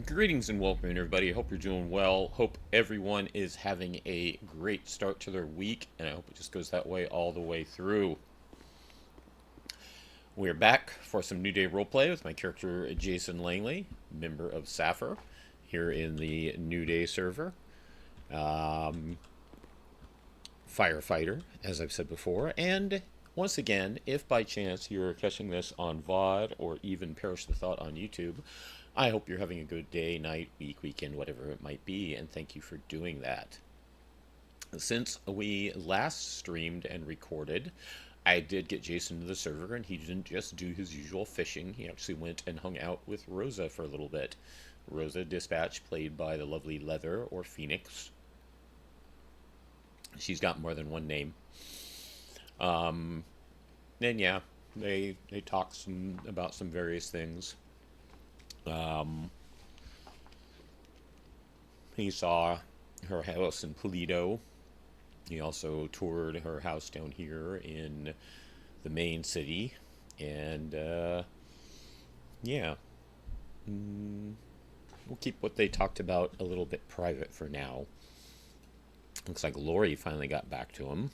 Greetings and welcome, everybody. I hope you're doing well. Hope everyone is having a great start to their week, and I hope it just goes that way all the way through. We're back for some New Day roleplay with my character Jason Langley, member of Sapphire, here in the New Day server. Um, Firefighter, as I've said before, and once again, if by chance you're catching this on VOD or even Perish the Thought on YouTube, I hope you're having a good day, night, week, weekend, whatever it might be, and thank you for doing that. Since we last streamed and recorded, I did get Jason to the server, and he didn't just do his usual fishing. He actually went and hung out with Rosa for a little bit. Rosa Dispatch, played by the lovely Leather, or Phoenix. She's got more than one name. Um, and yeah, they talked about some various things. Um, he saw her house in Toledo. He also toured her house down here in the main city, and yeah, mm, we'll keep what they talked about a little bit private for now. Looks like Lori finally got back to him.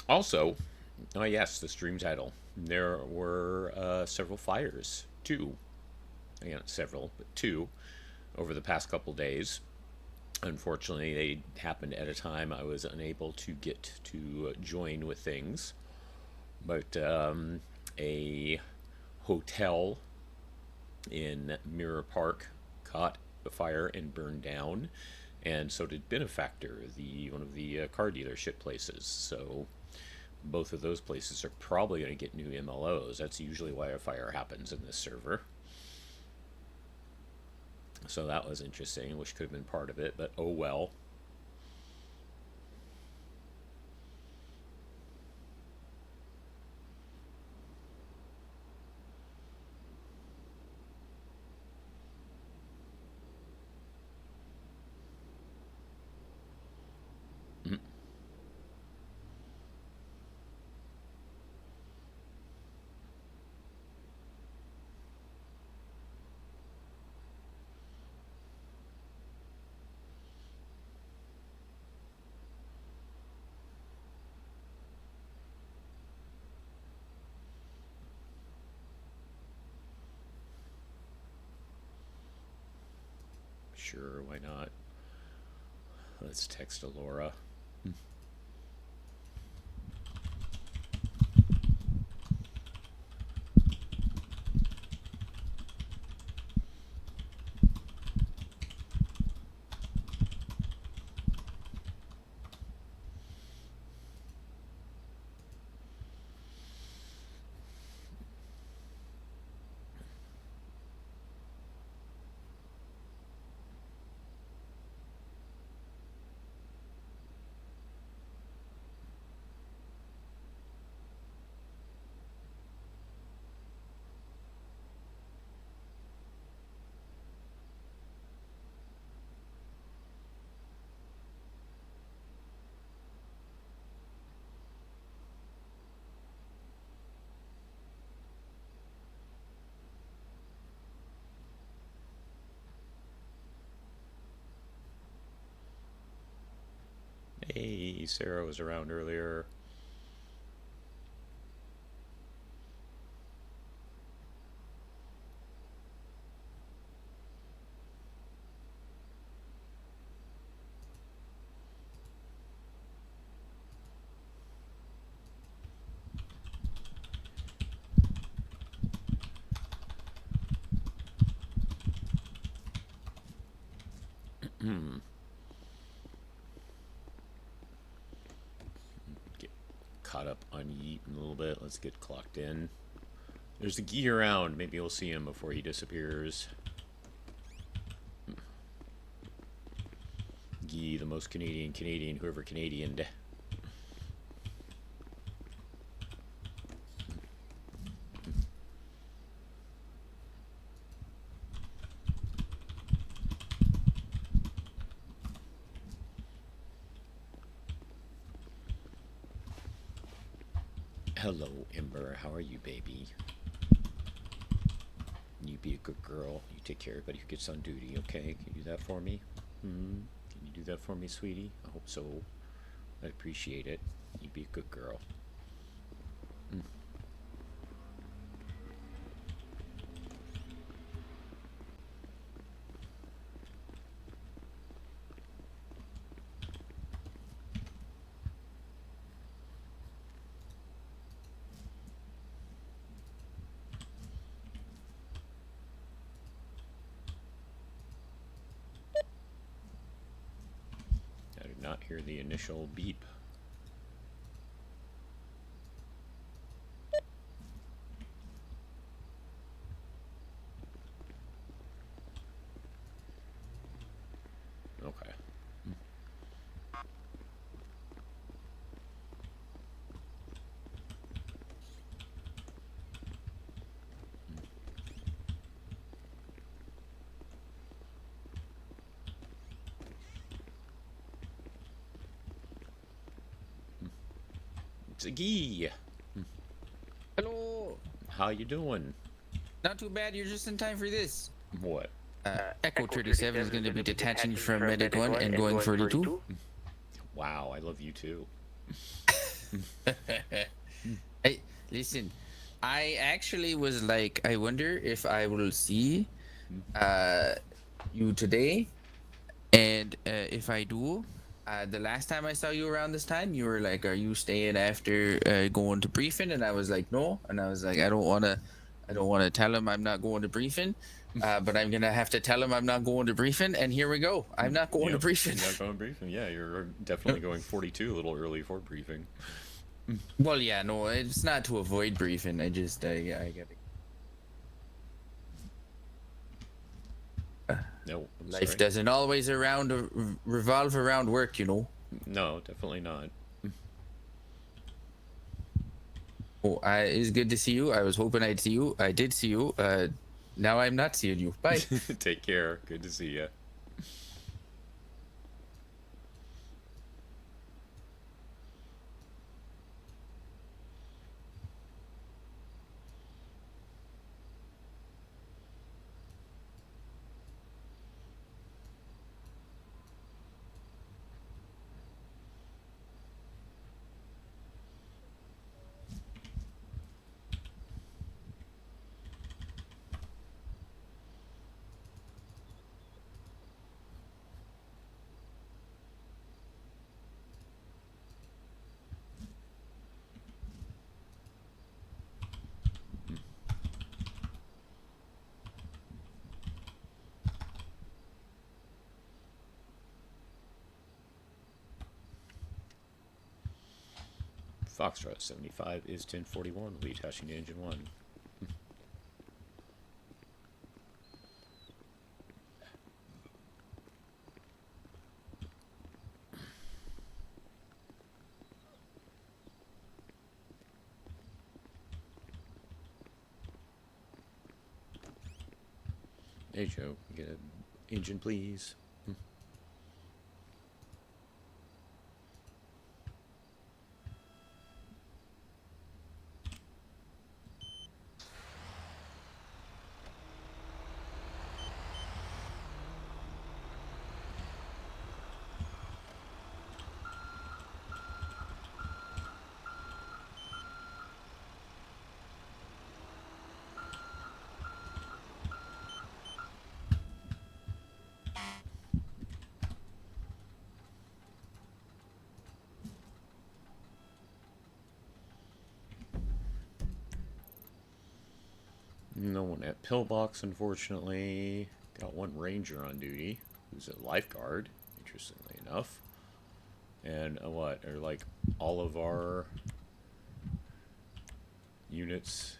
Also, oh yes, the stream title. There were several fires, two, again, not several, but two, over the past couple days. Unfortunately, they happened at a time I was unable to get to join with things. But a hotel in Mirror Park caught fire and burned down, and so did Benefactor, the one of the car dealership places. So both of those places are probably going to get new MLOs. That's usually why a fire happens in this server. So that was interesting, which could have been part of it, but oh well. Sure, why not? Let's text Alora. Hey, Sarah was around earlier. yeet in a little bit. Let's get clocked in. There's a Guy around. Maybe we'll see him before he disappears. Guy, the most Canadian, whoever Canadianed. Hello, Ember. How are you, baby? You be a good girl. You take care of everybody who gets on duty, okay? Can you do that for me? Can you do that for me, sweetie? I hope so. I'd appreciate it. You be a good girl. I did not hear the initial beep. Okay. It's a Guy. Hello. How you doing? Not too bad. You're just in time for this. What? Echo 37 is going to be detaching from Medic 1 and going 42. Wow, I love you too. Hey, listen. I actually was like, I wonder if I will see you today. And if I do, the last time I saw you around this time, you were like, "Are you staying after going to briefing?" And I was like, "No." And I was like, I don't want to tell him I'm not going to briefing, but I'm gonna have to tell him I'm not going to briefing. And here we go. I'm not going to briefing. You're not going briefing. Yeah, you're definitely going 42 a little early for briefing. Well, yeah, no, it's not to avoid briefing. I just, I gotta. No, I'm Life sorry. doesn't always revolve around work, you know. No, definitely not. Oh, it's good to see you. I was hoping I'd see you. I did see you. Now I'm not seeing you. Bye. Take care. Good to see you. Foxtrot 75 is 1041. We'll be attaching to engine 1. Hey Joe, get an engine please. No one at Pillbox, unfortunately. Got one ranger on duty, who's a lifeguard, interestingly enough. And what are like all of our units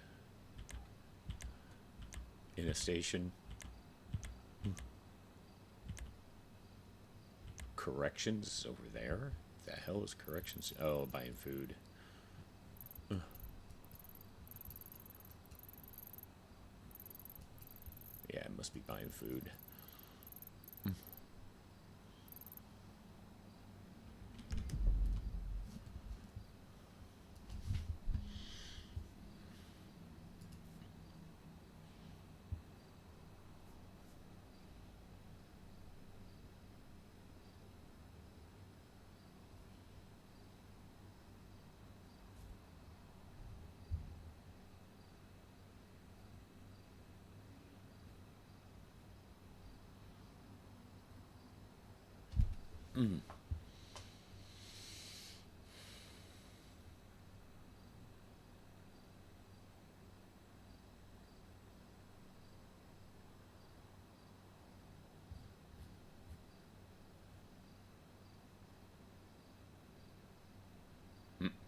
in a station. Corrections over there? The hell is corrections? Oh, buying food. Yeah, it must be buying food.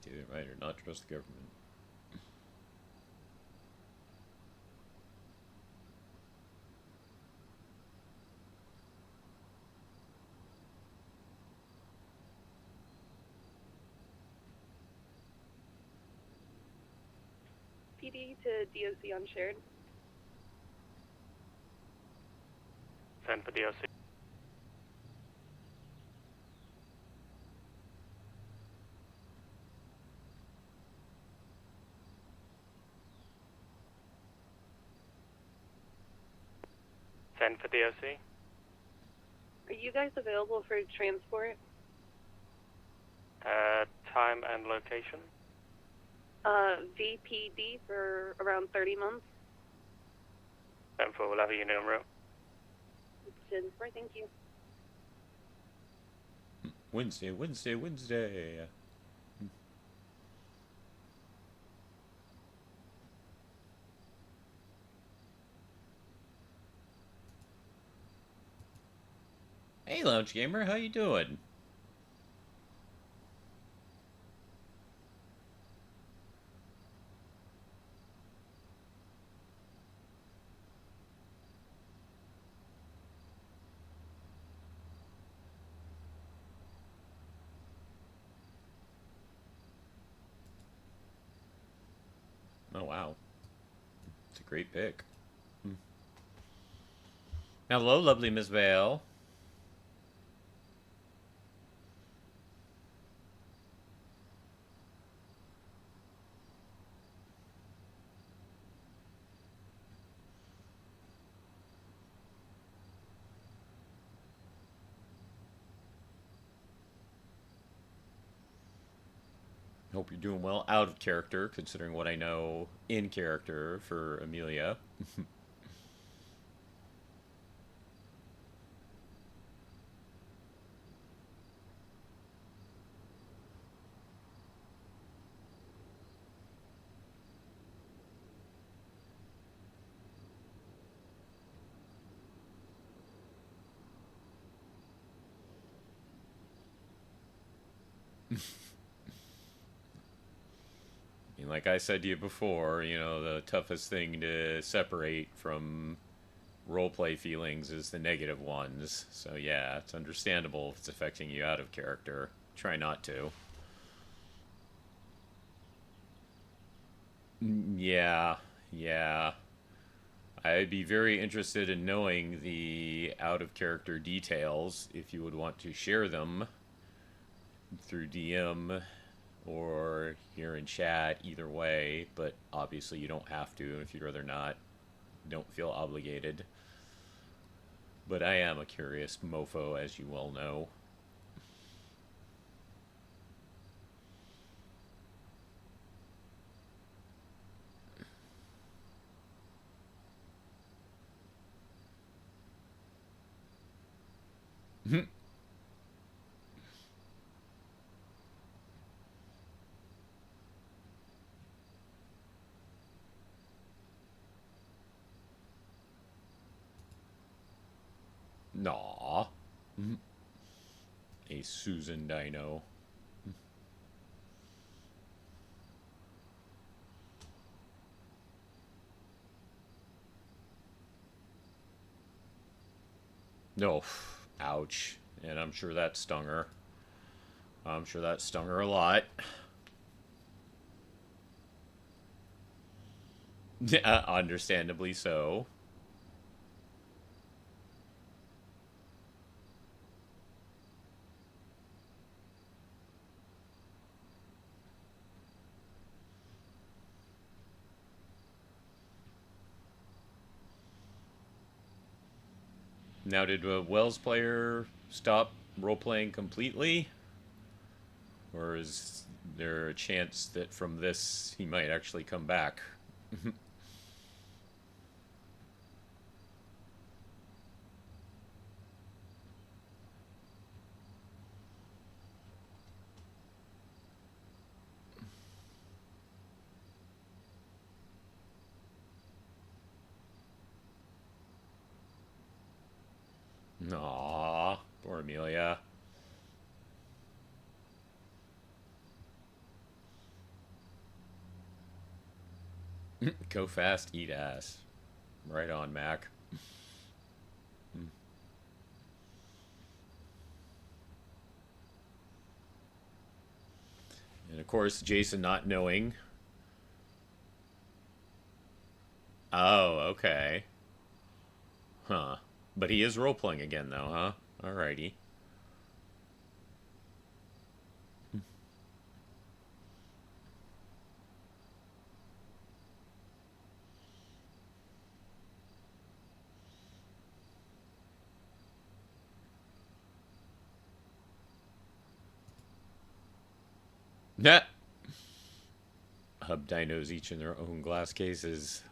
Do it right or not trust the government. PD to DOC on shared. Send for DOC. Send for DOC. Are you guys available for transport? Time and location. VPD for around 30 months. Send for, we'll have a unit en route. Jennifer, thank you. Wednesday, Wednesday, Wednesday. Hey, Lounge Gamer, how you doing? Oh, wow. It's a great pick. Hello, lovely Miss Vale. Hope you're doing well out of character, considering what I know in character for Amelia. I mean, like I said to you before, you know, the toughest thing to separate from roleplay feelings is the negative ones. So yeah, it's understandable if it's affecting you out of character. Try not to. Yeah, yeah. I'd be very interested in knowing the out of character details if you would want to share them through DM or here in chat, either way, but obviously you don't have to. If you'd rather not, don't feel obligated. But I am a curious mofo, as you well know. Naw. A Susan Dino. No, ouch. And I'm sure that stung her. I'm sure that stung her a lot. Understandably so. Now, did a Wells player stop role playing completely? Or is there a chance that from this he might actually come back? Aw, poor Amelia. Go fast, eat ass. Right on, Mac. And of course, Jason not knowing. Oh, okay. Huh. But he is role playing again, though, huh? Alrighty. Nah. Hub dinos each in their own glass cases.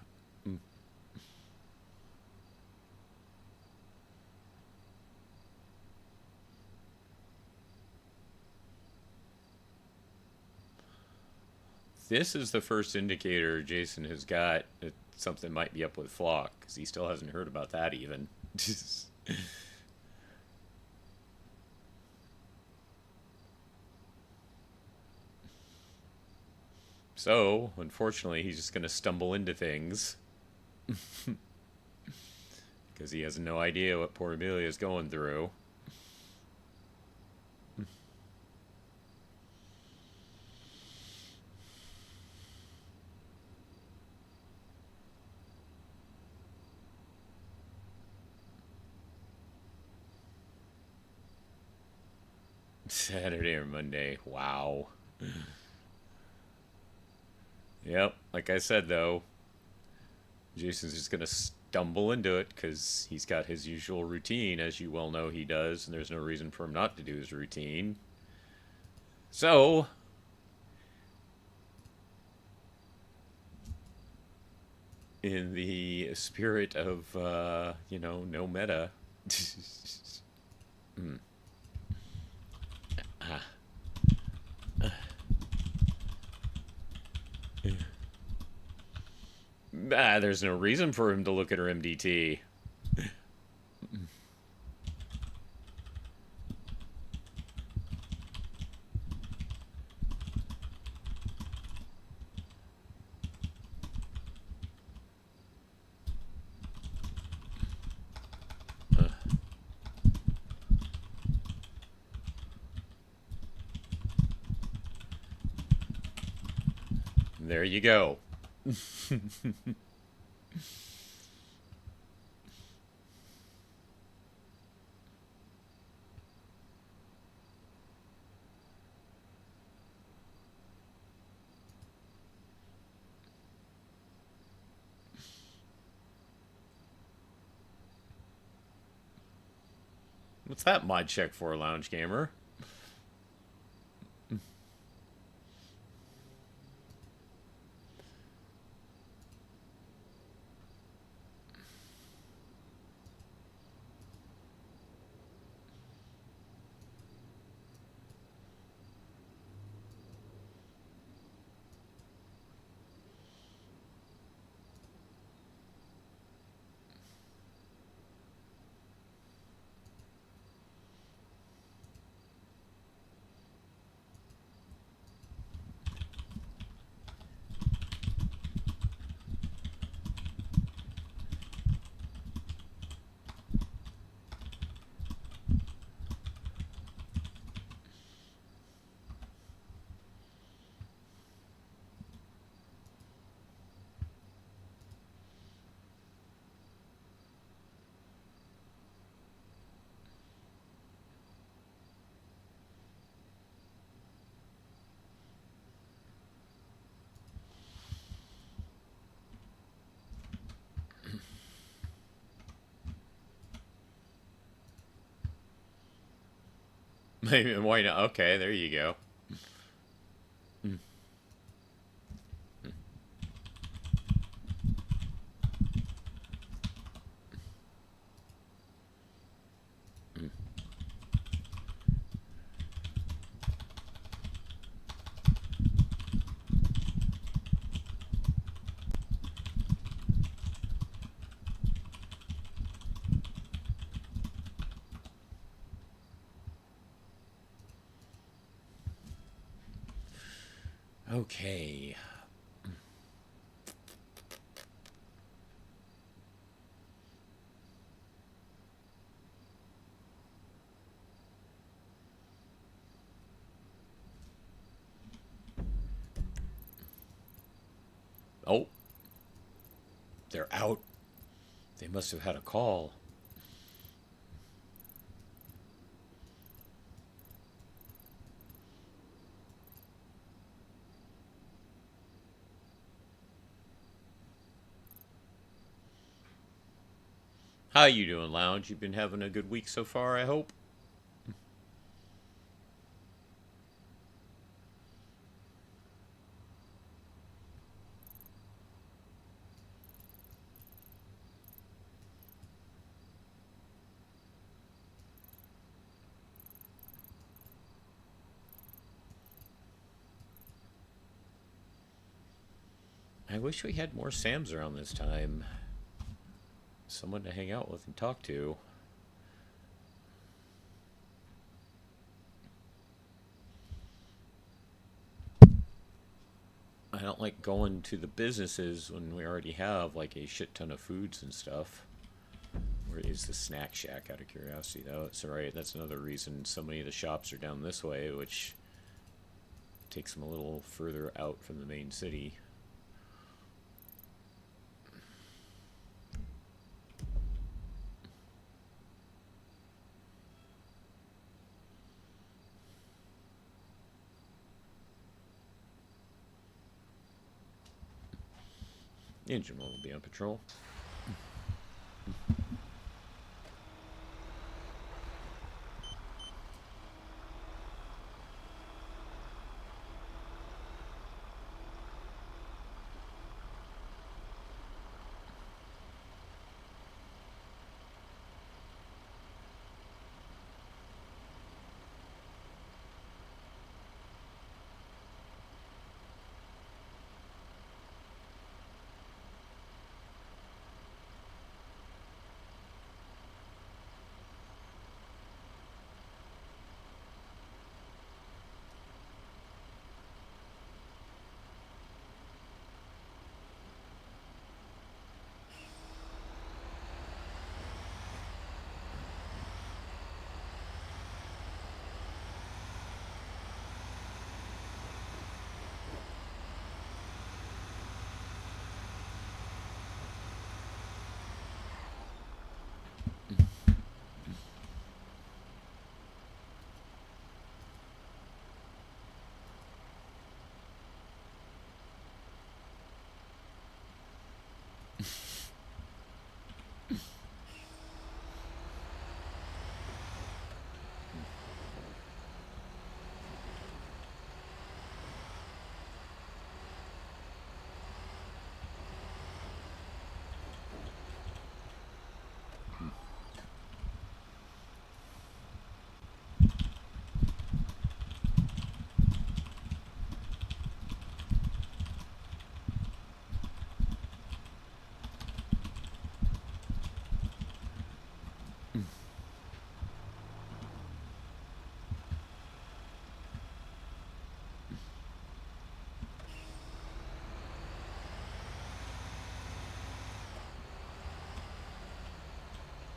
This is the first indicator Jason has got that something might be up with Flock, because he still hasn't heard about that even. So, unfortunately, he's just going to stumble into things. Because he has no idea what poor Amelia is going through. Saturday or Monday. Wow. Yep, like I said, though, Jason's just going to stumble into it because he's got his usual routine, as you well know he does, and there's no reason for him not to do his routine. So, in the spirit of, no meta. mm. ah. There's no reason for him to look at her MDT. There you go. What's that mod check for, Lounge Gamer? Maybe why not? Okay, there you go. Okay. Oh, they're out. They must have had a call. How you doing, Lounge? You've been having a good week so far, I hope? I wish we had more Sams around this time. Someone to hang out with and talk to. I don't like going to the businesses when we already have like a shit ton of foods and stuff. Where is the snack shack, out of curiosity, though? It's alright, that's another reason so many of the shops are down this way, which takes them a little further out from the main city. Engine will be on patrol.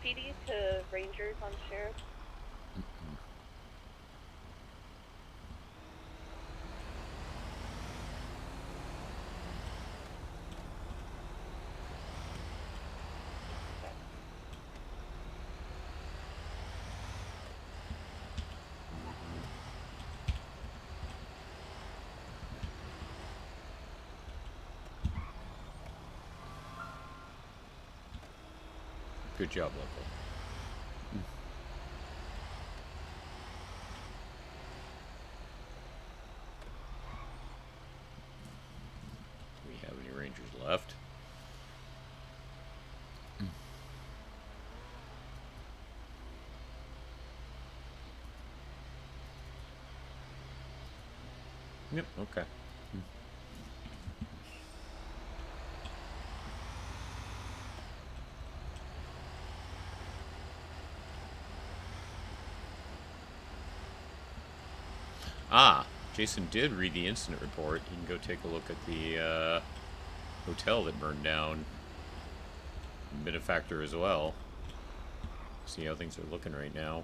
PD to Rangers on Sheriff. Good job, local. Yep, okay. Ah, Jason did read the incident report. You can go take a look at the hotel that burned down. Benefactor as well. See how things are looking right now.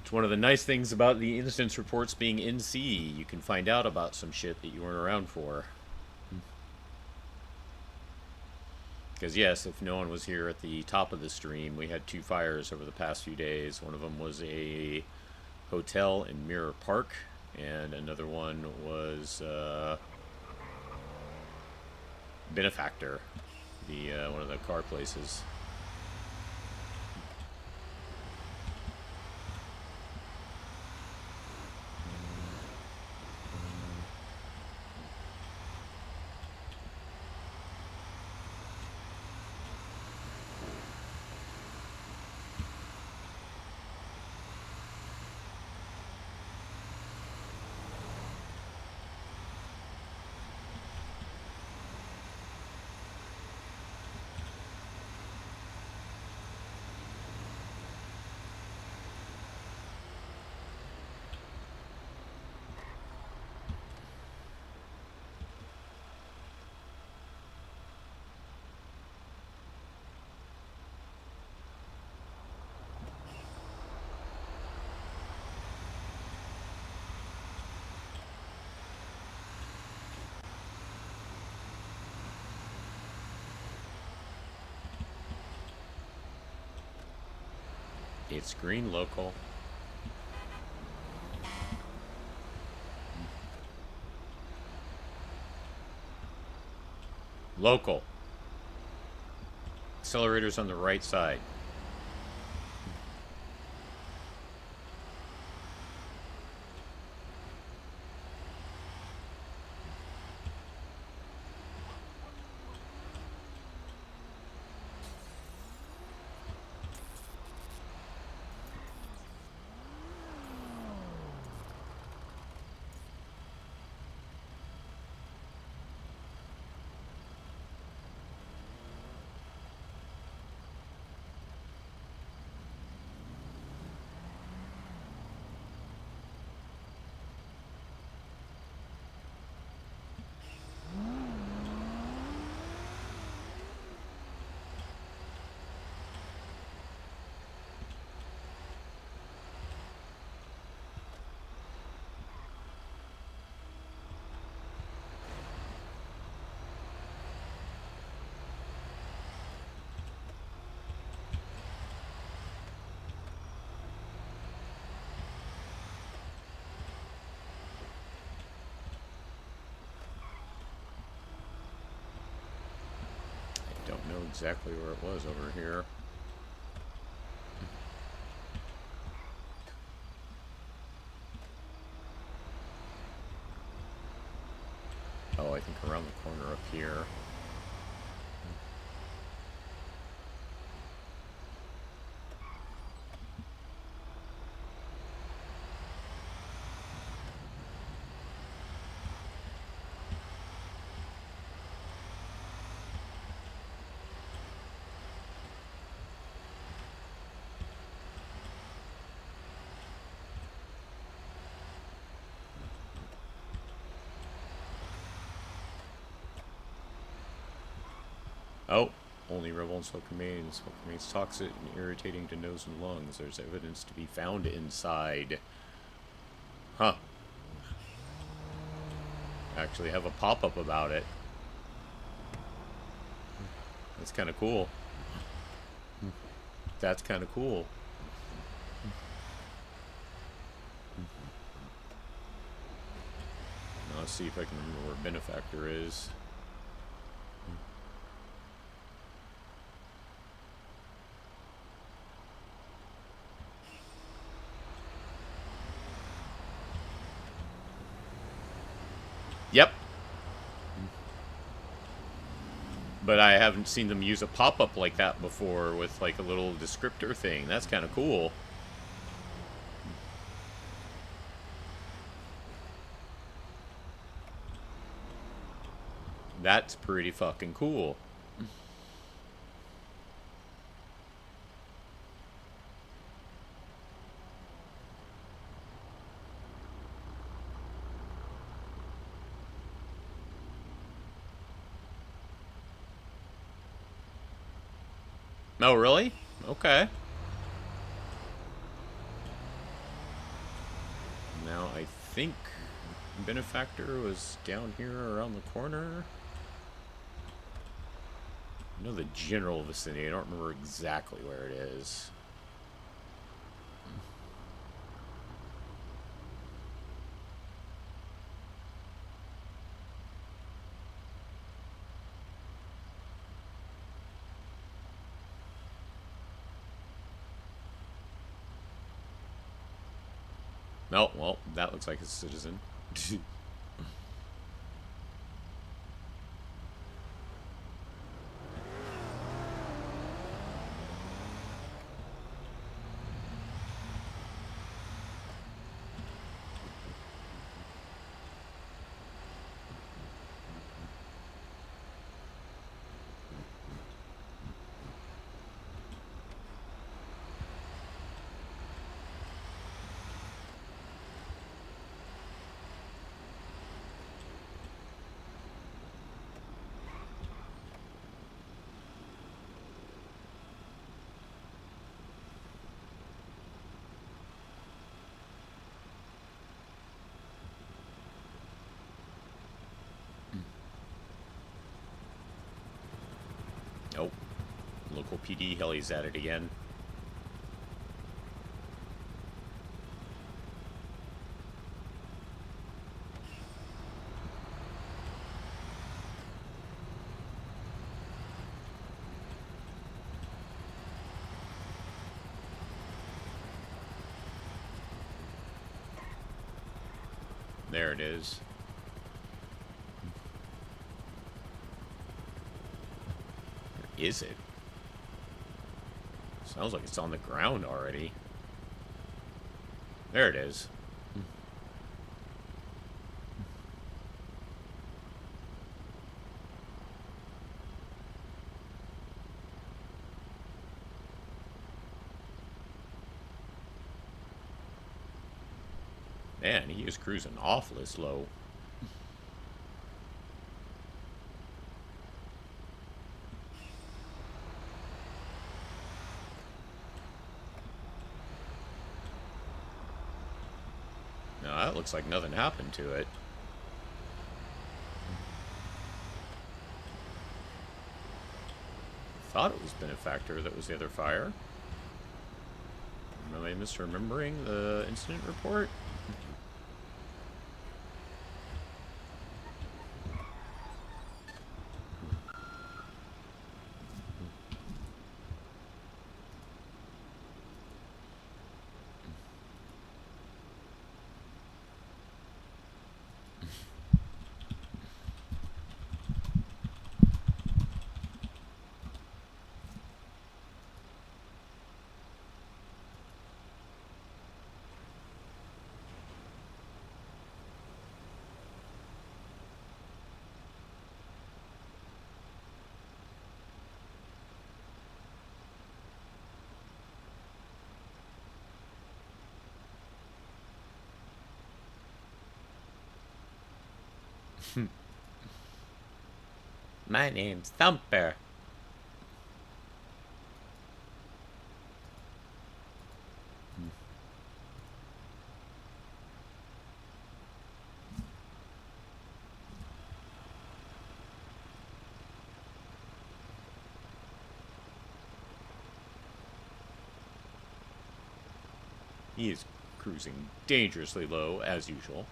It's one of the nice things about the incident reports being NC. You can find out about some shit that you weren't around for. Because yes, if no one was here at the top of the stream, we had 2 fires over the past few days. One of them was a hotel in Mirror Park, and another one was Benefactor, the one of the car places. It's green local. Local. Accelerator's on the right side. Don't know exactly where it was over here. Oh, I think around the corner up here. Oh, only rebel and smoke remains. Smoke remains toxic and irritating to nose and lungs. There's evidence to be found inside. Huh. Actually have a pop-up about it. That's kind of cool. That's kind of cool. Now let's see if I can remember where Benefactor is. Yep. But I haven't seen them use a pop-up like that before with like a little descriptor thing. That's kind of cool. That's pretty fucking cool. Oh, really? Okay. Now, I think Benefactor was down here around the corner. I know the general vicinity. I don't remember exactly where it is. Oh, well, that looks like a citizen. Oh, local PD heli's at it again. There it is. Where is it? Sounds like it's on the ground already. There it is. Man, he is cruising awfully slow. No, that looks like nothing happened to it. Thought it was Benefactor that was the other fire. Am I misremembering the incident report? My name's Thumper. He is cruising dangerously low, as usual.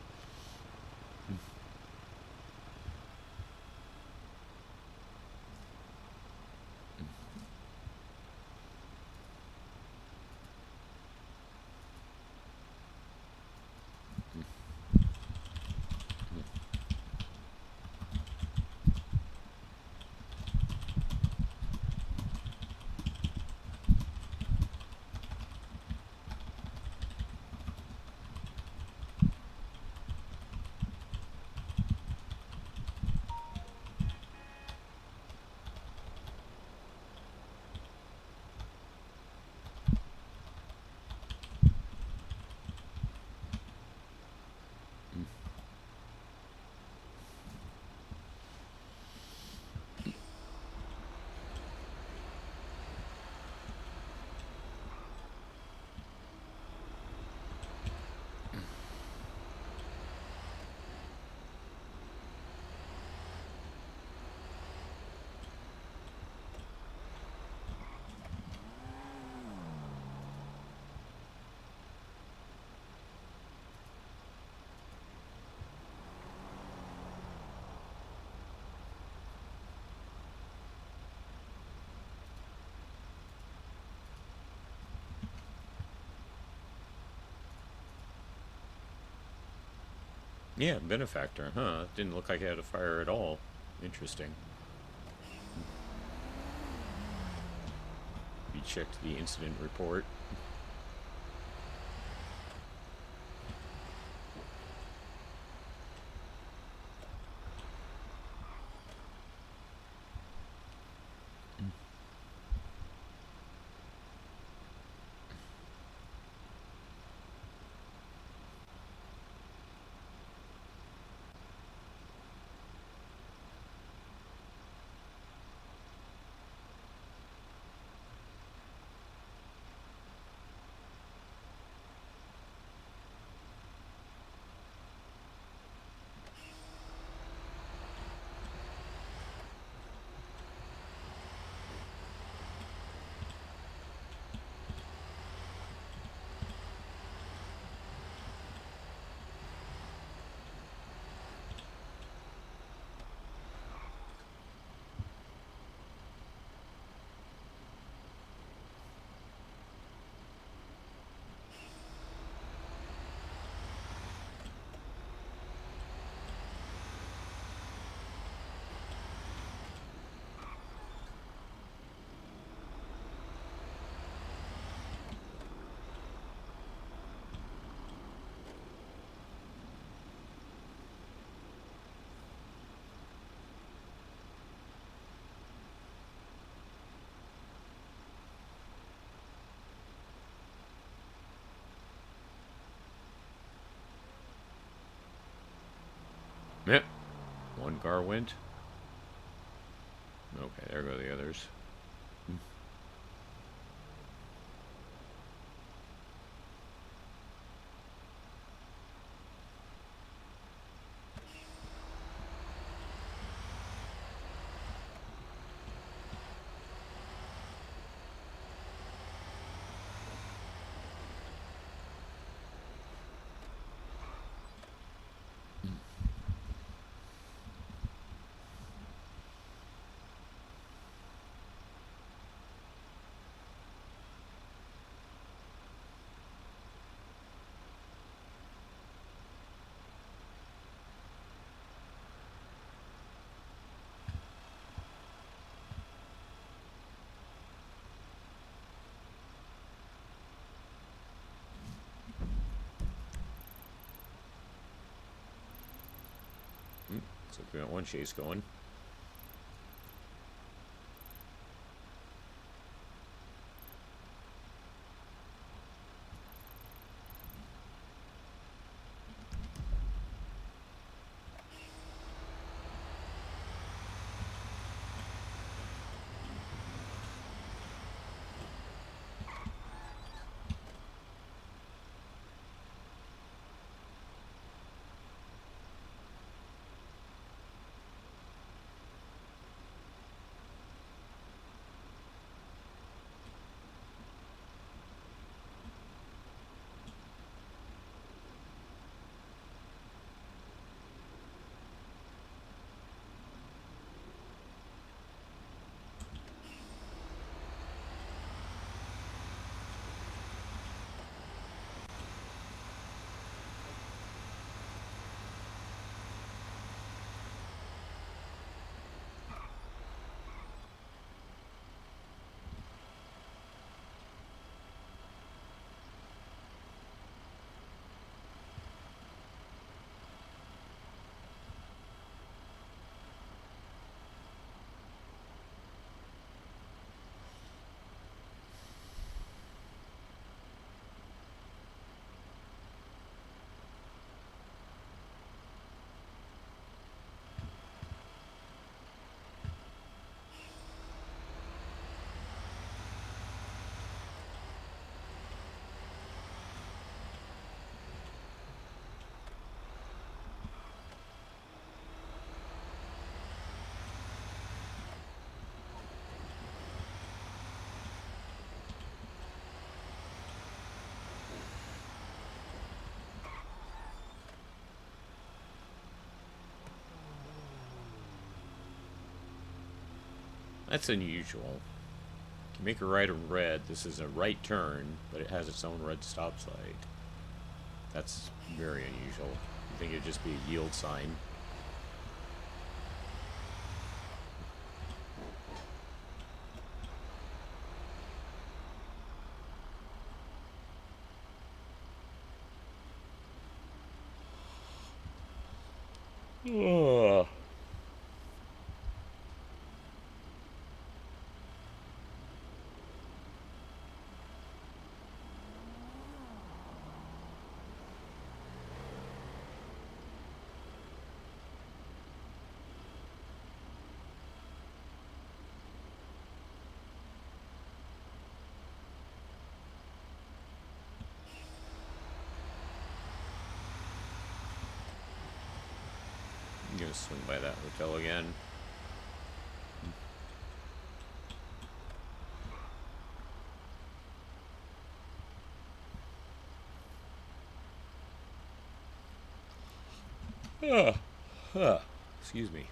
Yeah, benefactor, huh? Didn't look like it had a fire at all. Interesting. You checked the incident report. Yep. One car went. Okay, there go the others. Looks like we got one chase going. That's unusual. You make a right in red. This is a right turn, but it has its own red stop sign. That's very unusual. I think it'd just be a yield sign. Ugh. I'm gonna swing by that hotel again. Excuse me.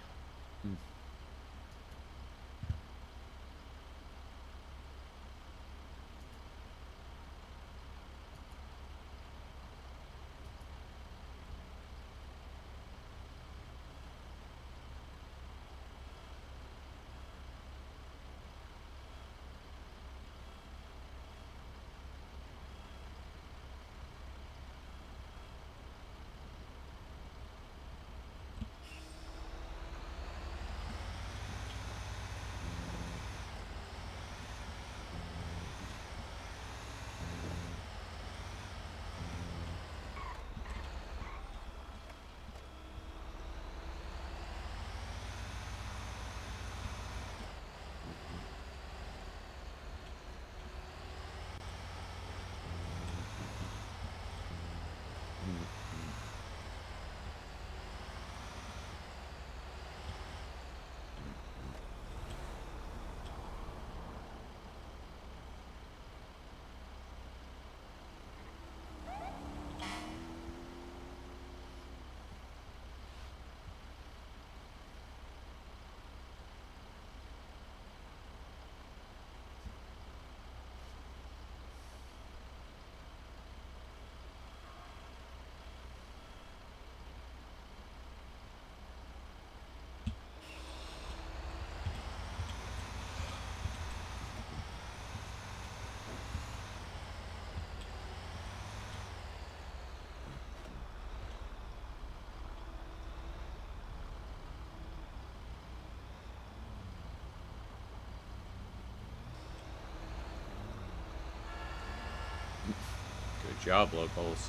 Good job, locals.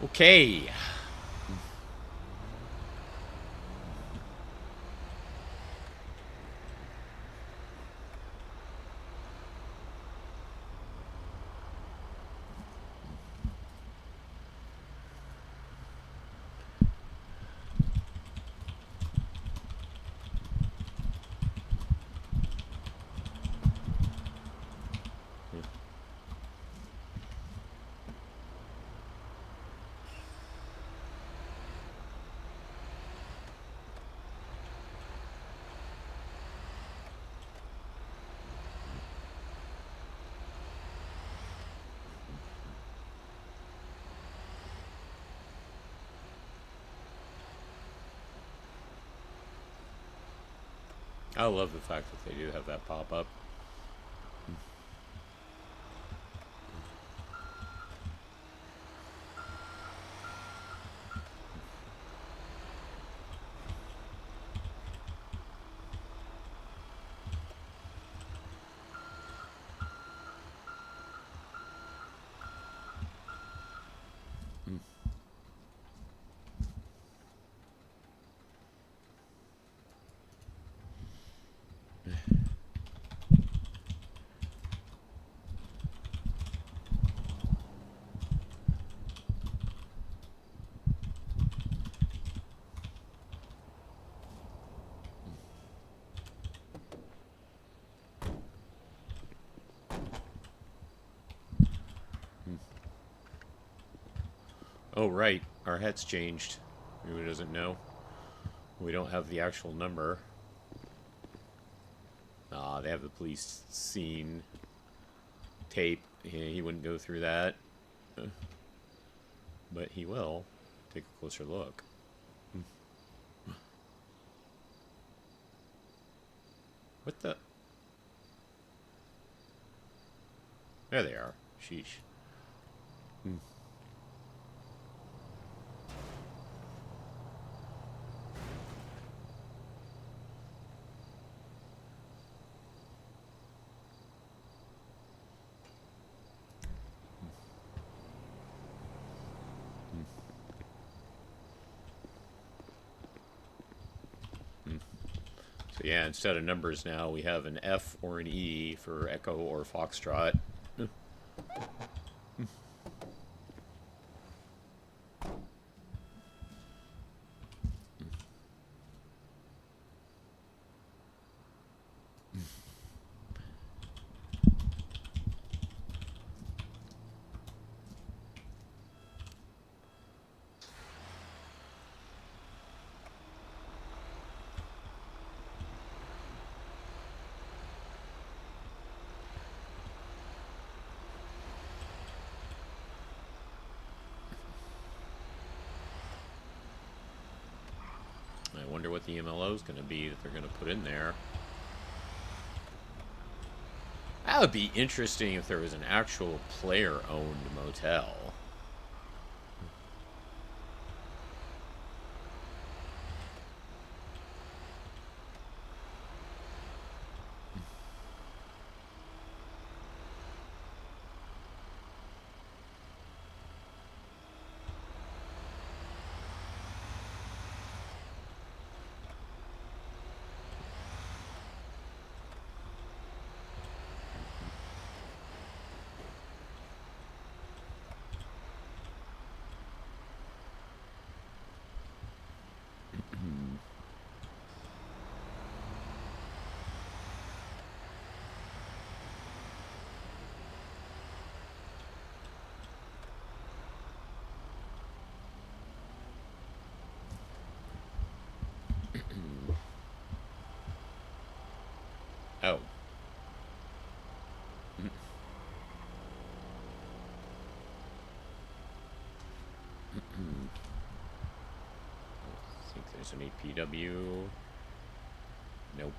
Okay. I love the fact that they do have that pop up. Oh, right. Our head's changed. Who doesn't know? We don't have the actual number. They have the police scene tape. He wouldn't go through that. But he will. Take a closer look. What the? There they are. Sheesh. So yeah, instead of numbers now, we have an F or an E for Echo or Foxtrot. I wonder what the MLO is going to be that they're going to put in there. That would be interesting if there was an actual player-owned motel. Oh. I think there's an APW. Nope.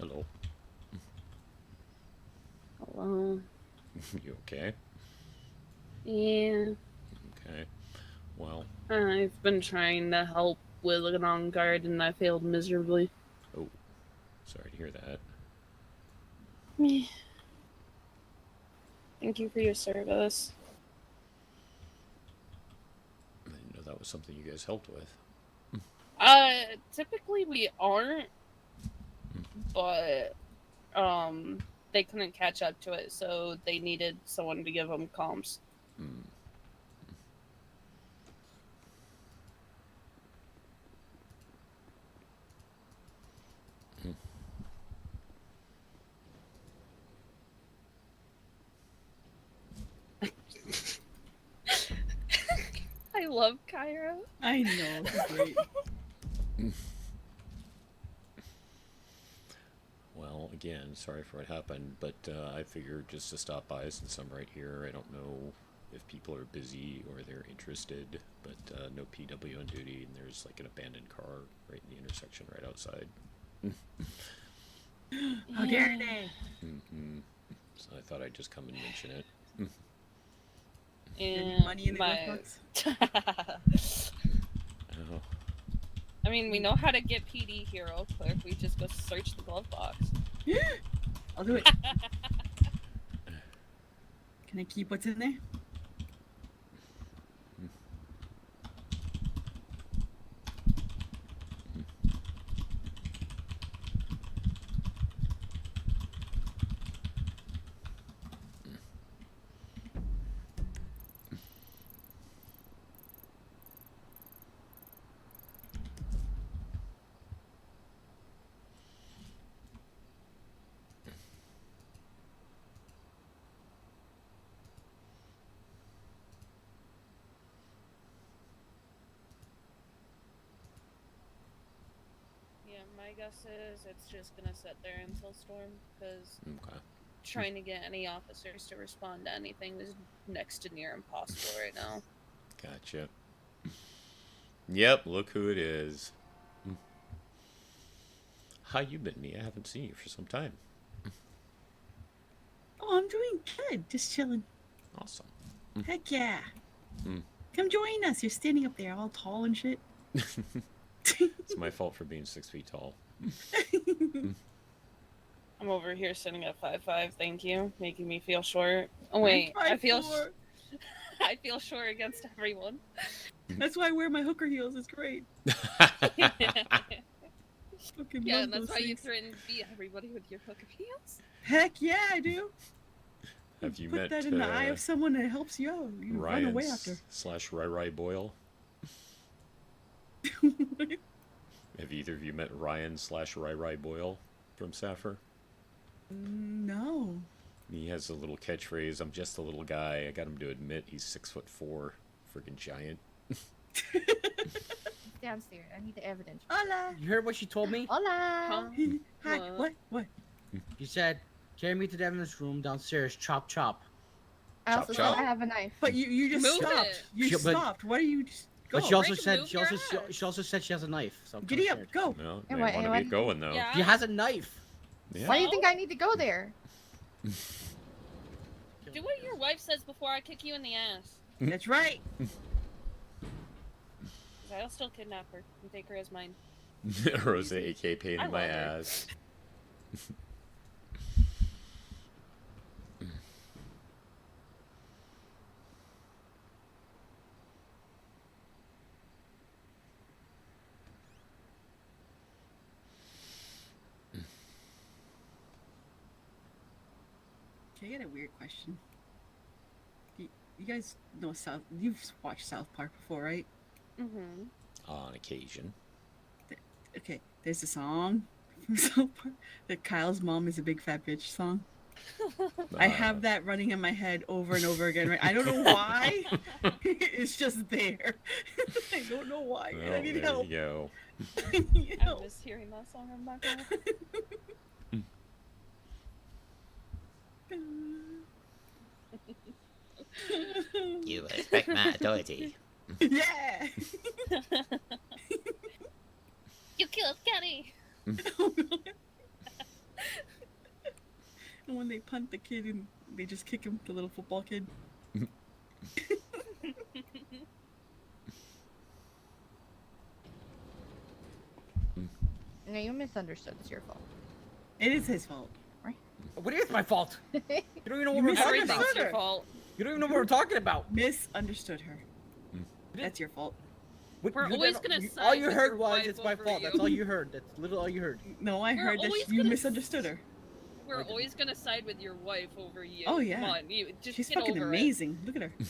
Hello. Hello. You okay? Yeah. Okay. Well, I've been trying to help with an on guard and I failed miserably. oh, sorry to hear that. Meh. Thank you for your service. I didn't know that was something you guys helped with. Typically we aren't, but they couldn't catch up to it, so they needed someone to give them comms. Hmm. I love Cairo. I know, it's great. again. Sorry for what happened, but I figured just to stop by since I'm right here. I don't know if people are busy or they're interested, but no PW on duty, and there's like an abandoned car right in the intersection right outside. How dare they? So I thought I'd just come and mention it. Any And money in the glove box? Oh, I mean, we know how to get PD here real quick. We just go search the glove box. I'll do it. Can I keep what's in there? Yeah, my guess is it's just gonna sit there until storm, because okay. trying to get any officers to respond to anything is next to near impossible right now. Gotcha. Yep, look who it is. How you been, Mia? I haven't seen you for some time. Oh, I'm doing good. Just chilling. Awesome. Heck yeah. Mm. Come join us. You're standing up there all tall and shit. It's my fault for being 6 feet tall. I'm over here sitting at 5'5", thank you, making me feel short. Oh wait, I feel 5'4". I feel short against everyone. That's why I wear my hooker heels. It's great. Fucking Yeah, love and that's those why you things. threaten to beat everybody with your hook of heels. Heck yeah, I do. Have you Put met that in the eye of someone that helps you out. You run Ryan away after. / Rai Boyle? Have either of you met Ryan / Rai Boyle from Saffir? No. He has a little catchphrase, I'm just a little guy. I got him to admit he's 6'4", freaking giant. Downstairs. I need the evidence. Hola. You heard what she told me? Hola. Huh? Hi. What? She said, carry me to the evidence room downstairs, chop chop. I also Chop, said I have a knife. But you just Move stopped. it. You But- stopped. Why do you just go? But she also Rick, said move she your also ass. she also said she has a knife. So I'm Giddy kinda up. Go. Well, Hey, they what- want to what- get going though. Yeah. scared. She has a knife. Yeah. Why do you think I need to go there? Do what your wife says before I kick you in the ass. That's right. 'Cause I'll still kidnap her and take her as mine. Rose, aka pain I in my love her. ass. Okay, I got a weird question. You guys know you've watched South Park before, right? Mm-hmm. On occasion. Okay, there's a song from South Park that Kyle's mom is a big fat bitch song. I have that running in my head over and over again. Right? I don't know why. It's just there. I don't know why. Well, and I need there help. you go. I need I help. miss hearing that song. I'm not gonna. You respect my authority. Yeah. You killed Kenny. And when they punt the kid and they just kick him, the little football kid. No, you misunderstood. It's your fault. It is his fault. What is my fault? You don't even know what You we're talking misunderstood about. Everything's your her. fault. You don't even know what we're talking about. Misunderstood her. That's your fault. We're You always didn't- gonna All side you with heard your was wife it's my over fault. you. That's all you heard. That's literally all you heard. No, I We're heard that always you gonna misunderstood her. We're always gonna side with your wife over you. Oh, yeah. Come on, you just She's get fucking over amazing. Look at her. it.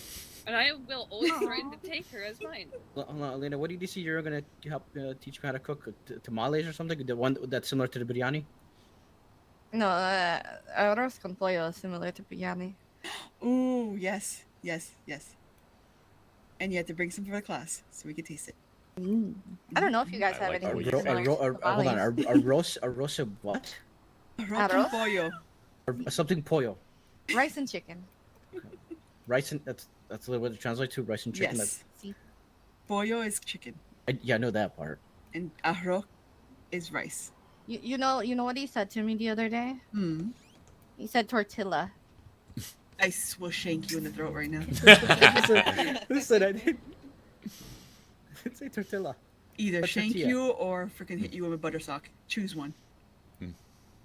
And I will always try to take her as mine. Hold on, Elena, what did you say you were gonna help teach me how to cook tamales or something? The one that's similar to the biryani? No, arroz con pollo is similar to biryani. Ooh, yes. And you have to bring some for the class so we can taste it. I don't know if you guys I have like anything how you similar to Hold on, tamales. a rosa what? Arroz Arroz? con pollo. Or something pollo. Rice and chicken. Rice and that's a little bit to translate to rice and chicken. Yes. See. Pollo is chicken, Yeah, I know that part. and arroz is rice. You know what he said to me the other day? Hmm. He said tortilla. I will shank you in the throat right now. Listen, I didn't say tortilla. Either A shank tortilla. you or freaking hit you with a butter sock. Choose one.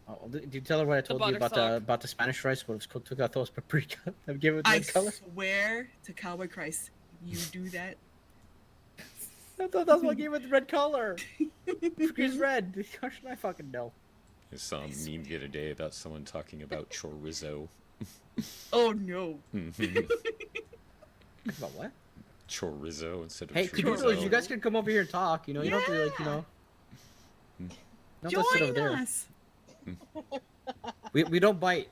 Oh, did you tell her what I told you butter about the Spanish rice? What it was called? Took out those paprika. I gave it I red color. swear to Cowboy Christ, you do that. I thought that's what gave it the red color. It's red. How should I fucking know? I saw a meme the other day about someone talking about chorizo. Oh no. About what? Chorizo instead of Hey, chorizo. Cadoodles, you guys can come over here and talk. You know, you don't have to like, you know. Don't just sit over Join there. us. We don't bite.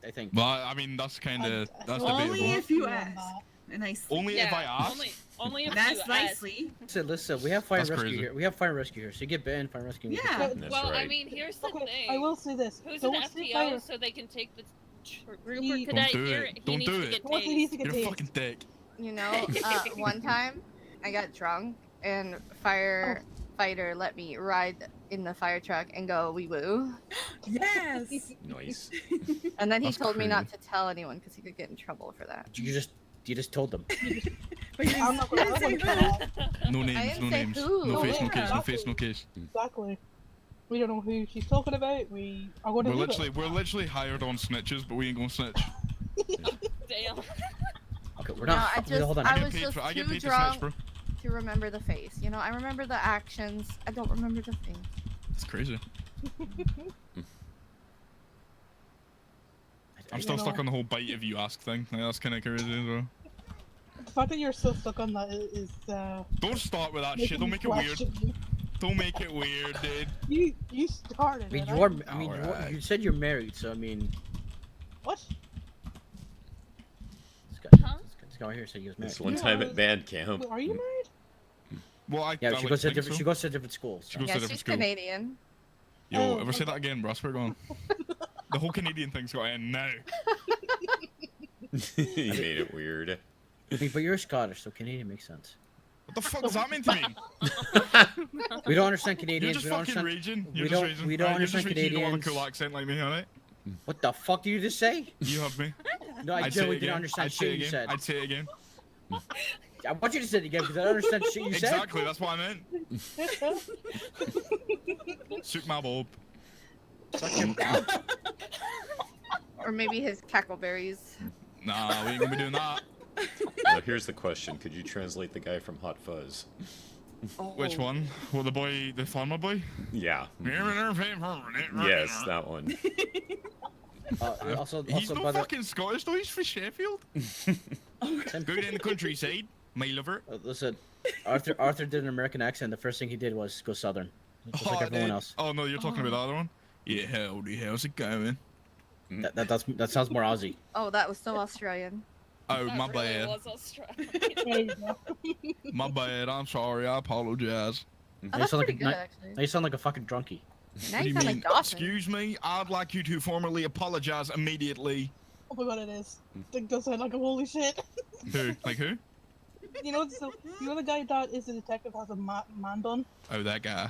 I think. Well, I mean, that's kind of that's Only debatable. if you ask. Nicely. Only if I ask. Only if That's you ask. nicely. Listen, we have fire and That's rescue crazy. here. We have fire and rescue here. So you get bitten, fire and rescue. Yeah. That's Well, I right. mean, here's the Okay, thing. I will say this. Who's an Don't say FTO fire. so they can take the trooper He- cadet Don't do here? it. He Don't needs do to it. get What he needs to tased. get You're a tased. fucking dick. You know, one time I got drunk and firefighter let me ride in the fire truck and go wee woo, Yes. Nice. and then he That's told me not crazy. to tell anyone because he could get in trouble for that. You just told them. But you I'm not didn't gonna say say who. that. No I names, didn't no say names. who. No Oh, face, no yeah, case, no exactly. face, no case. Exactly. We don't know who she's talking about. We are going to We're literally hired on snitches, but we ain't gonna snitch. Damn. Okay, we're No, not. I just Hold on. I get was paid just for, I get too paid to drunk snitch, bro. to remember the face. You know, I remember the actions. I don't remember the face. It's crazy. I'm You still stuck know. on the whole bite if you ask thing. Like, that's kind of crazy as well. The fact that you're so stuck on that is Don't start with that making shit. Don't me make it weird. question you. Don't make it weird, dude. You started I mean, it. you are. didn't. I mean, Alright. you said you're married, so I mean, What? this guy right here said he was married. This one time at band camp. Wait, are you married? Well, I Yeah, I she like goes to think different. so. She goes to different schools. She goes Yeah, to different she's school. Canadian. Yo, Oh, ever say that again, bro? I swear to God. The whole Canadian thing's got to end now. He made it weird. I mean, but you're Scottish, so Canadian makes sense. What the fuck does that mean to me? We don't understand You're Canadians. just We don't fucking understand. raging. we You're don't- just raging. we don't Alright, you're just understand raging. You don't have a cool Canadians. accent like me, alright? What the fuck did you just say? You have me. No, I I'd say it genuinely again. didn't understand I'd say shit it you again. said. I'd say it again. I want you to say it again because I don't understand shit you said. Exactly, that's what I meant. Suit my bulb. Suck your- Or maybe his cackleberries. Nah, we ain't gonna be doing that. Now here's the question: could you translate the guy from Hot Fuzz? Which one? Well, the farmer boy? Yeah. Yes, Yes, that one. Also, He's by not the fucking Scottish though, he's from Sheffield. Go down the countryside, my lover. listen, Arthur did an American accent. The first thing he did was go Southern, just like everyone dude. else. Oh no, you're talking about the other one? Yeah, how's it going? That sounds more Aussie. Oh, that was so Australian. Oh, That my really bad. was Australian. There you go. My bad, I'm sorry, I apologize. Oh, you that's sound like pretty a- good, actually. Now you sound like a fucking drunkie. Now What do you you sound mean? like Dawson. Excuse me, I'd like you to formally apologize immediately. Oh my god, it is. It does sound like a holy shit. Who? Like who? You know, the guy that is a detective has a man bun. Oh, that guy.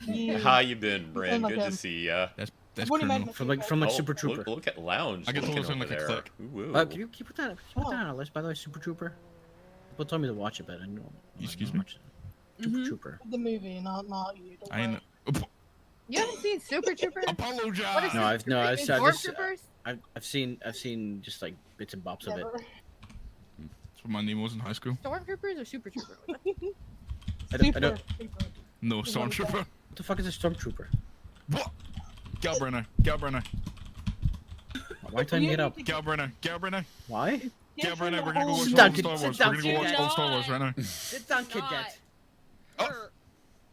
Yeah. How you been, Bryn? like Good to him. see ya. That's What do you criminal. mean? From like Oh, Super Trooper. Look at Lounge. I get told looking to sound over like a there. click. Ooh, Can you put that on our list? By the way, Super Trooper. People told me to watch it, but I know. Excuse me? Super Mhm. Trooper. The movie, not you. Don't I ain't. worry. You haven't seen Super Trooper? Apologize. What is No, I've Stormtroopers? seen just like bits and bops of it. Never. That's what my name was in high school. Stormtroopers or Super Trooper? I don't- Super. No, It's one of Stormtrooper. What the fuck is a stormtrooper? What? Galbrenner. Galbrenner. Why time you get up? Galbrenner. Galbrenner. Why? Yeah, Galbrenner. We're sure, gonna go watch Sit all down, the kid. Star Sit Wars. down, We're gonna go watch kid. all Star Wars right now. Sit down, kid. Dad. Or-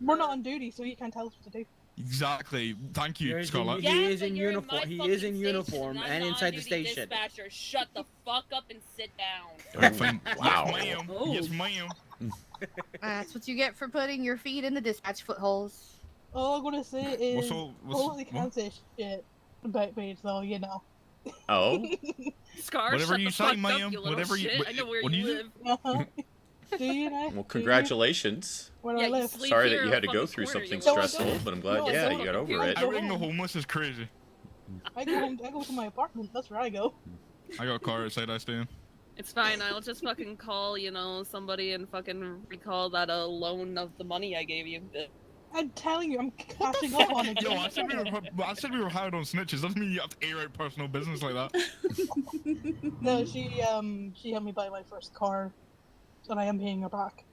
We're not on duty, so you can't tell us what to do. Exactly. Thank you, Here's Scarlett. the- He Yes, is in and you're uniform. my He fucking is in station, uniform I'm and the inside the on-duty station. Dispatcher, shut the fuck up and sit down. Oh, fine. Wow. Yes, ma'am. Oh. Yes, ma'am. That's what you get for putting your feet in the dispatch footholes. All I'm gonna say is, What's holy what? can't say shit. Wait, though, you know. Oh, Scar, Whatever shut you the say, fuck up, ma'am. you little Whatever you- shit. what- I know where what you do you live. Uh-huh. Do you know? well, congratulations. Where do Yeah, I you live? sleep Sorry here that you in had the to go fucking through corner, something you No, I little stressful, don't. but I'm glad, No, I yeah, don't. you got over Fucking it. Outing the homeless is crazy. I go to my apartment. That's where I go. I got a car outside I stay in. It's fine. I'll just fucking call, you know, somebody and fucking recall that loan of the money I gave you. I'm telling you, I'm catching up on it. Yo, I said we were hired on snitches. Doesn't mean you have to air out personal business like that. No, she helped me buy my first car, and I am paying her back.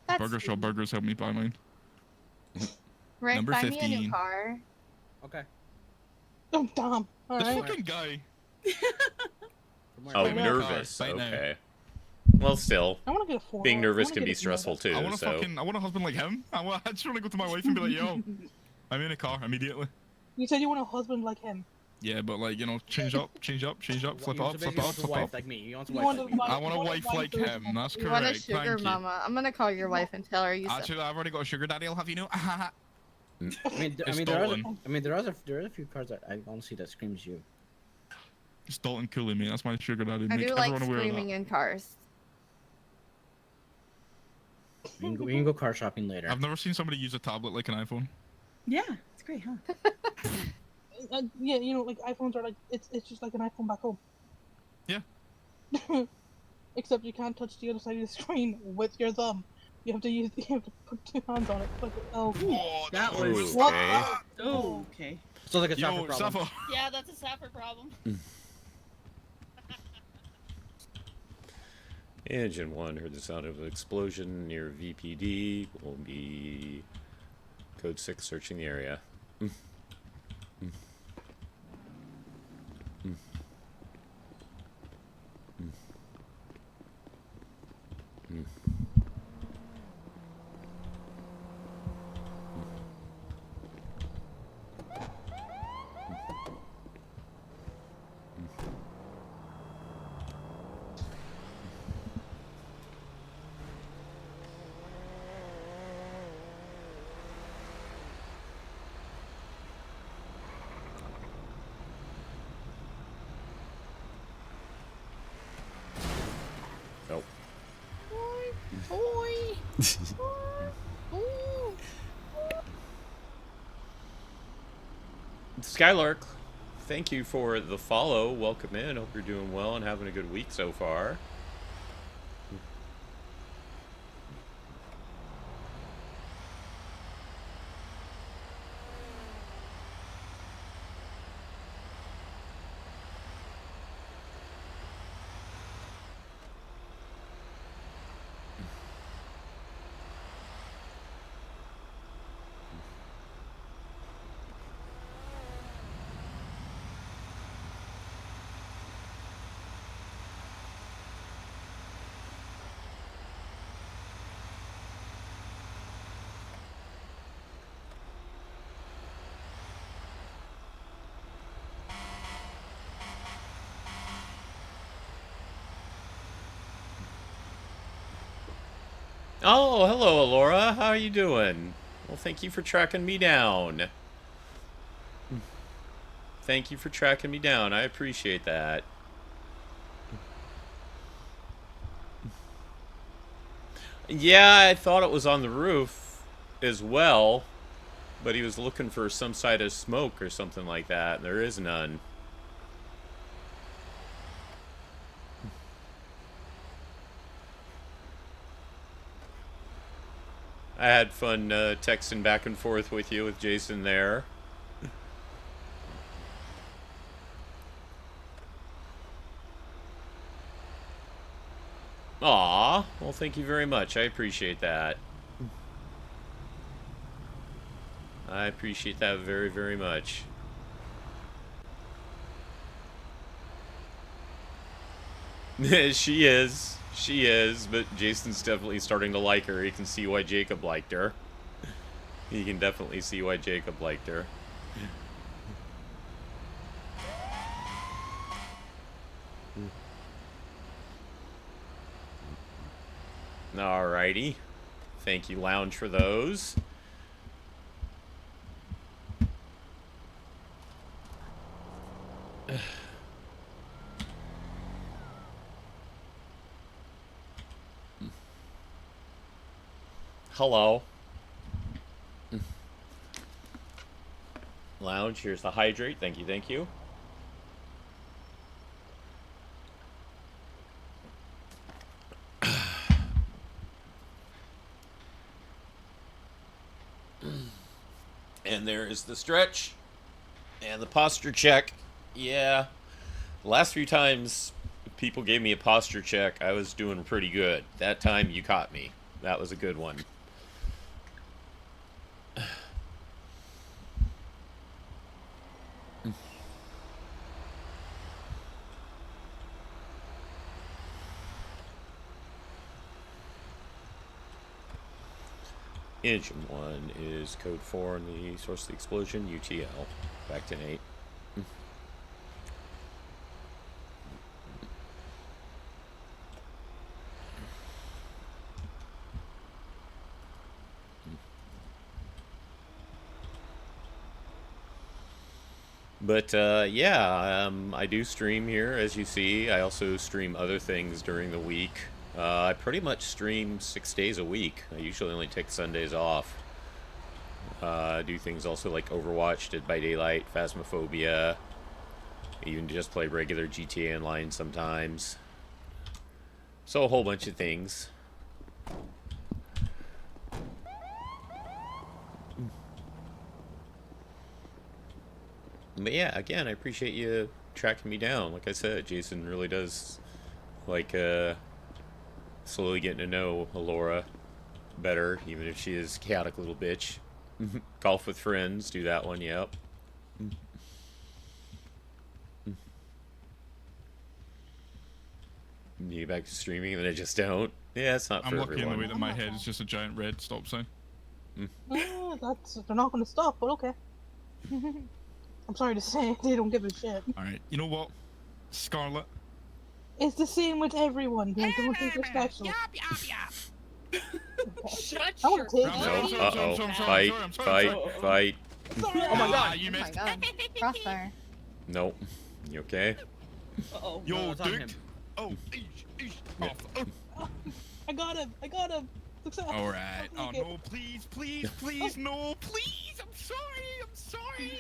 That's Burger Shop sweet. Burgers helped me buy mine. Rick, Number buy me a new 15. car. Okay. Oh damn! All This right. fucking guy. Oh, Buy me a nervous. car right now. Okay. Well, still, I want to get a 4. being nervous I wanna can get be a stressful Toyota. I too. want So, I want a husband like him. I just want to go to my wife and be like, yo, I'm in a car immediately. You said you want a husband like him. Yeah, but like, you know, change up, flip up, flip up, flip wife up. like me. You want a You wife want like a me. wife- I want a wife like who's- him. That's You want a correct. sugar Thank you. mama? I'm gonna call your wife and tell her you said. Actually, I've already got a sugar daddy. I'll have you know. I mean, It's there are stolen. there are a few cars that I honestly that screams you. It's Dalton Cooley, man. That's my sugar daddy. I Make do like everyone aware of screaming that. in cars. We can go car shopping later. I've never seen somebody use a tablet like an iPhone. Yeah, it's great, huh? Yeah, you know, like iPhones are like it's just like an iPhone back home. Yeah. Except you can't touch the other side of the screen with your thumb. You have to put 2 hands on it. Like, oh, Oh, That Ooh, was. okay. Oh, okay. Still like a Yo, Sappho problem. Sappho. Yeah, that's a Sapper problem. Engine 1 heard the sound of an explosion near VPD. Will be code 6 searching the area. Oh. Skylark, thank you for the follow. Welcome in. Hope you're doing well and having a good week so far. Oh, hello, Alora. How are you doing? Well, thank you for tracking me down. Thank you for tracking me down. I appreciate that. Yeah, I thought it was on the roof as well, but he was looking for some side of smoke or something like that. There is none. I had fun texting back and forth with you with Jason there. Aw, well, thank you very much. I appreciate that. I appreciate that very, very much. She is. She is, but Jason's definitely starting to like her. He can see why Jacob liked her. He can definitely see why Jacob liked her. Alrighty. Thank you, Lounge, for those. Hello. Lounge, here's the hydrate. Thank you, thank you. And there is the stretch. And the posture check. Yeah. The last few times people gave me a posture check, I was doing pretty good. That time you caught me. That was a good one. Engine 1 is code 4 and the source of the explosion, UTL. Back to 8. But yeah, I do stream here, as you see. I also stream other things during the week. I pretty much stream 6 days a week. I usually only take Sundays off. Do things also like Overwatch, Dead by Daylight, Phasmophobia. Even just play regular GTA Online sometimes. So a whole bunch of things. But yeah, again, I appreciate you tracking me down. Like I said, Jason really does like slowly getting to know Alora better, even if she is a chaotic little bitch. Golf with friends, do that one, yep. You get back to streaming and then I just don't. Yeah, it's not for I'm lucky in the everyone. way that my head is just a giant red stop sign. They're not going to stop, but okay. I'm sorry to say, they don't give a shit. Alright, you know what? Scarlet. It's the same with everyone. Like, don't think you're special. Shut I wanna your take fucking you. Uh-oh. mouth. Fight, fight, fight. Oh my god, you Oh my missed. god. Crossfire. Nope. You okay? Uh-oh. Yo, No, it's on dude. him. Oh, eesh, off. Oh. I got him. Success. Alright. Oh Okay. no, please, please, please, no, please. I'm sorry.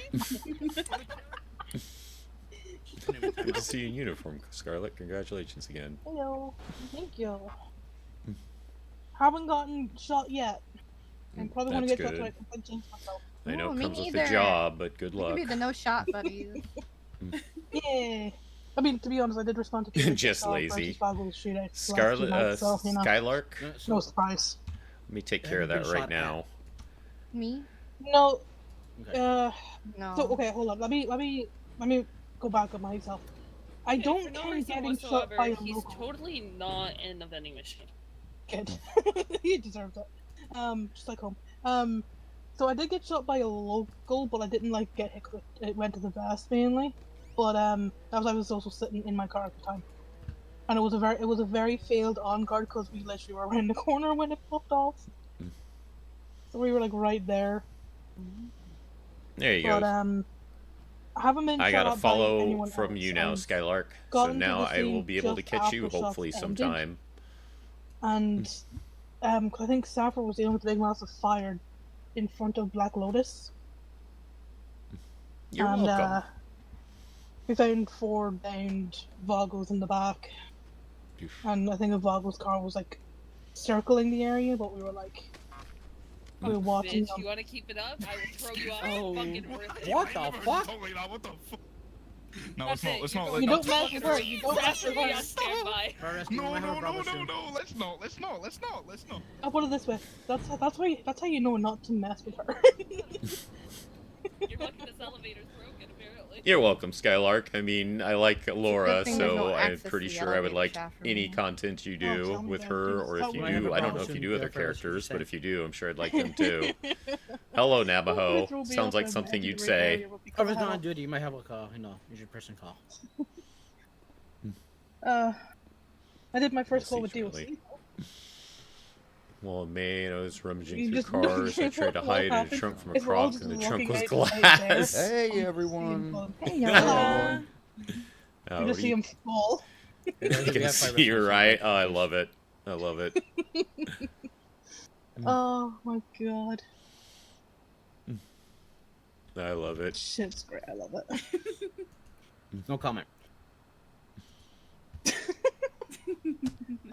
Good to see you in uniform, Scarlet. Congratulations again. Hello. Thank you. Haven't gotten shot yet. I'm probably going to That's get shot good. so I can change myself. I know Ooh, it me comes with the neither. job, but good We could luck. be the no shot buddies. Yeah. I mean, to be honest, I did respond to people Just that, lazy. versus Goggles shootout last 2 Scarlet, months, so, you know, Skylark? no surprise. Let me take care of Haven't that been right shot at. now. Me? No. Okay. No. So okay, hold on. Let me go back on myself. I Okay, don't for no count reason getting shot whatsoever, by a he's local totally not in a vending machine. kid. He deserves it. Just like home. So I did get shot by a local, but I didn't like get hit. It went to the vest mainly. But I was also sitting in my car at the time, and it was a very failed on guard because we literally were around the corner when it popped off. So we were like right there. There you But go. I haven't been I shot got a at by follow anyone from else. you now, I've Skylark. So gotten to now the I will scene be able to just catch you after hopefully shots ended. sometime. And 'cause I think Saffron was the only big massive fire in front of Black Lotus. You're and welcome. we found 4 downed Vagos in the back. Oof. And I think a Vago's car was like circling the area, but we were like we were watching Bitch, them. you want to keep it up? I will throw you off Oh. the fucking roof. What the fuck? What the fuck? No, That's let's not. it, Let's you're not. going You Let's don't not. mess with her. You don't mess with Be on her. standby. Fire rescue, No, I no, have a no, brother no, soon. no. Let's not. Let's not. Let's not. Let's not. I'll put it this way. That's how you know not to mess with her. You're lucky this elevator's broken, apparently. You're welcome, Skylark. I mean, I like Laura, thing there's no so I'm access to pretty the sure I would elevator like shaft from any here. content you Oh, do tell me with that, her, please. or if Tell you me. do, I don't know Soon, if you do other yeah, Ferris, characters, but say. if you do, I'm sure I'd like them too. Hello, Navajo. Sounds like something you'd say. If it's not on duty, you might have like a usually person call. I did my first We'll call see with DLC. shortly. Well, man, I was rummaging You through just- cars. I tried to what hide in a happens trunk from a is we're all croc, just and the trunk looking was out glass. there. Hey everyone. Hey, Hello. y'all. Oh, You just see him fall. you can see, right? Oh, I love it. I love it. Oh my god. I love it. Shit's great. I love it. No comment.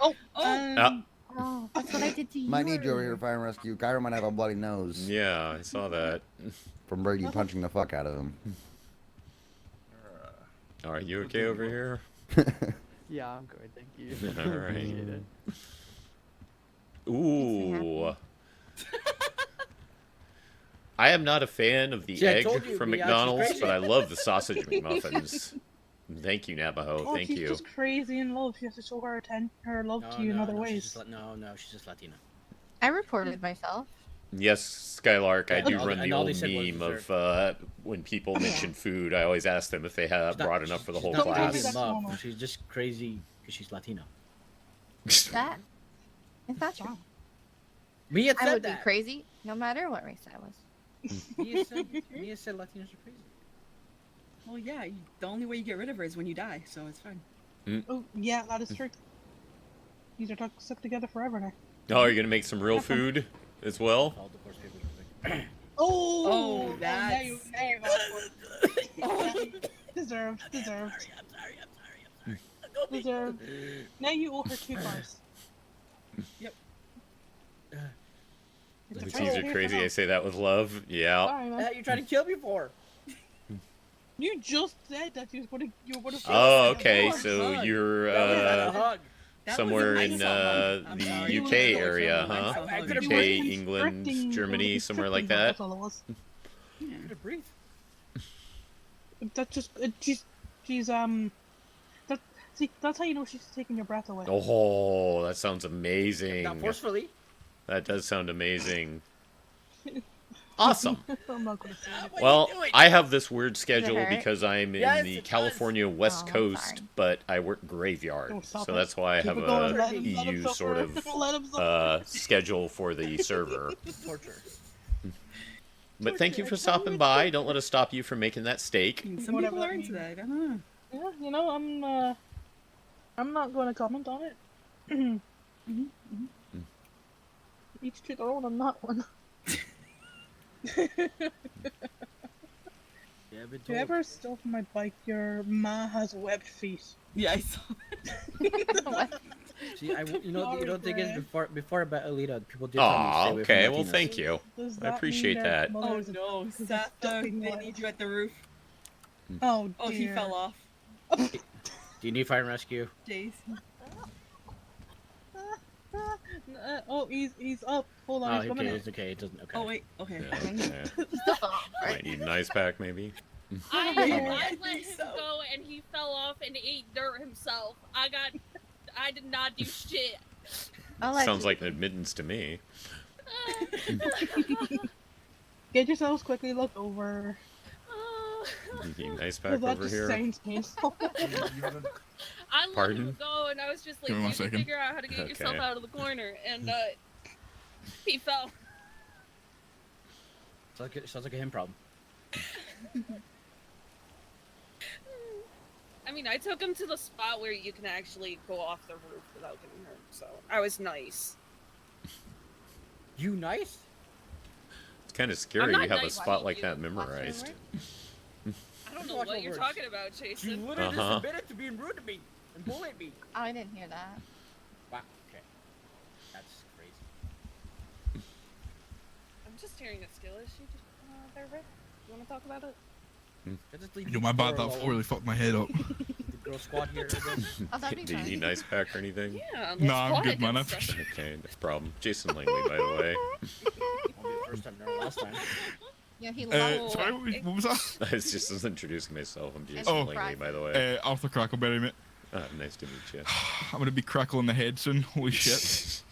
Oh, Oh, that's what I did to you. Might need you over here, earlier. fire and rescue. Kyra might have a bloody nose Yeah, I saw that. from Brady punching the fuck out of him. Are you okay over here? Yeah, I'm good, thank you. All right. Appreciate it. Ooh. I am not a fan of the See, I egg told you, from Mia, she's McDonald's, crazy. but I love the sausage McMuffins. Thank you, Navajo. oh, Thank she's you. just crazy in love. She has to show her love to you in other ways. She's just Latina. I reported myself. Yes, Skylark, I do all- run the and all they old said was meme dessert. of when people mention food, I always ask them if they have She's not- brought enough for the she's whole not crazy class. in love. normal. She's just crazy because she's Latino. That is not true. Mia I said would be that. crazy no matter what race I was. Mia said Latinos are crazy. Well, yeah. The only way you get rid of her is when you die, so it's fine. Oh, yeah, that is true. These are stuck together forever now. Oh, you're gonna make some real food as well? All divorce papers are big. Oh, now that's- you deserved. Deserved. Now you owe her 2 cars. The T's are crazy. I say that with love. Yeah. Sorry, man. You tried to kill me for. You just said that you were gonna Oh, okay. Lord, So hug. you're That was a hug. That somewhere was in I'm sorry. the UK area, huh? I could've UK, breathed. England, Germany, somewhere like that. That's all it was. Breathe. That's just she's that's how you know she's taking your breath away. Oh, that sounds amazing. Not forcefully. That does sound amazing. Awesome. I'm not gonna say it. Well, I have this weird schedule hurt? because I'm Yes, in the it does. California West Oh, I'm Coast, sorry. but I work graveyard. Oh, stop So it. that's why I Keep have it going, a let him EU suffer. sort of Let him suffer. schedule for the server. Torture. But thank you for stopping by. Don't let us stop you from making that steak. Some Whatever people that are into means. that. I don't know. Yeah, you know, I'm not going to comment on it. Each to their own on that one. Yeah, but If you ever stole from my bike, your ma has webbed feet. Yeah, I saw. See, you know the thing is Sorry, before about Alita, people did tell me to Aw, stay away okay. from Well, Latinos. thank you. Does I that appreciate mean their that. Oh mother's a- no, is a Seth, ducking they wife? need you at the roof. Oh, Oh, he dear. fell off. Do you need fire and rescue? Jace. Oh, he's up. Hold on, Oh, he's coming okay, in. it's okay. It doesn't. Okay. Oh wait. Okay. Yeah, okay. Still fell off, Might right? need an ice pack, maybe. I Yeah, let I him think so. go and he fell off and ate dirt himself. I did not do shit. Sounds like an admittance to me. Get yourselves quickly looked over. You need an ice pack Because that over just here. sounds painful. I let Pardon? him go and I was just like, Give me you 1 can second. figure out how to get yourself Okay. out of the corner. And he fell. Sounds like a him problem. I mean, I took him to the spot where you can actually go off the roof without getting hurt. So I was nice. You nice? It's kind of scary not you have a nice. spot like that memorized. I don't know Watch what my you're words. talking about, You Jason. literally Uh-huh. just admitted to being rude to me and bullied me. Oh, I didn't hear that. Wow. Okay. That's crazy. I'm just hearing a skill issue there, Rick. You want to talk about it? Just leave Yo, the my bad. girl That alone. floor really fucked my head up. The girl squad here. Oh, that'd be Do you fun. need an ice pack or anything? Yeah. let's Nah, I'm play good, man. I against them. Okay, no problem. Jason Langley, by the way. Won't be the first time, nor last time. Yeah, he loves. Sorry, what was that? I was just introducing myself. I'm Jason Oh. Langley, by the way. Arthur Crackleberry, mate. Nice to meet you. I'm gonna be crackling the head soon. Holy shit.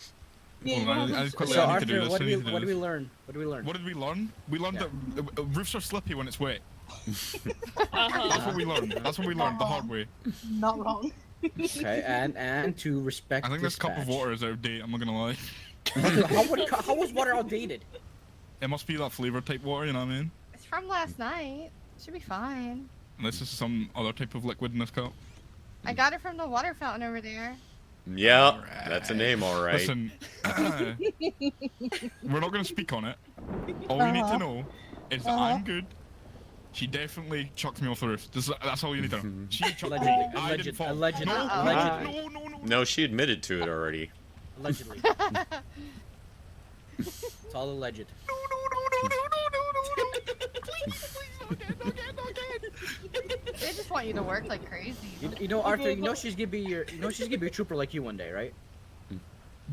Yeah, Hold you on, wanna I have quickly So I need to do Arthur, this. what I do need we to do what do we this. learn? What do we learn? What did we learn? We learned Yeah. that roofs are slippy when it's wet. Uh-huh. That's what we learned. That's what we learned the hard way. not wrong. Okay, and to respect. I think this cup of dispatch. water is out of date. I'm not gonna lie. How was water outdated? It must be that flavor type water, you know what I mean? It's from last night. Should be fine. And this is some other type of liquid in this cup. I got it from the water fountain over there. Yep, that's a name, all right. Listen, we're not going to speak on it. All you need to know is that I'm good. She definitely chucked me off the roof. That's all you need to know. She chucked me. I didn't fall. Allegedly. No, she admitted to it already. Allegedly. It's all alleged. They just want you to work like crazy. You know, Arthur. You know she's gonna be your. A trooper like you one day, right?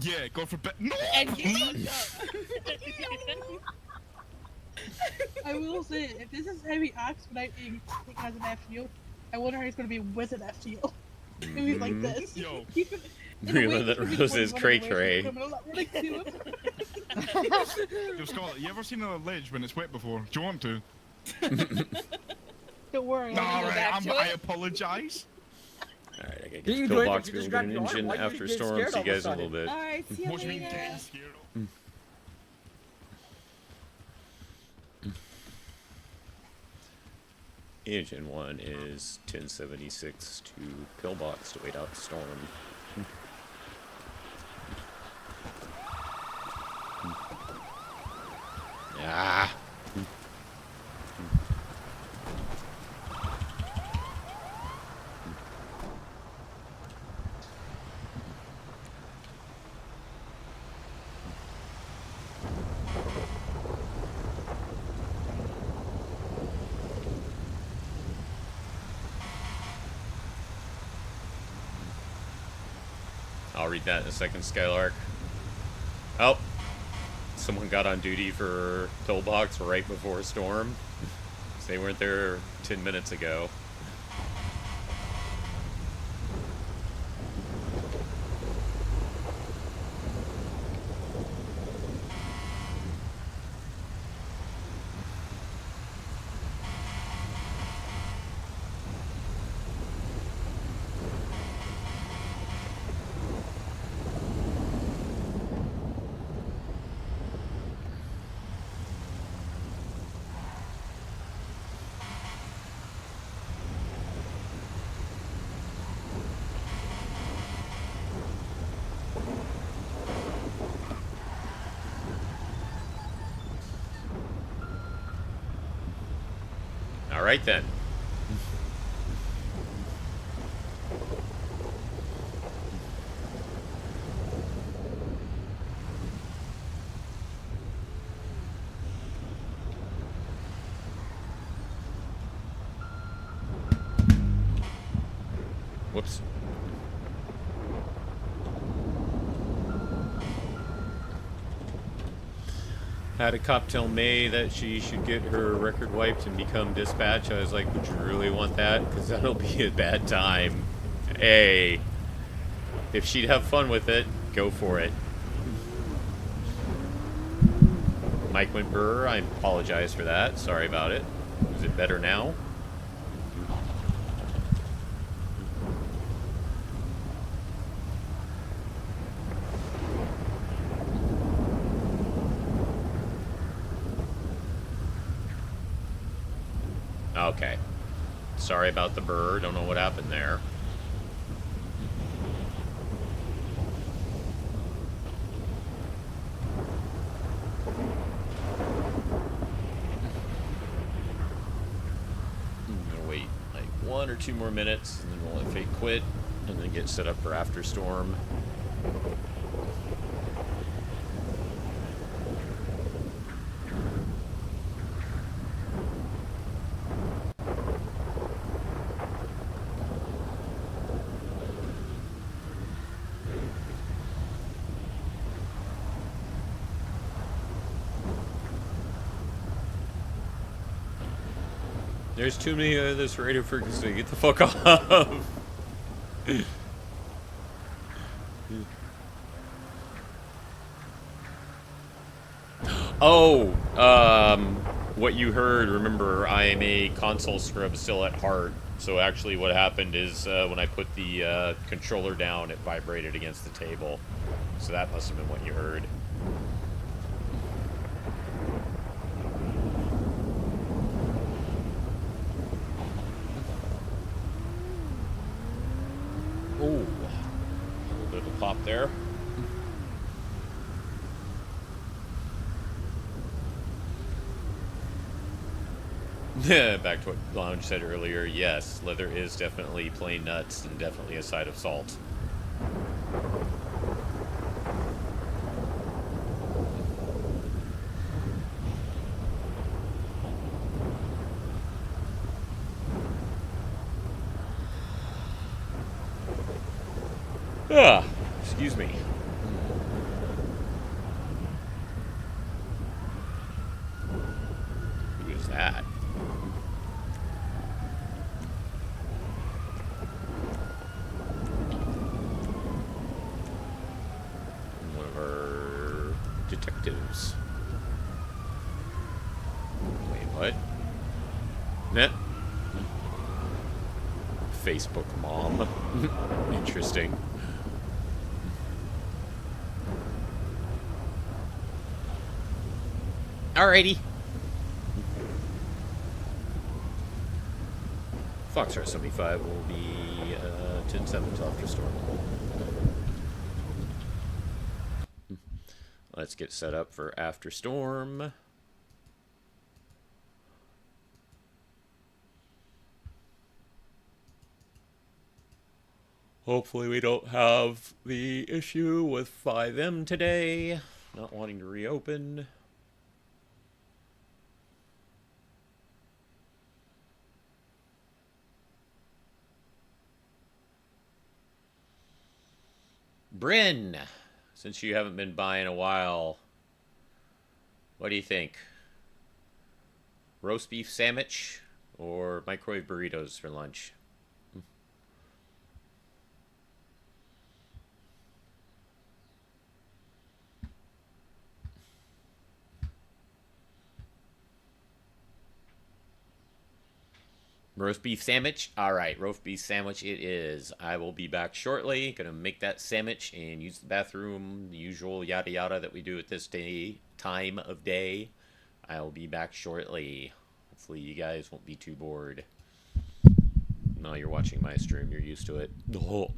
Yeah, God forbid. No. I will say, if this is how he acts without being taken as an FTO, I wonder how he's going to be with an FTO. Maybe like this. Yo. Really, that Rose is cray-cray. Yo, Scott, you ever seen a ledge when it's wet before? Do you want to? Don't worry. No, I'll go right, back to I it. apologize. Alright, I gotta You get the do it, pillbox you going, just get grab an your arm. engine Why you after get storm, scared see all you of a guys in a little sudden? bit. Alright, see you What do you mean later. getting scared? Engine 1 is 1076 to pillbox to wait out the storm. Ah. I'll read that in a second, Skylark. Oh, someone got on duty for pillbox right before a storm. They weren't there 10 minutes ago. All right then. Whoops. Had a cop tell May that she should get her record wiped and become dispatch. I was like, would you really want that? Because that'll be a bad time. Hey, if she'd have fun with it, go for it. Mike went burr. I apologize for that. Sorry about it. Is it better now? Okay. Sorry about the burr. Don't know what happened there. I'm gonna wait like 1 or 2 more minutes, and then we'll let Fate quit, and then get set up for after storm. There's too many of this radio frequency. Get the fuck off. Oh, what you heard, remember, I am a console scrub still at heart. So actually what happened is when I put the controller down, it vibrated against the table. So that must have been what you heard. Oh, a little bit of there. Back to what Lounge said earlier, yes, leather is definitely plain nuts and definitely a side of salt. Ah, excuse me. Who is that? One of our detectives. Wait, what? Net? Facebook mom. Interesting. Alrighty. Foxtrot 75 will be 10-7 after storm. Let's get set up for after storm. Hopefully we don't have the issue with 5M today. Not wanting to reopen. Bryn, since you haven't been by in a while, what do you think? Roast beef sandwich or microwave burritos for lunch? Roast beef sandwich? Alright, roast beef sandwich it is. I will be back shortly. Gonna make that sandwich and use the bathroom, the usual yada yada that we do at this time of day. I will be back shortly. Hopefully you guys won't be too bored. No, you're watching my stream. You're used to it. Oh.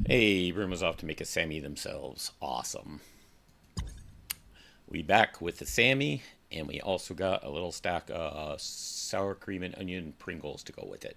Hey, Brim was off to make a Sammy themselves. Awesome. We back with the Sammy, and we also got a little stack of sour cream and onion Pringles to go with it.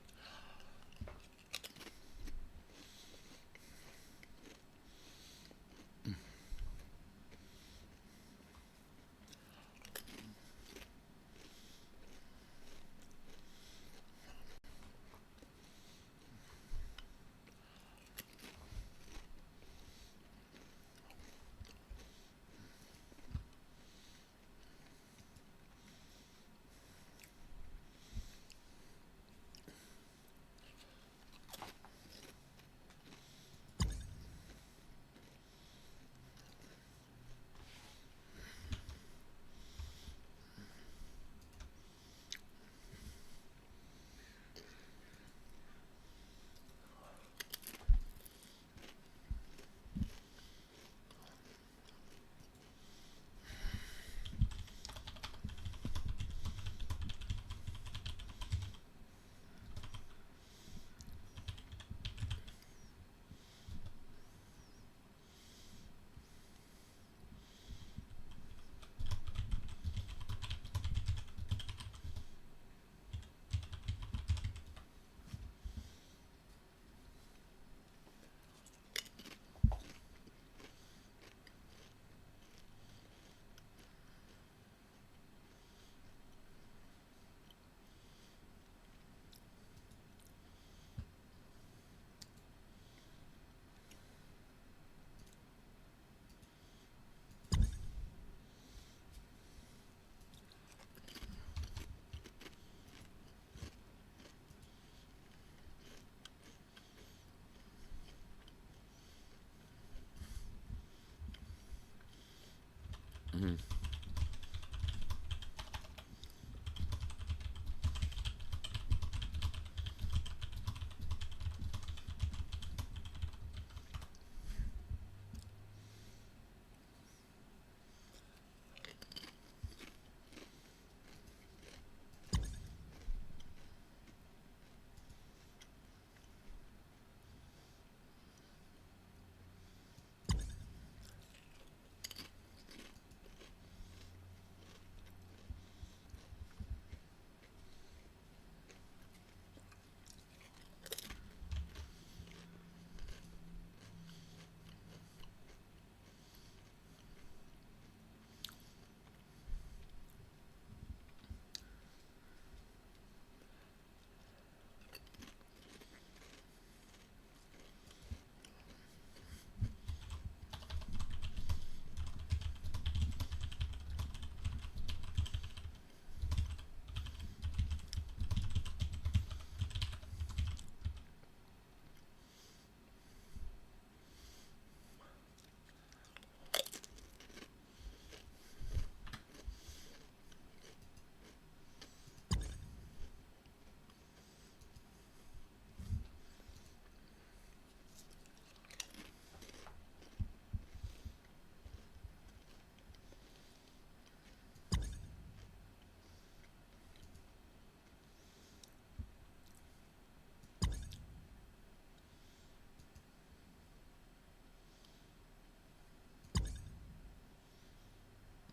Mm-hmm.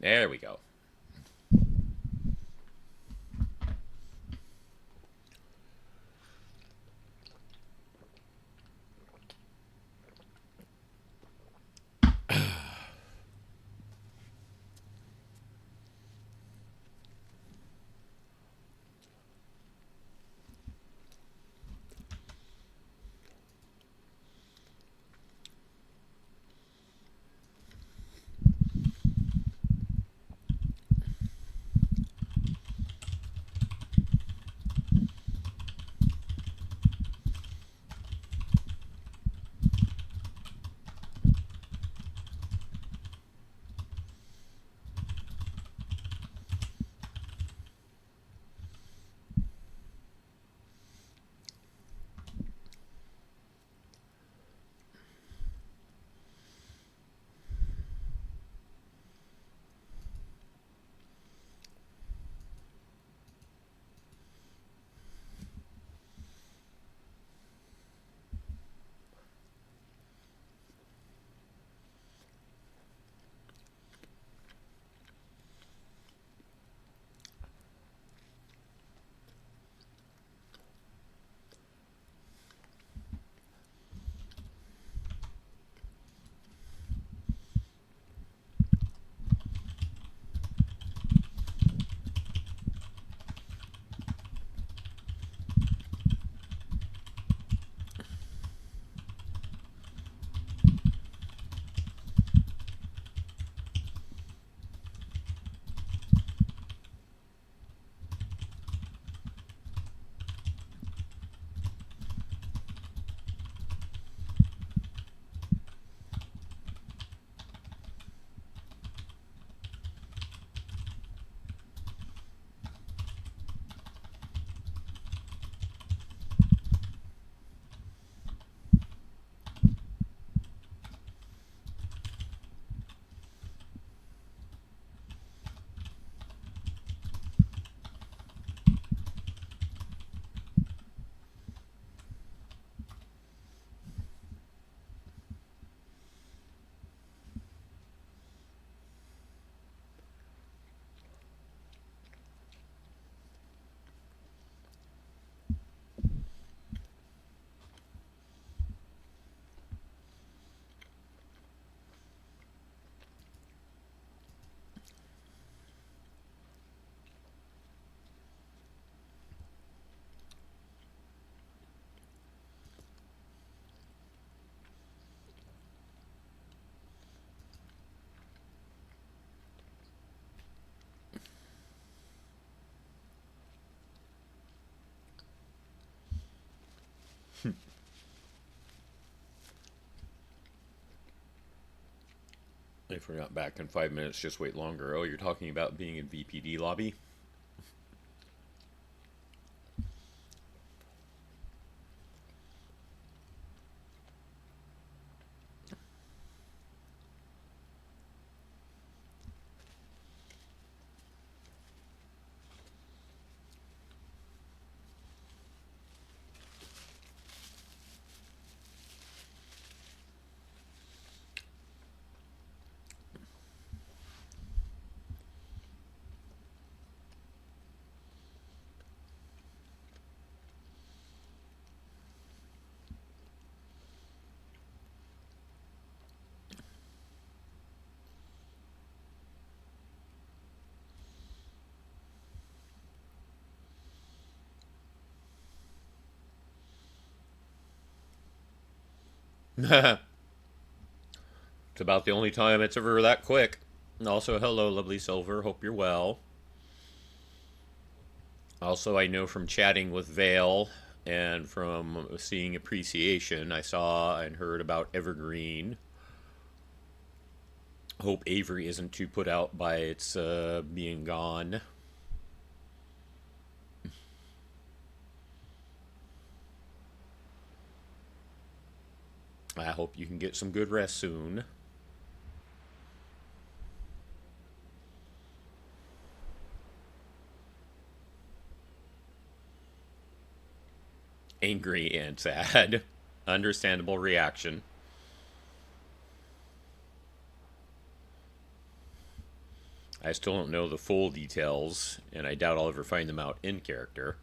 There we go. If we're not back in 5 minutes, just wait longer. Oh, you're talking about being in VPD lobby? It's about the only time it's ever that quick. Also, hello, lovely Silver. Hope you're well. Also, I know from chatting with Vale and from seeing Appreciation, I saw and heard about Evergreen. Hope Avery isn't too put out by its being gone. I hope you can get some good rest soon. Angry and sad. Understandable reaction. I still don't know the full details, and I doubt I'll ever find them out in character.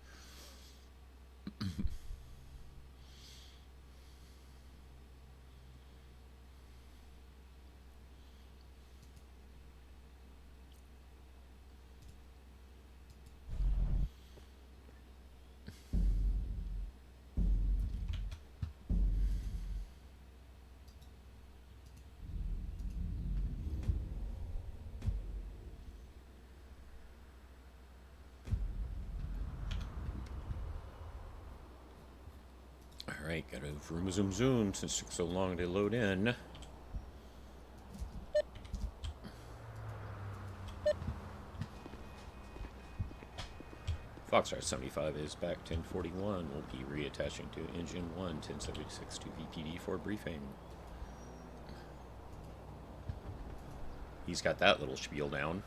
Alright, gotta vroom zoom zoom since it took so long to load in. Foxtrot 75 is back 1041. We'll be reattaching to engine 1 1076 to VPD for briefing. He's got that little spiel down.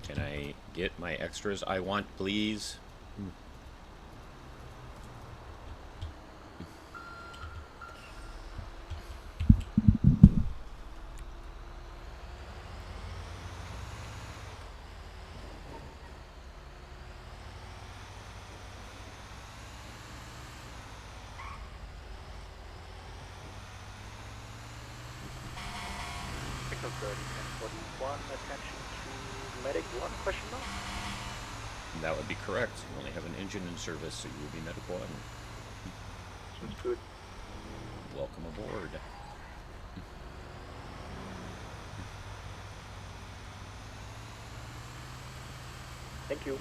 Can I get my extras I want, please? Signal good, 1041, attention to medic 1, question mark? That would be correct. You only have an engine in service, so you will be medic 1. Sounds good. Welcome aboard. Thank you.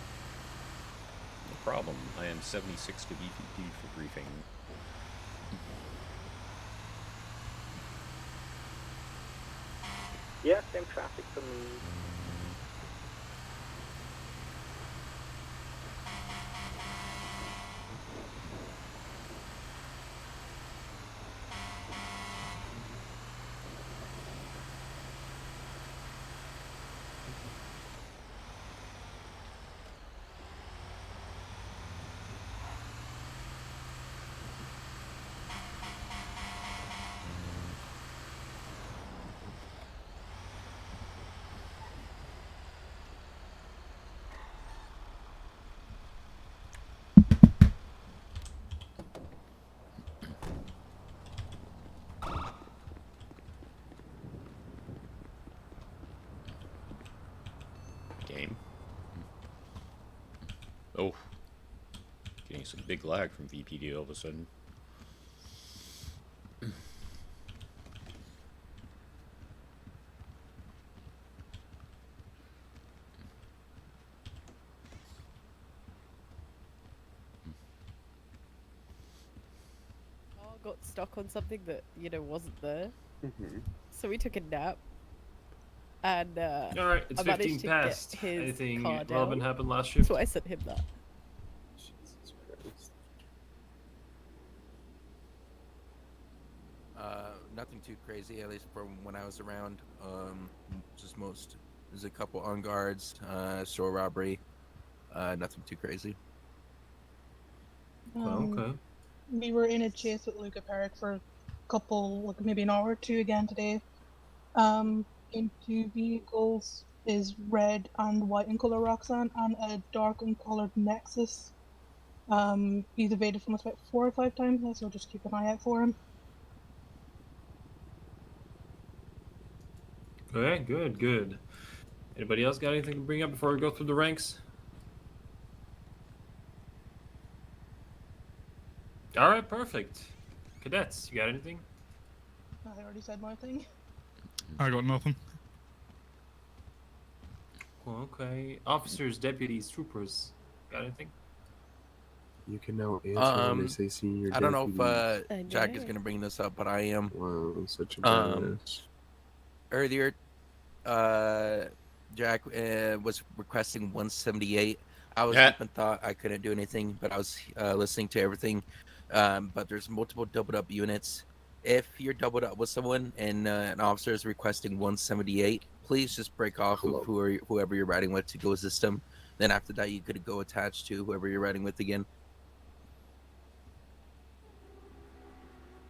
No problem. I am 76 to VPD for briefing. Yeah, same traffic for me. Game. Oh. Getting some big lag from VPD all of a sudden. got stuck on something that wasn't there. Mm-hmm. So we took a nap, and All right, it's I managed 15 to past. get his Anything car relevant down. happened last shift? So I sent him that. Jesus Christ. Nothing too crazy, at least from when I was around. Just there's a couple on guards, store robbery. Nothing too crazy. Okay. We were in a chase with Luca Park for a couple, like maybe an hour or two again today. In two vehicles is red and white in color Roxanne and a dark and colored Nexus. He's evaded from us about 4 or 5 times now, so just keep an eye out for him. Okay, good. Anybody else got anything to bring up before we go through the ranks? All right, perfect. Cadets, you got anything? I already said my thing. I got nothing. Well, okay. Officers, deputies, troopers, got anything? You can now answer when they say senior I don't know deputy. if Jack is gonna bring this up, but I am. Wow, such a badass. Earlier, Jack was requesting 178. I was deep in thought. I couldn't do anything, but I was listening to everything. But there's multiple doubled up units. If you're doubled up with someone and an officer is requesting 178, please just break off with whoever you're riding with to go assist them. Then after that, you could go attached to whoever you're riding with again.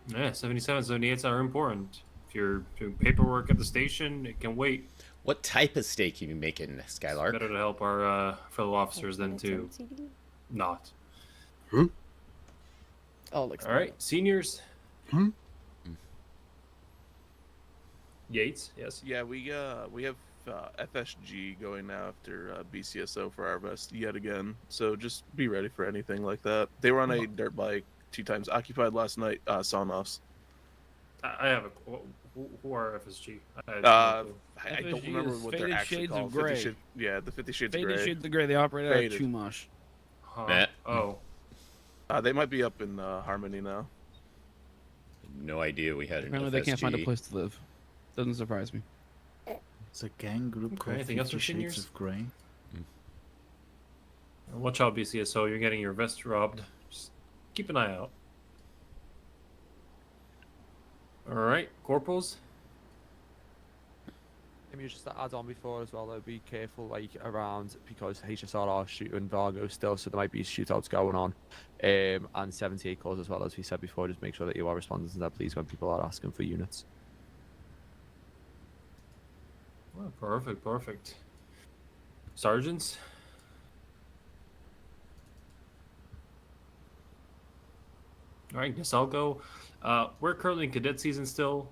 Yeah, 77, 78s are important. If you're doing paperwork at the station, it can wait. What type of steak are you making, Skylark? It's better to help our fellow officers than to not. Oh, All right, seniors. Yates, yes. Yeah, we have FSG going after BCSO for our vest yet again. So just be ready for anything like that. They were on a dirt bike 2 times occupied last night. Sonoffs. I have a. Who are FSG? I FSG don't remember is what they're Faded actually Shades of called. Grey. Yeah, the 50 Shades of Faded Grey. Shades of Grey. They operate out of Faded. Chumash. Huh. Oh. They might be up in Harmony now. No idea we had an Apparently, they can't find a place to live. Doesn't surprise me. It's a gang group called anything else 50 for Shades seniors? of Grey. Watch out, BCSO. You're getting your vest robbed. Just keep an eye out. All right, corporals. I mean, just to add on before as well, though, be careful like around because HSR are shooting Vargo still, so there might be shootouts going on, and 78 calls as well, as we said before. Just make sure that you are responding to that, please, when people are asking for units. Well, perfect. Sergeants. All right, guess I'll go. We're currently in cadet season still.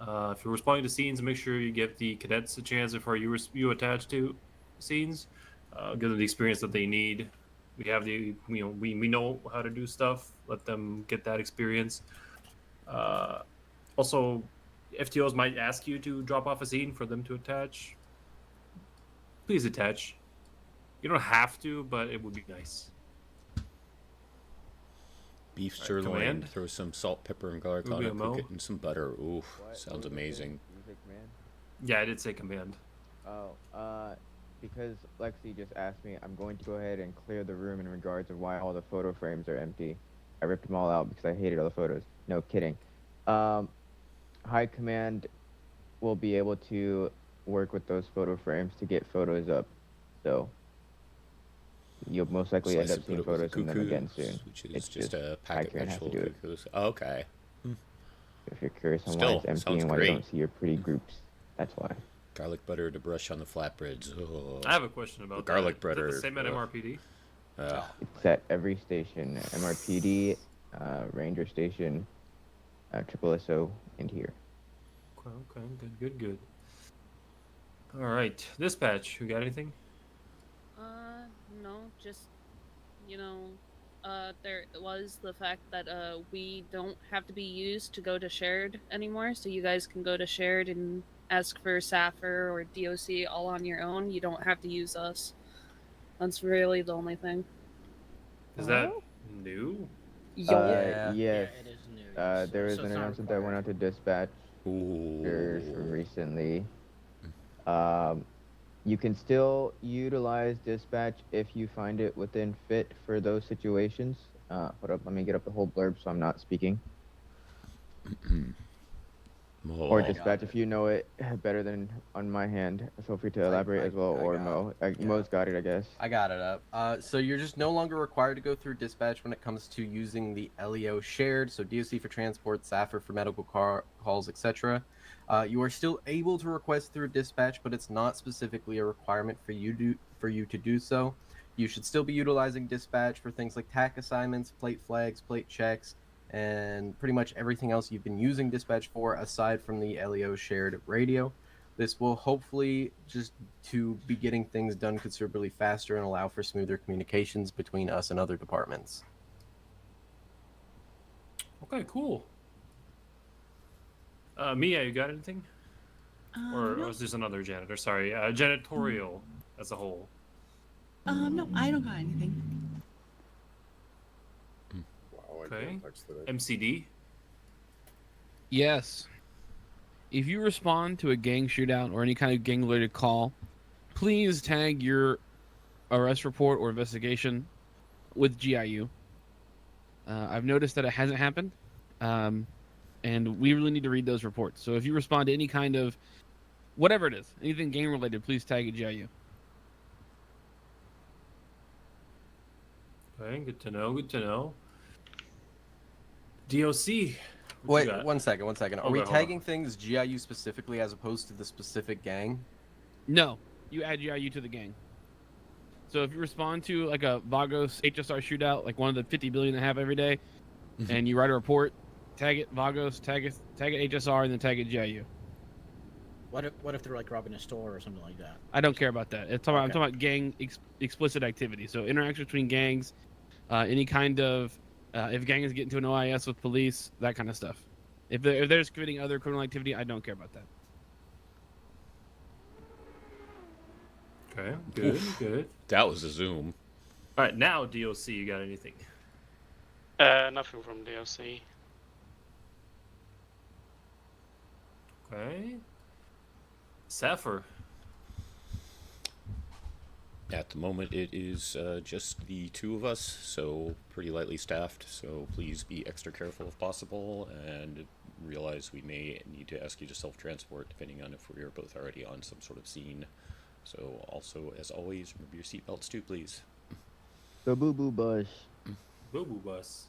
If you're responding to scenes, make sure you give the cadets a chance before you attach to scenes. Give them the experience that they need. We have we know how to do stuff. Let them get that experience. Also, FTOs might ask you to drop off a scene for them to attach. Please attach. You don't have to, but it would be nice. Beef All right, sirloin. command. Throw some salt, pepper, and garlic on it. Cook it in some butter. Ooh, sounds amazing. Yeah, I did say command. Oh, because Lexi just asked me, I'm going to go ahead and clear the room in regards of why all the photo frames are empty. I ripped them all out because I hated all the photos. No kidding. High Command will be able to work with those photo frames to get photos up. So you'll most likely end up seeing photos from them again soon. Which is It's just a High packet Command has to vegetable do it. cuckoos. Oh, okay. If you're curious on why Still, it's empty sounds and why great. you don't see your pretty groups, that's why. Garlic butter to brush on the flatbreads. Oh. I have a question about the garlic that. butter. Is it the same at ugh. MRPD? It's at every station, MRPD, Ranger Station, Triple SO, and here. Okay, good. All right, dispatch. You got anything? No, just, there was the fact that, we don't have to be used to go to shared anymore, so you guys can go to shared and ask for SAFR or DOC all on your own. You don't have to use us. That's really the only thing. Is that new? Yes. it is new. there is So an it's not announcement that went out to dispatch recently. You can still utilize dispatch if you find it within fit for those situations. Hold up, let me get up the whole blurb so I'm not speaking. Or dispatch if you know it better than on my hand. Feel free to elaborate as well, or Mo. Mo's got it, I guess. I got it up. So you're just no longer required to go through dispatch when it comes to using the LEO shared, so DOC for transport, SAFR for medical calls, etc. You are still able to request through dispatch, but it's not specifically a requirement for you to do so. You should still be utilizing dispatch for things like TAC assignments, plate flags, plate checks, and pretty much everything else you've been using dispatch for aside from the LEO shared radio. This will hopefully just to be getting things done considerably faster and allow for smoother communications between us and other departments. Okay, cool. Mia, you got anything? Or No. was this another janitor? Sorry, janitorial as a whole. No, I don't got anything. Okay. MCD. Yes. If you respond to a gang shootout or any kind of gang-related call, please tag your arrest report or investigation with GIU. I've noticed that it hasn't happened, and we really need to read those reports. So if you respond to any kind of, whatever it is, anything gang-related, please tag it GIU. Okay, good to know. Good to know. DOC. Wait, one second. Are we hold on. tagging things GIU specifically as opposed to the specific gang? No, you add GIU to the gang. So if you respond to like a Vagos HSR shootout, like one of the 50 billion they have every day, and you write a report, tag it Vagos, tag it HSR, and then tag it GIU. What if they're like robbing a store or something like that? I don't care about that. I'm talking about gang explicit activity. So interaction between gangs, any kind of if gang is getting to an OIS with police, that kind of stuff. If there's committing other criminal activity, I don't care about that. Okay, good, good. That was a zoom. All right, now DOC, you got anything? Nothing from DLC. Okay. Sapphire. At the moment, it is just the two of us, so pretty lightly staffed. So please be extra careful if possible, and realize we may need to ask you to self-transport, depending on if we are both already on some sort of scene. So also, as always, remember your seatbelts too, please. The boo-boo bus. Boo-boo bus.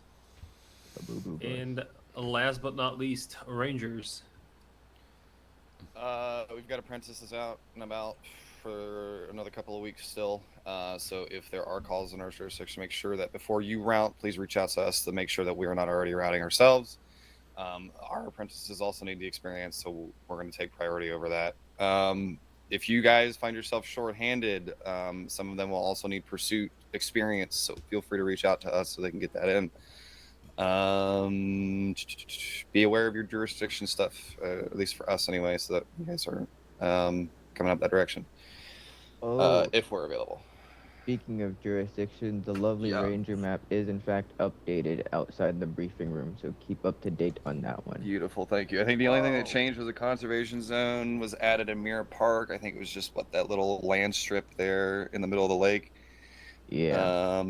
The boo-boo bus. And last but not least, Rangers. We've got apprentices out and about for another couple of weeks still. So if there are calls in our jurisdiction, make sure that before you route, please reach out to us to make sure that we are not already routing ourselves. Our apprentices also need the experience, so we're going to take priority over that. If you guys find yourself short-handed, some of them will also need pursuit experience, so feel free to reach out to us so they can get that in. Be aware of your jurisdiction stuff, at least for us anyway, so that you guys are coming up that direction. If we're available. Speaking of jurisdiction, the lovely Ranger map is in fact updated outside the briefing room, so keep up to date on that one. Beautiful, thank you. I think the only thing that changed was the conservation zone was added in Mirror Park. I think it was just that little land strip there in the middle of the lake. Yeah.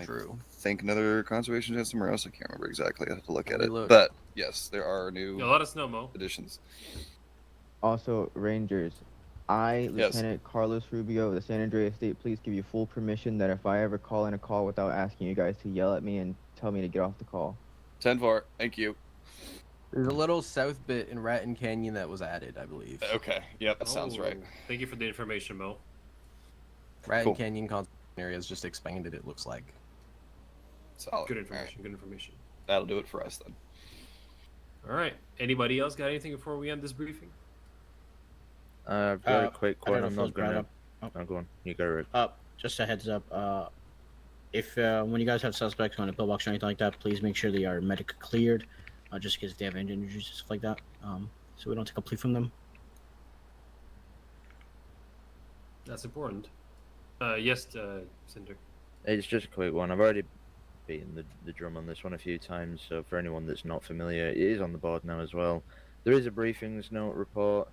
True. I think another conservation zone somewhere else. I can't remember exactly. I have to look at it. Look. But yes, there are new. Yeah, let us know, Mo. Additions. Also, Rangers, Lieutenant Carlos Rubio of the San Andreas State, please give you full permission that if I ever call in a call without asking you guys to yell at me and tell me to get off the call. 10-4. Thank you. There's a little south bit in Raton Canyon that was added, I believe. Okay. Yep, that sounds right. Thank you for the information, Mo. Raton Canyon conservation area is just expanded, it looks like. Solid. Good information, good information. That'll do it for us then. All right. Anybody else got anything before we end this briefing? I've got a quick I don't one. know I'm if not Phil's brought gonna. up. Oh, go on. You go, Rick. Just a heads up. If when you guys have suspects on a pillbox or anything like that, please make sure they are medic cleared, just because they have engine injuries and stuff like that. So we don't take a plea from them. That's important. Yes, Cinder. It's just a quick one. I've already beaten the drum on this one a few times, so for anyone that's not familiar, it is on the board now as well. There is a briefings note report.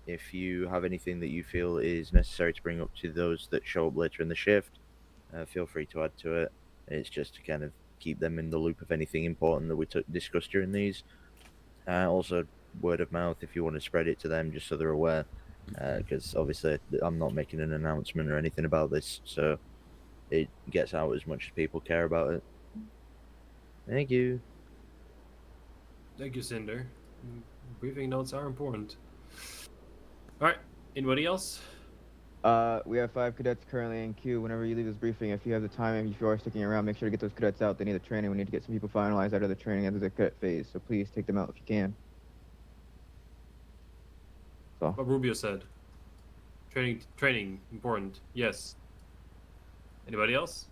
If you have anything that you feel is necessary to bring up to those that show up later in the shift, feel free to add to it. It's just to kind of keep them in the loop of anything important that we discussed during these. Also, word of mouth if you want to spread it to them, just so they're aware. Because obviously, I'm not making an announcement or anything about this, so it gets out as much as people care about it. Thank you. Thank you, Cinder. Briefing notes are important. All right. Anybody else? We have 5 cadets currently in queue. Whenever you leave this briefing, if you have the time and if you are sticking around, make sure to get those cadets out. They need the training. We need to get some people finalized out of the training after the cadet phase. So please take them out if you can. So. What Rubio said. Training, important. Yes. Anybody else?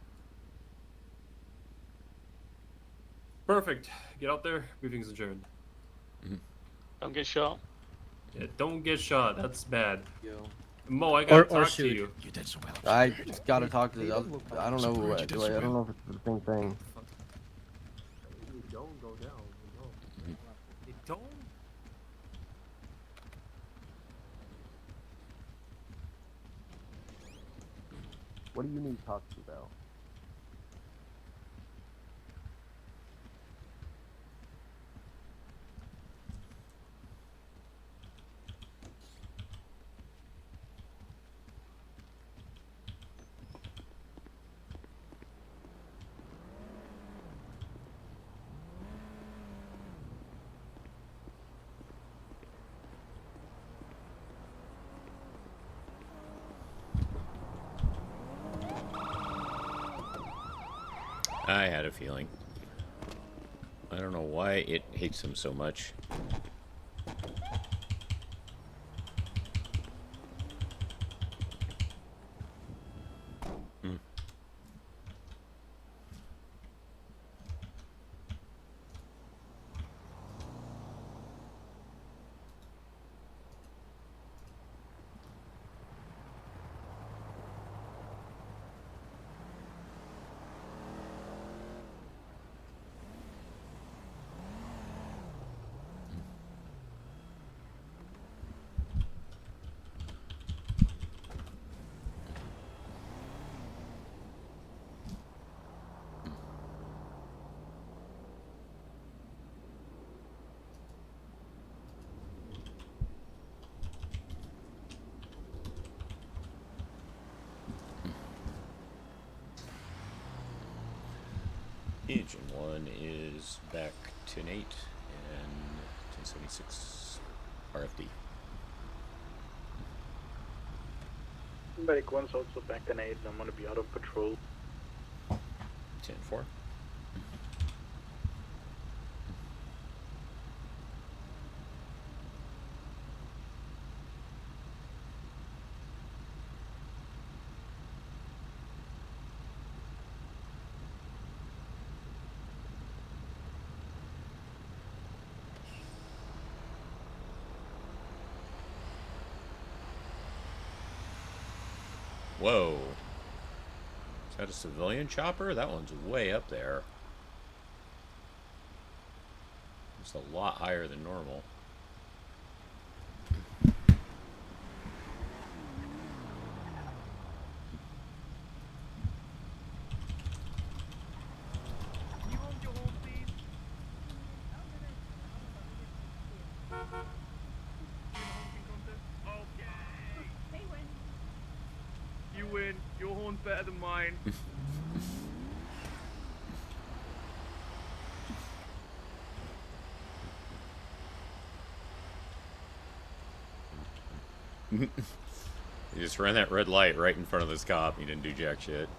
Perfect. Get out there. Briefing's adjourned. Don't get shot. Yeah, don't get shot. That's bad. Mo, I Or gotta talk to sued. you. You did so well. I just gotta talk to the other. I don't know. I don't know if it's the same thing. Don't go down. Don't. What do you need to talk to about? I had a feeling. I don't know why it hates him so much. Engine 1 is back 10-8 and 1076 RFD. Medic 1's also back in 8 and I'm going to be out of patrol. 10-4. Whoa. Is that a civilian chopper? That one's way up there. It's a lot higher than normal. You win. Your horn's better than mine. He just ran that red light right in front of this cop. He didn't do jack shit.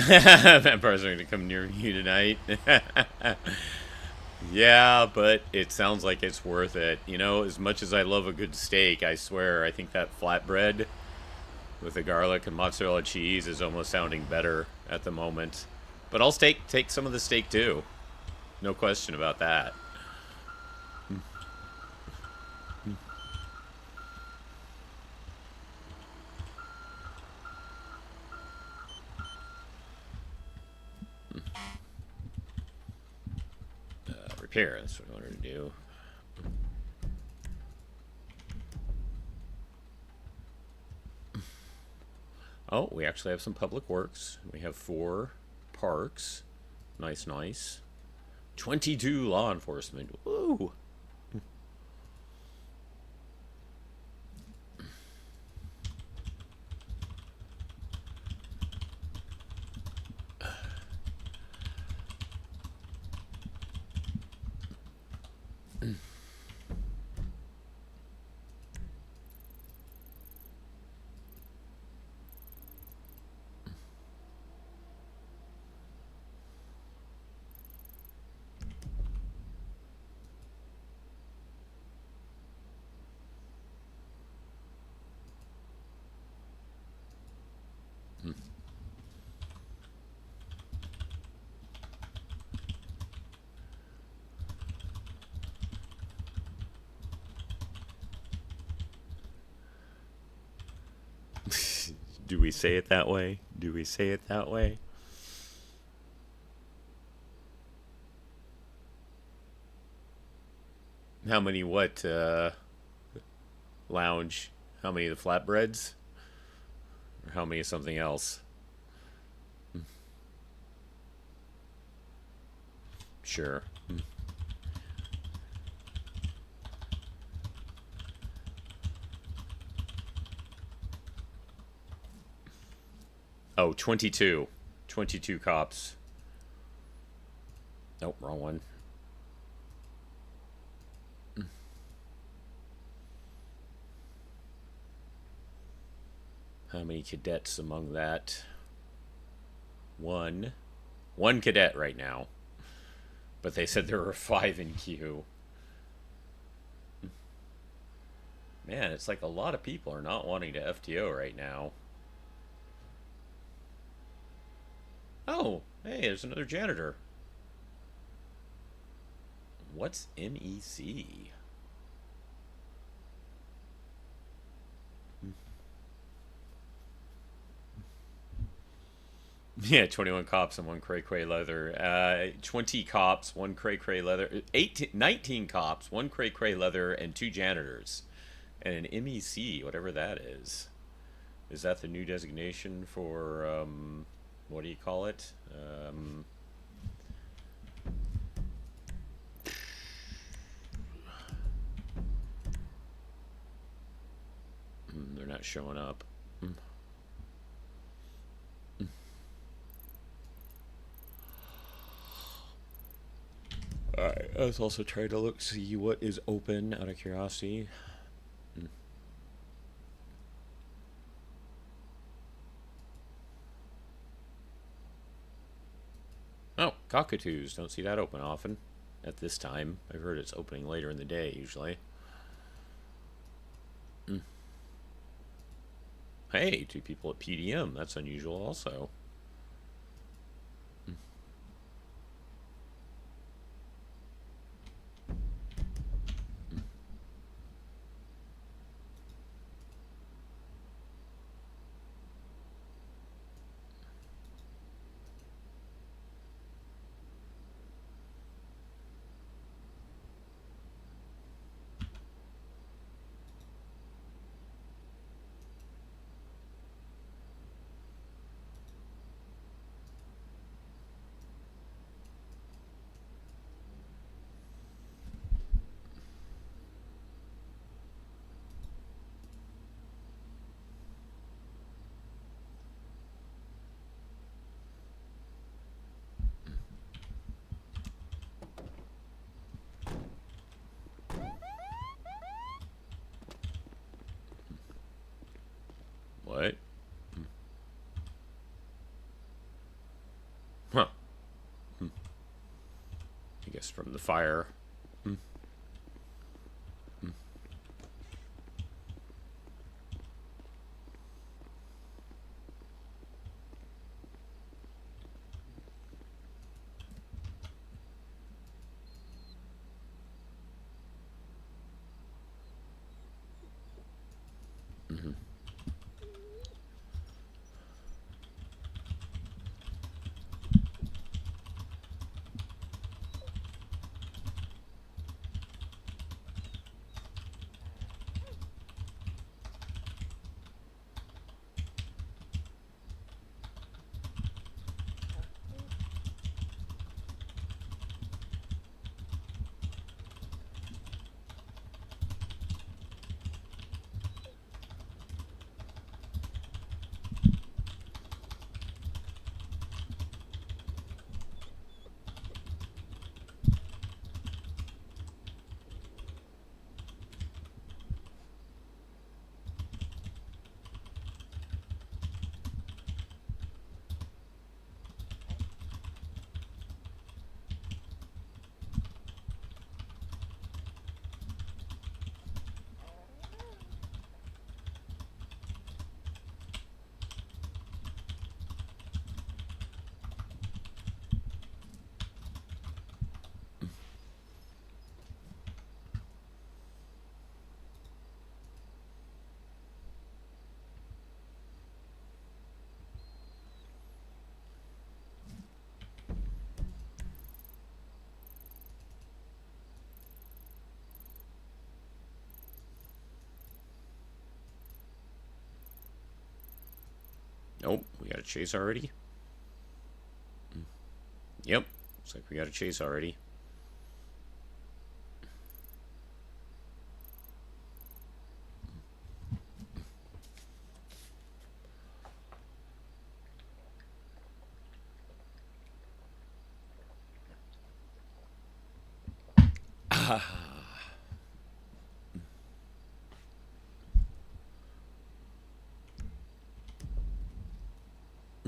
That person going to come near you tonight. Yeah, but it sounds like it's worth it. You know, as much as I love a good steak, I swear, I think that flatbread with the garlic and mozzarella cheese is almost sounding better at the moment. But I'll take some of the steak too. No question about that. Repair, that's what I wanted to do. Oh, we actually have some public works. We have 4 parks. Nice, nice. 22 law enforcement. Woo! Do we say it that way? Do we say it that way? How many what, lounge? How many of the flatbreads? Or how many of something else? Sure. Oh, 22. 22 cops. Nope, wrong one. How many cadets among that? One cadet right now. But they said there were 5 in queue. Man, it's like a lot of people are not wanting to FTO right now. Oh, hey, there's another janitor. What's MEC? Yeah, 21 cops and 1 cray-cray leather. 20 cops, 1 cray-cray leather. 19 cops, 1 cray-cray leather, and 2 janitors. And an MEC, whatever that is. Is that the new designation for, what do you call it? They're not showing up. Alright, I was also trying to see what is open out of curiosity. Oh, cockatoos. Don't see that open often at this time. I've heard it's opening later in the day, usually. Hey, 2 people at PDM. That's unusual also. What? from the fire. Nope, we got a chase already. Yep, looks like we got a chase already.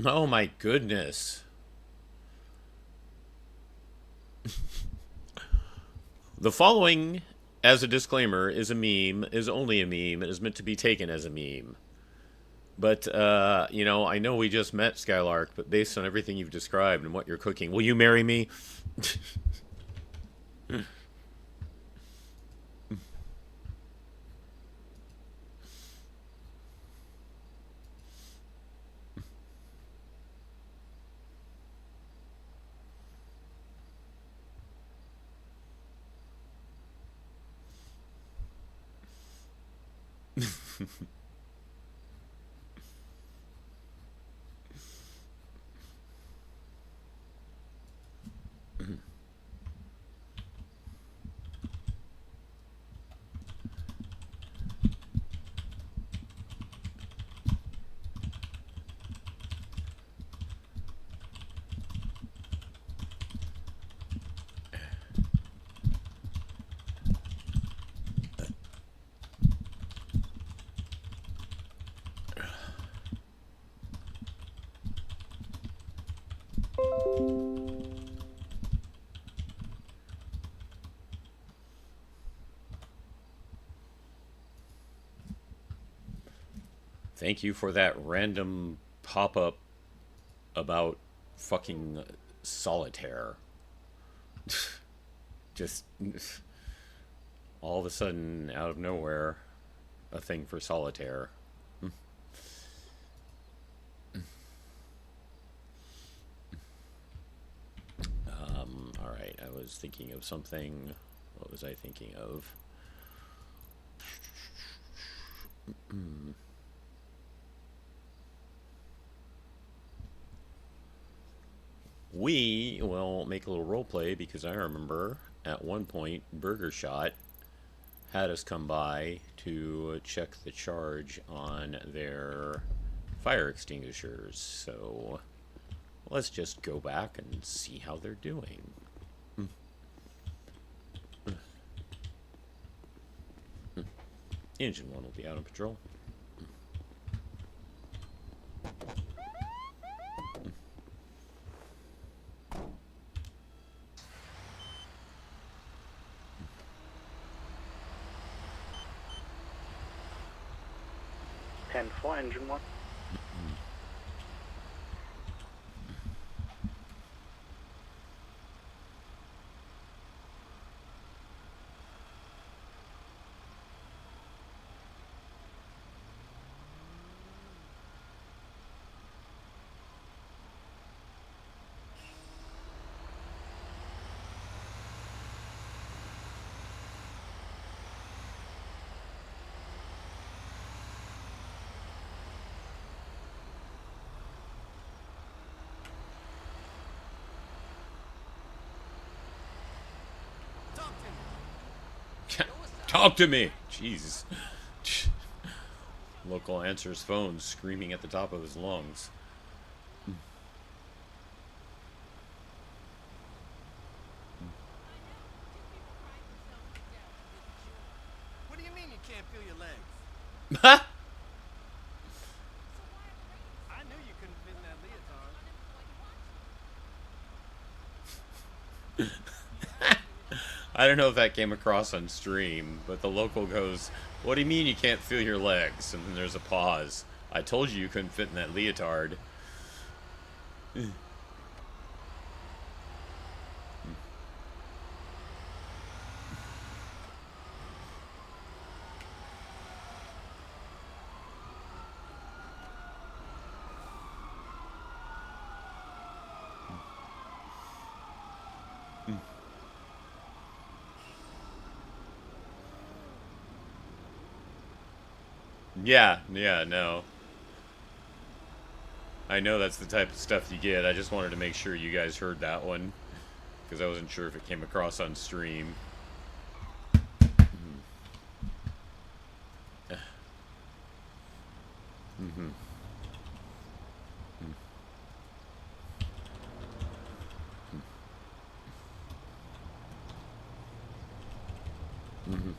Oh my goodness. The following, as a disclaimer, is a meme, is only a meme, and is meant to be taken as a meme. But, you know, I know we just met, Skylark, but based on everything you've described and what you're cooking, will you marry me? Thank you for that random pop-up about fucking solitaire. Just all of a sudden, out of nowhere, a thing for solitaire. Alright, I was thinking of something. What was I thinking of? We will make a little role play because I remember at one point Burger Shot had us come by to check the charge on their fire extinguishers. So let's just go back and see how they're doing. Engine 1 will be out on patrol. 10-4, engine 1. Talk to me! Jeez. Local answers phone, screaming at the top of his lungs. What do you mean you can't feel your legs? I knew you couldn't fit in that leotard. I don't know if that came across on stream, but the local goes, "What do you mean you can't feel your legs?" And then there's a pause. I told you couldn't fit in that leotard. Yeah, no. I know that's the type of stuff you get. I just wanted to make sure you guys heard that one, because I wasn't sure if it came across on stream. Mm-hmm. Mm-hmm.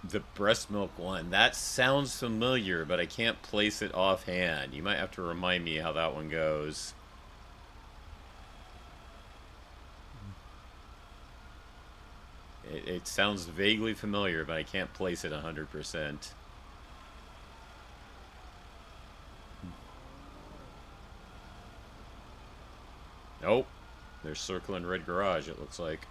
The breast milk one. That sounds familiar, but I can't place it offhand. You might have to remind me how that one goes. It sounds vaguely familiar, but I can't place it 100%. Nope. They're circling red garage, it looks like.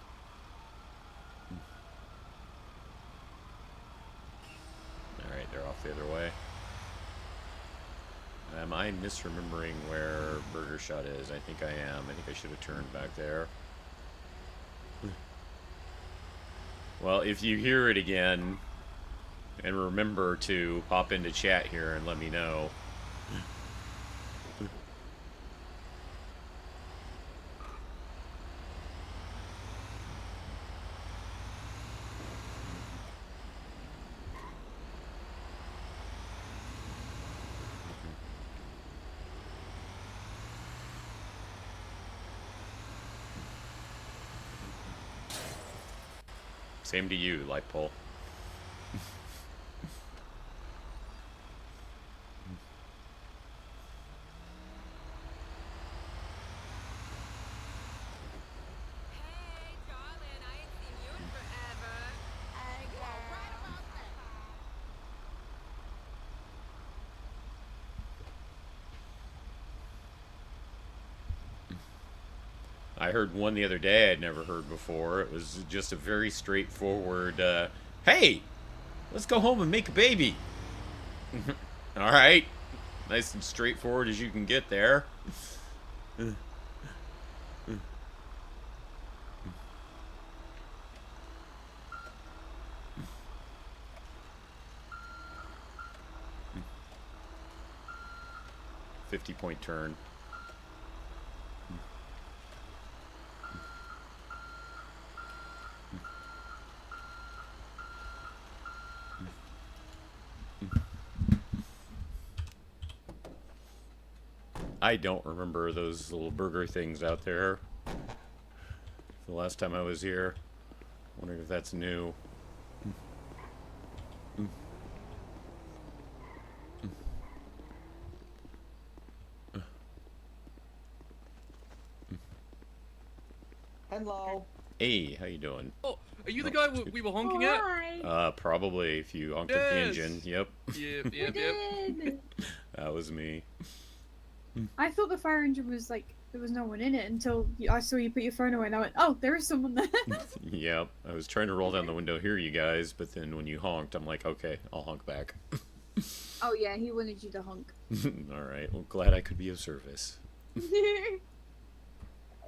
Alright, they're off the other way. Am I misremembering where Burger Shot is? I think I am. I think I should have turned back there. Well, if you hear it again, and remember to pop into chat here and let me know. Same to you, light pole. I heard one the other day I'd never heard before. It was just a very straightforward, hey, let's go home and make a baby. All right. Nice and straightforward as you can get there. 50-point turn. I don't remember those little burger things out there. The last time I was here. Wondering if that's new. Hello. Hey, how you doing? Oh, are you the guy we were honking at? Probably if you honked at the engine. Yep. Yep. That was me. I thought the fire engine was like there was no one in it until I saw you put your phone away, and I went, "Oh, there is someone there." Yep. I was trying to roll down the window, hear you guys, but then when you honked, I'm like, okay, I'll honk back. Oh yeah, he wanted you to honk. All right. Well, glad I could be of service.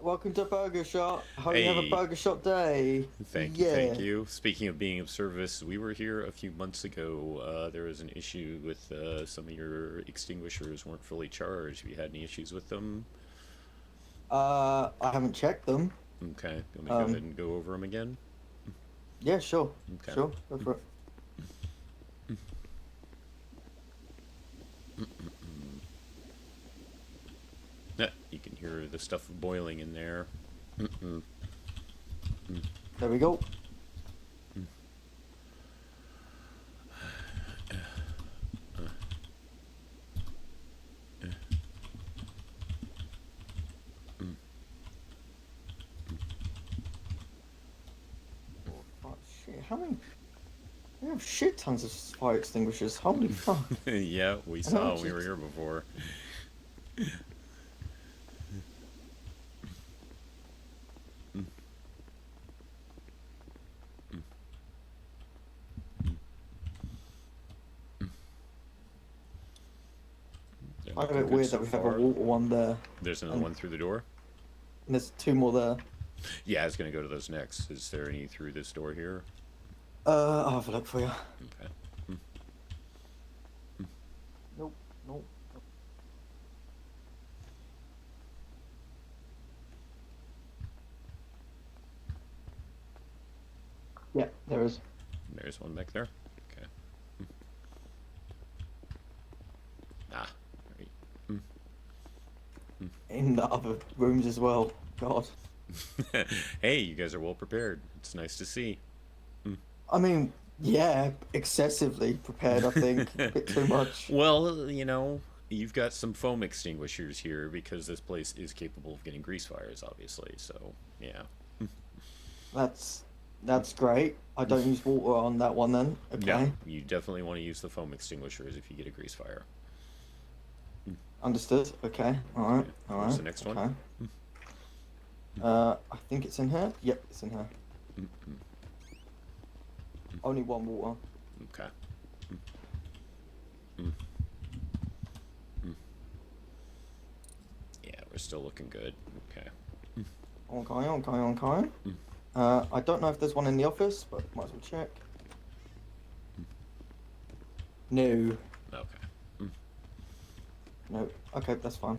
Welcome to Burger Shot. Hope you have a Burger Shot day. Thank you. Speaking of being of service, we were here a few months ago. There was an issue with some of your extinguishers weren't fully charged. Have you had any issues with them? I haven't checked them. Okay. You want me to go ahead and go over them again? Yeah, sure. Okay. Sure, go for it. Yeah, you can hear the stuff boiling in there. There we go. Oh, shit, how many? We have shit tons of fire extinguishers. Holy fuck. Yeah, we saw when we were here before. I find it weird that we have a water one there. There's another one through the door? And there's two more there. Yeah, I was going to go to those next. Is there any through this door here? I'll have a look for you. Okay. Nope, nope. Yeah, there is. There's one back there. Okay. Ah. Right. In the other rooms as well. God. Hey, you guys are well prepared. It's nice to see. I mean, yeah, excessively prepared, I think. A bit too much. Well, you know, you've got some foam extinguishers here because this place is capable of getting grease fires, obviously. So, yeah. That's great. I don't use water on that one then. Okay. No, you definitely want to use the foam extinguishers if you get a grease fire. Understood. Okay. All right. All right. What's the next one? I think it's in here. Yep, it's in here. Only one water. Okay. Yeah, we're still looking good. Okay. Okay. I don't know if there's one in the office, but might as well check. No. Okay. No. Okay, that's fine.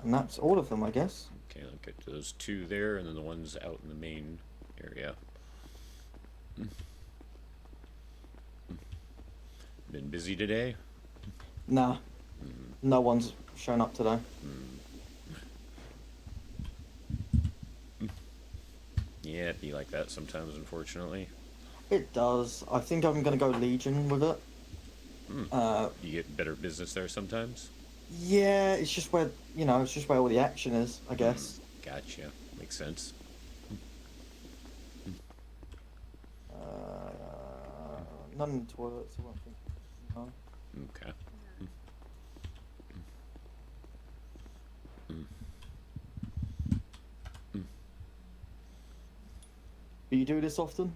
And that's all of them, I guess. Okay, I'll get to those two there, and then the ones out in the main area. Been busy today? Nah. No one's shown up today. Yeah, it'd be like that sometimes, unfortunately. It does. I think I'm gonna go Legion with it. You get better business there sometimes? Yeah, it's just where, it's just where all the action is, I guess. Gotcha. Makes sense. None in the toilets, I won't think. No. Okay. Do you do this often?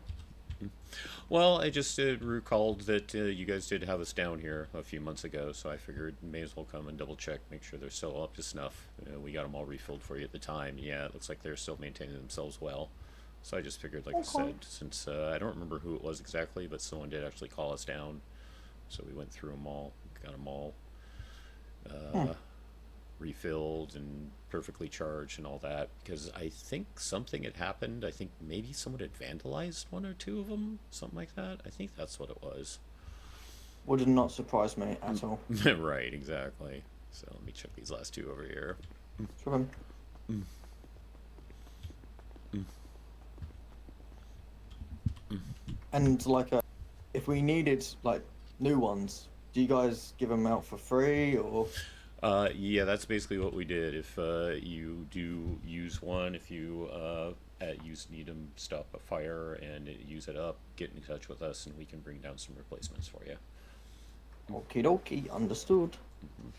Well, I just recalled that you guys did have us down here a few months ago, so I figured may as well come and double check, make sure they're still up to snuff. We got them all refilled for you at the time. Yeah, it looks like they're still maintaining themselves well. So I just figured, like I said, since I don't remember who it was exactly, but someone did actually call us down. So we went through them all, got them all refilled and perfectly charged and all that, because I think something had happened. I think maybe someone had vandalized one or two of them, something like that. I think that's what it was. Would not surprise me at all. Right, exactly. So let me check these last two over here. Sure. And if we needed new ones, do you guys give them out for free or? Yeah, that's basically what we did. If you do use one, if you need to stop a fire and use it up, get in touch with us and we can bring down some replacements for you. Okie dokie, understood.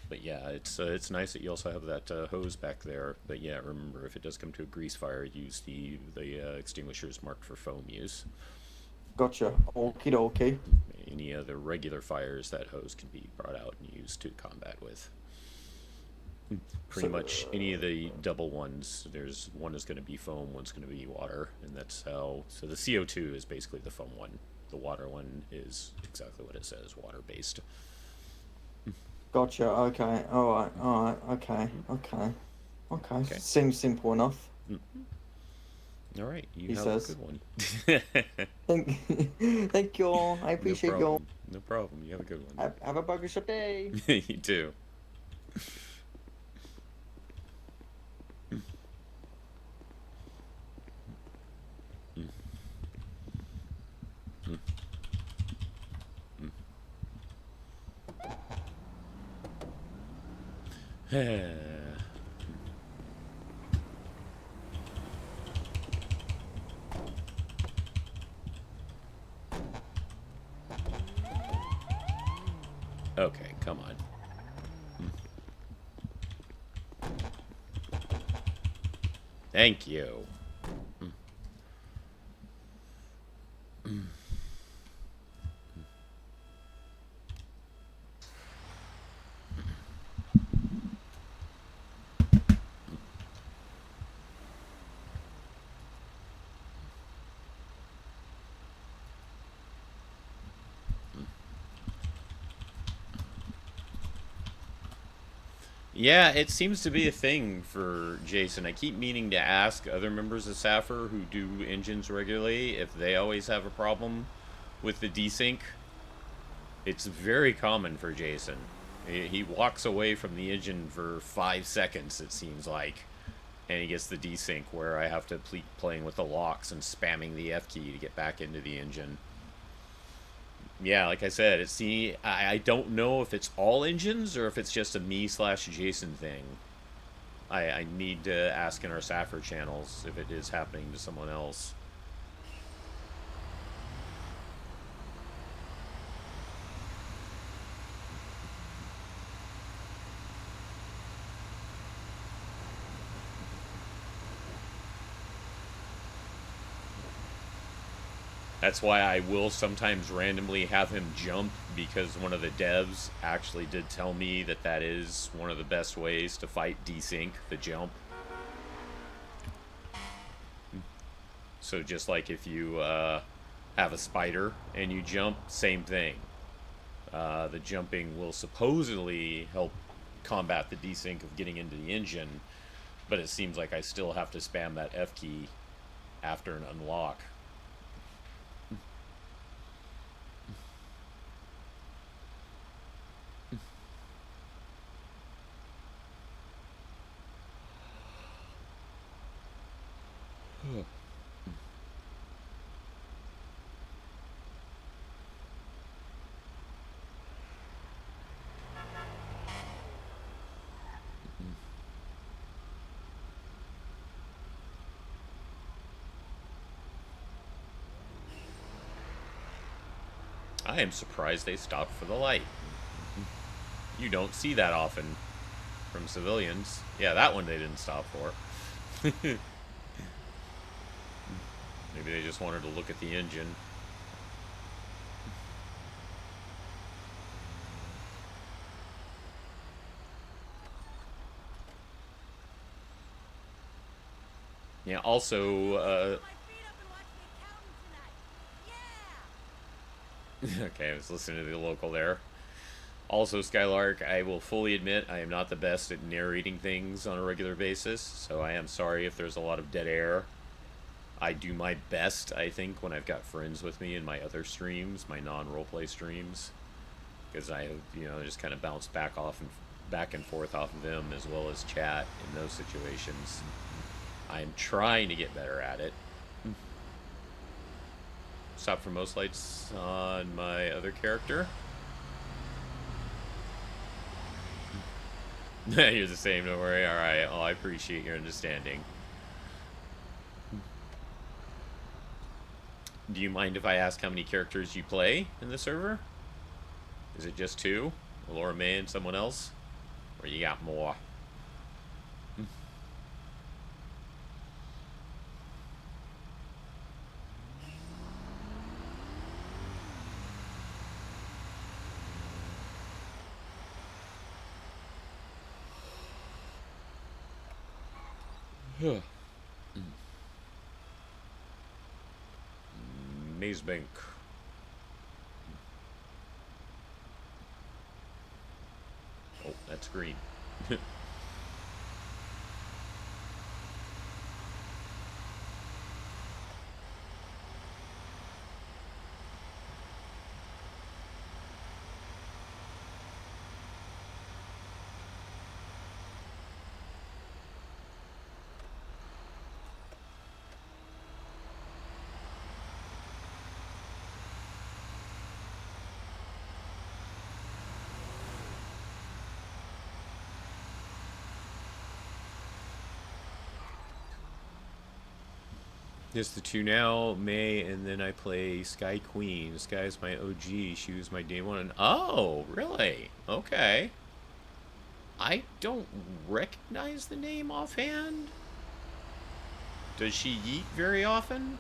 But yeah, it's nice that you also have that hose back there. But yeah, remember, if it does come to a grease fire, use the extinguishers marked for foam use. Gotcha. Okie dokie. Any other regular fires, that hose can be brought out and used to combat with. Pretty much any of the double ones, there's one is going to be foam, one's going to be water, and that's how. So the CO2 is basically the foam one. The water one is exactly what it says, water based. Gotcha. Okay. All right. Okay. Seems simple enough. All right. You He have says. a good one. Thank you all. I appreciate you all. No problem. You have a good one. Have a burger shop day. You too. Okay, come on. Thank you. Yeah, it seems to be a thing for Jason. I keep meaning to ask other members of SAFR who do engines regularly if they always have a problem with the desync. It's very common for Jason. He walks away from the engine for 5 seconds, it seems like, and he gets the desync where I have to keep playing with the locks and spamming the F key to get back into the engine. Yeah, like I said, I don't know if it's all engines or if it's just a me/Jason thing. I need to ask in our SAFR channels if it is happening to someone else. That's why I will sometimes randomly have him jump, because one of the devs actually did tell me that that is one of the best ways to fight desync, the jump. So just like if you have a spider and you jump, same thing. The jumping will supposedly help combat the desync of getting into the engine, but it seems like I still have to spam that F key after an unlock. I am surprised they stopped for the light. You don't see that often from civilians. Yeah, that one they didn't stop for. Maybe they just wanted to look at the engine. Yeah, also, okay, I was listening to the local there. Also, Skylark, I will fully admit I am not the best at narrating things on a regular basis, so I am sorry if there's a lot of dead air. I do my best, I think, when I've got friends with me in my other streams, my non-roleplay streams, because I, just kind of bounce back and forth off of them as well as chat in those situations. I'm trying to get better at it. Stop for most lights on my other character. You're the same, don't worry. Alright, well, I appreciate your understanding. Do you mind if I ask how many characters you play in the server? Is it just 2? Laura May and someone else? Or you got more? Maze Bank. Oh, that's green. Just the 2 now, May, and then I play Sky Queen. Sky is my OG. She was my day 1. Oh, really? Okay. I don't recognize the name offhand. Does she yeet very often?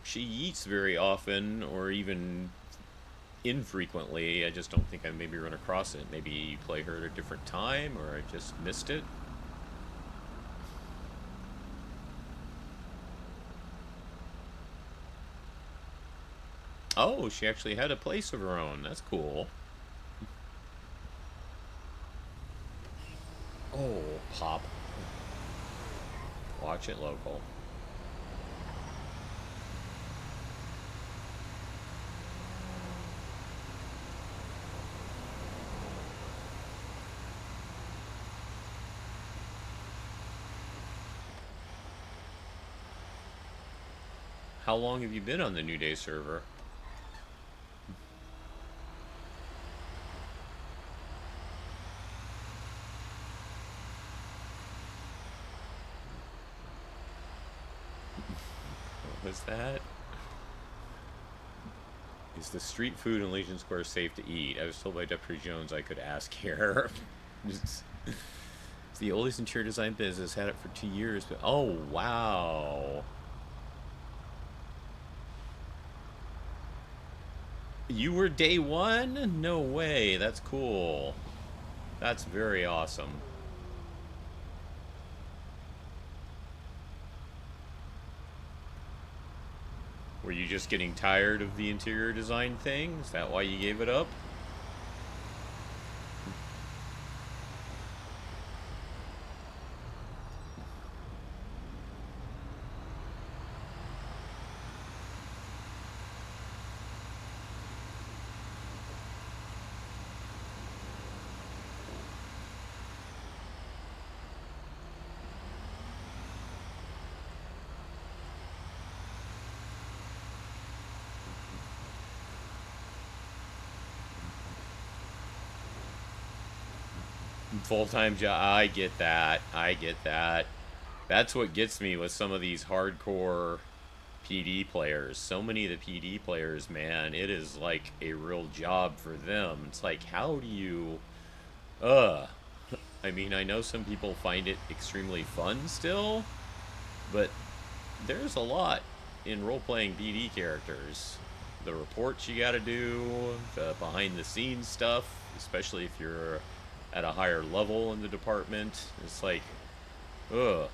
She eats very often, or even infrequently. I just don't think I maybe run across it. Maybe you play her at a different time, or I just missed it. Oh, she actually had a place of her own. That's cool. Oh, pop. Watch it local. How long have you been on the NewDay server? What was that? Is the street food in Legion Square safe to eat? I was told by Deputy Jones I could ask here. It's the oldest interior design business. Had it for 2 years. But oh, wow. You were day 1? No way. That's cool. That's very awesome. Were you just getting tired of the interior design thing? Is that why you gave it up? Full-time job. I get that. I get that. That's what gets me with some of these hardcore PD players. So many of the PD players, man, it is like a real job for them. It's like, how do you... I mean, I know some people find it extremely fun still, but there's a lot in role-playing PD characters. The reports you gotta do, the behind-the-scenes stuff, especially if you're at a higher level in the department. It's like, I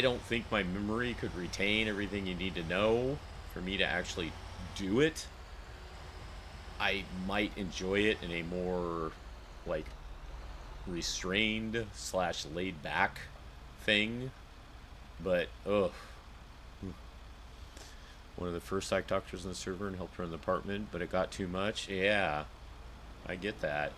don't think my memory could retain everything you need to know for me to actually do it. I might enjoy it in a more, like, restrained / laid back thing, but One of the first psych doctors on the server and helped run the department, but it got too much. Yeah, I get that.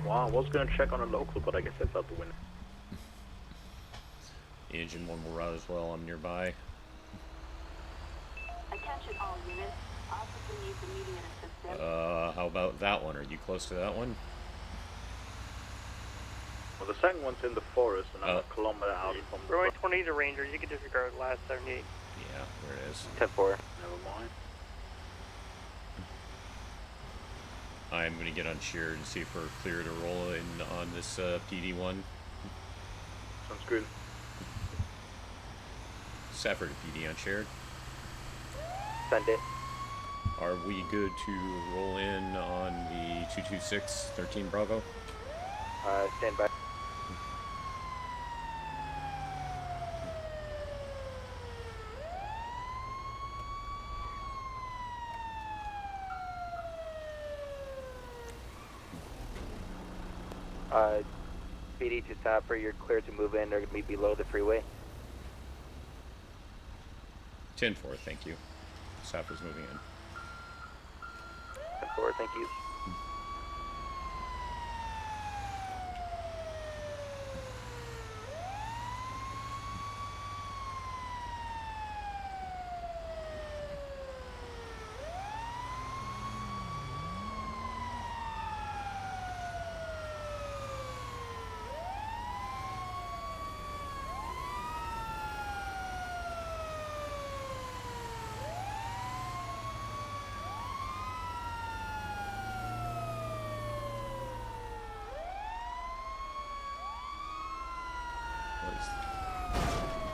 Wow, I was gonna check on a local, but I guess that's out the window. Engine 1 will route as well. I'm nearby. Attention all units. Officer needs immediate assistance. How about that one? Are you close to that one? Well, the second one's in the forest, and I'm a kilometer out from the... Roy 20 to Ranger, you can disregard last 78. Yeah, there it is. 10-4. Never mind. I'm going to get on shared and see if we're clear to roll in on this PD1. Sounds good. Safford to PD on shared. Send it. Are we good to roll in on the 226 13 Bravo? Stand by. PD to Sapper, you're clear to move in. They're going to be below the freeway. 10-4, thank you. Safford's moving in. 10-4, thank you.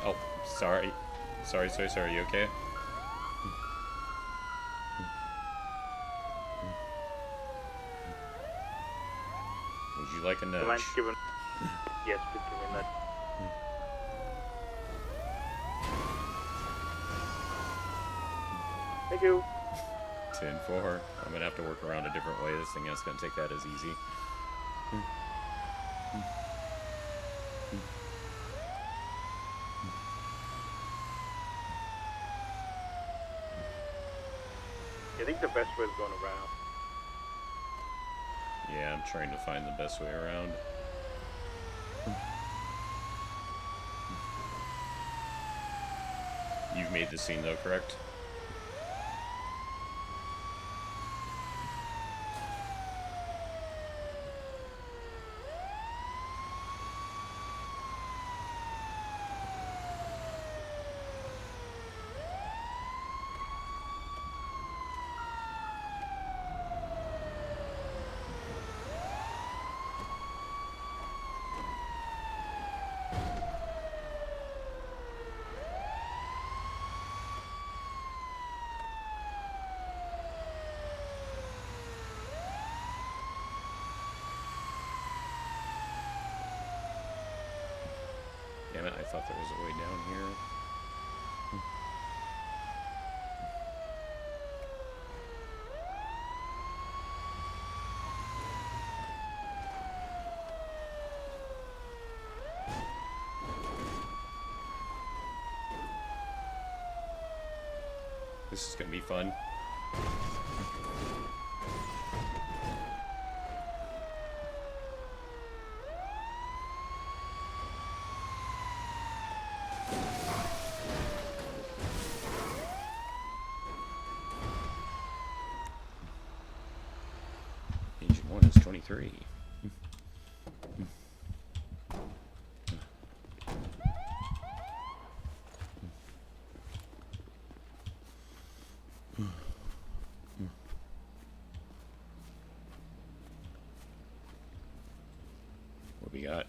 Oh, sorry. Sorry. You okay? Would you like a nudge? Mind giving... Yes, please give me a nudge. Thank you. 10-4. I'm gonna have to work around a different way. This thing is gonna take that as easy. I think the best way is going around. Yeah, I'm trying to find the best way around. You've made the scene though, correct? Damn it, I thought there was a way down here. This is gonna be fun. Engine 1 is 23. What we got?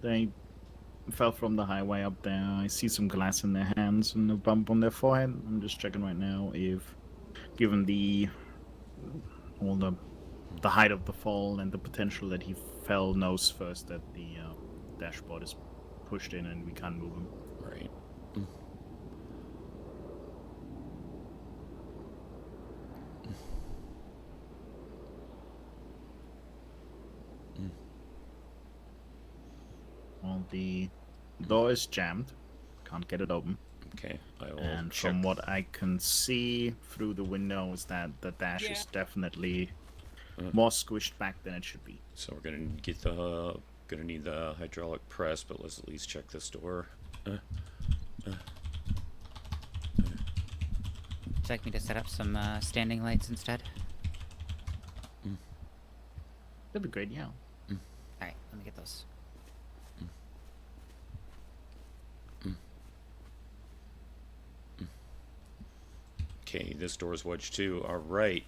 They fell from the highway up there. I see some glass in their hands and a bump on their forehead. I'm just checking right now if, given the height of the fall and the potential that he fell nose first at the dashboard, is pushed in and we can't move them. Right. Well, the door is jammed. Can't get it open. Okay, I will And check. from what I can see through the window is that the dash is definitely more squished back than it should be. So we're gonna need the hydraulic press, but let's at least check this door. Would you like me to set up some standing lights instead? That'd be great, yeah. Alright, let me get those. Okay, this door's wedged too. All right.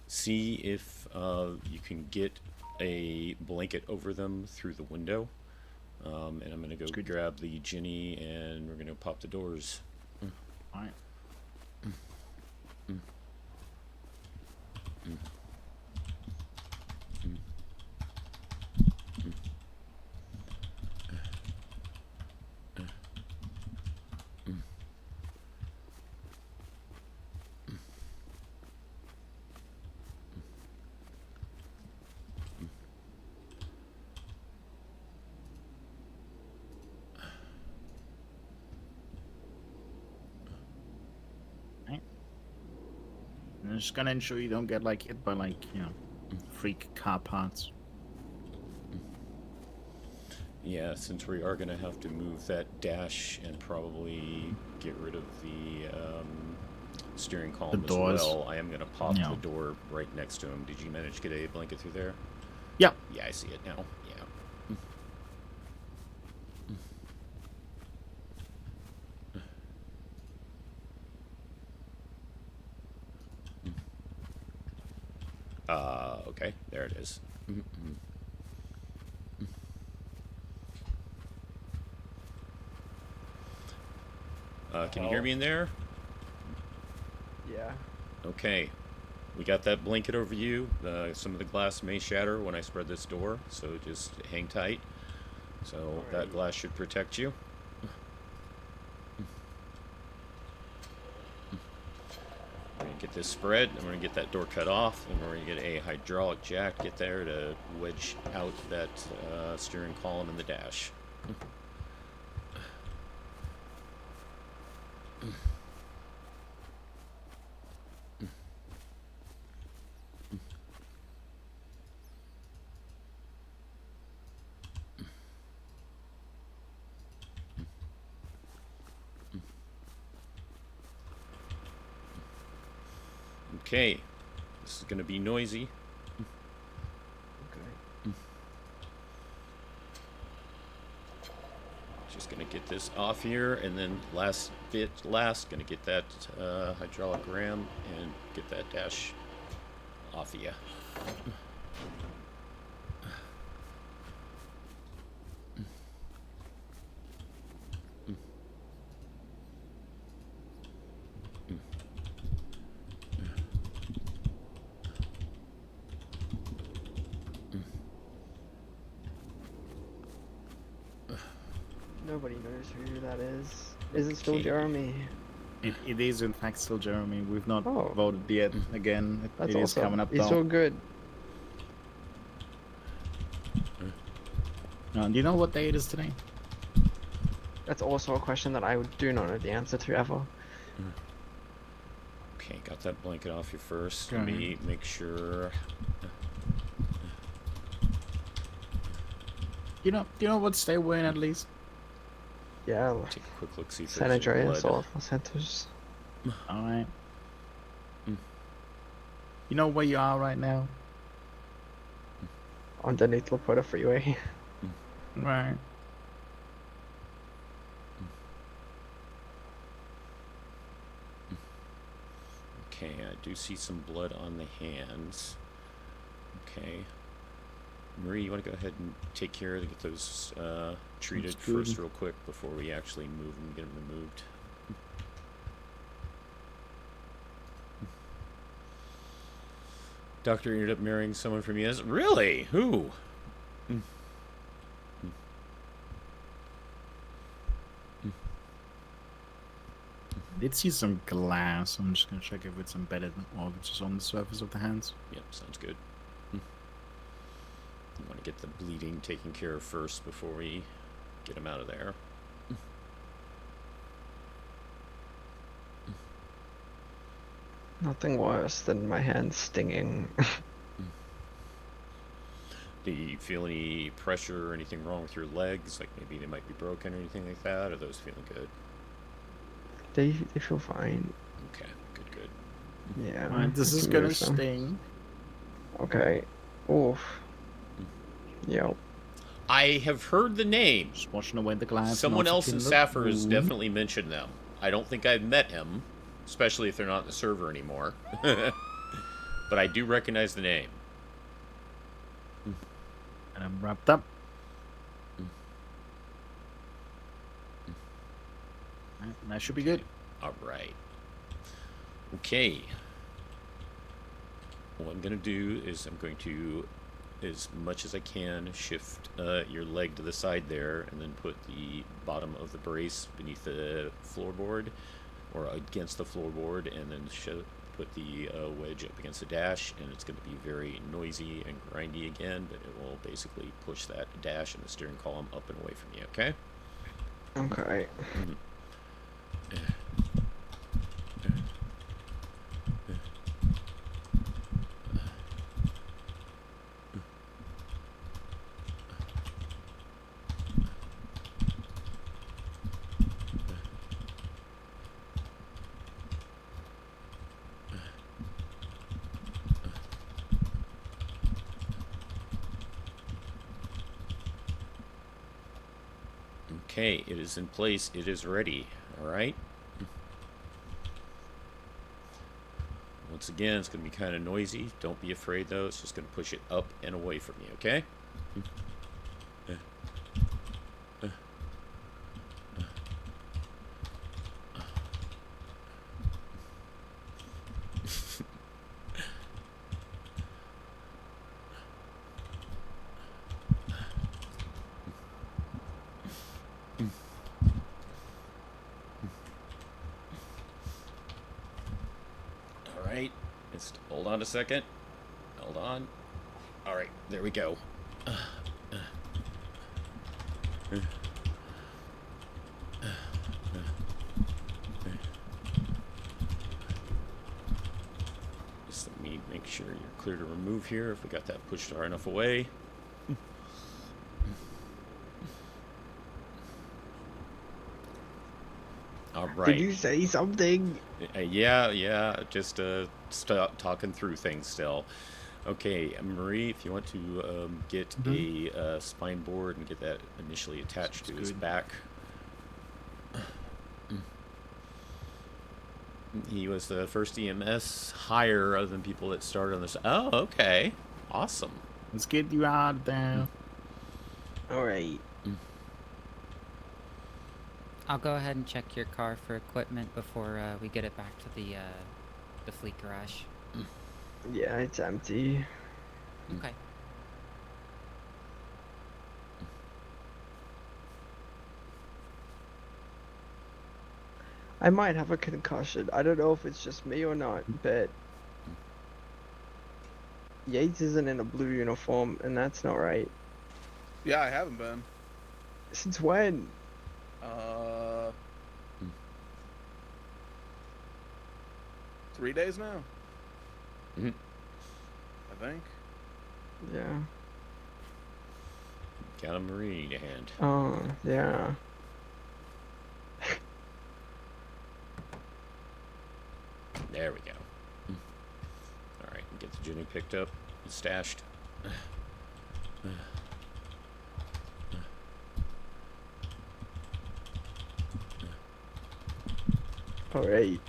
See if you can get a blanket over them through the window. And I'm gonna go grab the Ginny, and we're gonna pop the doors. All right. I'm just gonna ensure you don't get like hit by like, you know, freak car parts. Yeah, since we are gonna have to move that dash and probably get rid of the steering column as well, I am gonna pop the door right next to him. Did you manage to get a blanket through there? Yeah. Yeah, I see it now. Yeah. Okay, there it is. Can you hear me in there? Yeah. Okay. We got that blanket over you. Some of the glass may shatter when I spread this door, so just hang tight. So that glass should protect you. We're going to get this spread, and we're going to get that door cut off, and we're going to get a hydraulic jack, get there to wedge out that steering column and the dash. Okay, this is going to be noisy. Okay. Just going to get this off here, and then going to get that hydraulic ram and get that dash off of you. Nobody knows who that is. Is it still Jeremy? It is in fact still Jeremy. We've not voted yet. Again, That's it is awesome. coming up He's though. so good. Do you know what day it is today? That's also a question that I do not know the answer to ever. Okay, got that blanket off you first. Let me make sure. Do you know what state we're in at least? Yeah. Take a quick look, see if San there's some Andreas blood. or Los Santos. Alright. You know where you are right now? Underneath Laporta Freeway. Right. Okay, I do see some blood on the hands. Okay. Marie, you want to go ahead and take care of get those treated That's good. first real quick before we actually move them and get them removed. Doctor ended up marrying someone from US. Really? Who? I did see some glass. I'm just gonna check if it's embedded or if it's just on the surface of the hands. Yep, sounds good. You want to get the bleeding taken care of first before we get him out of there. Nothing worse than my hands stinging. Do you feel any pressure or anything wrong with your legs? Like maybe they might be broken or anything like that? Or are those feeling good? They feel fine. Okay, good. Yeah. Alright, this is gonna sting. Okay. Oof. Yep. I have heard the name. Just washing away the glass. Someone else in Saffir has definitely mentioned them. I don't think I've met him, especially if they're not in the server anymore. But I do recognize the name. And I'm wrapped up. That should be good. All right. Okay. What I'm going to do is I'm going to, as much as I can, shift your leg to the side there and then put the bottom of the brace beneath the floorboard or against the floorboard and then put the wedge up against the dash, and it's going to be very noisy and grindy again, but it will basically push that dash and the steering column up and away from you, okay? Okay. Okay, it is in place. It is ready. All right. Once again, it's going to be kind of noisy. Don't be afraid, though. It's just going to push it up and away from you, okay? Alright, just hold on a second. Hold on. Alright, there we go. Just let me make sure you're clear to remove here if we got that pushed far enough away. All right. Did you say something? Yeah, just stop talking through things still. Okay, Marie, if you want to get a spine board and get that initially attached to his back. He was the first EMS hire other than people that started on this. Oh, okay. Awesome. Let's get you out there. Alright. I'll go ahead and check your car for equipment before we get it back to the fleet garage. Yeah, it's empty. Okay. I might have a concussion. I don't know if it's just me or not, but Yates isn't in a blue uniform, and that's not right. Yeah, I haven't been. Since when? 3 days now. Mm-hmm. I think. Yeah. Got a Marine to hand. Oh, yeah. There we go. Alright, get the Jenny picked up and stashed. Alright.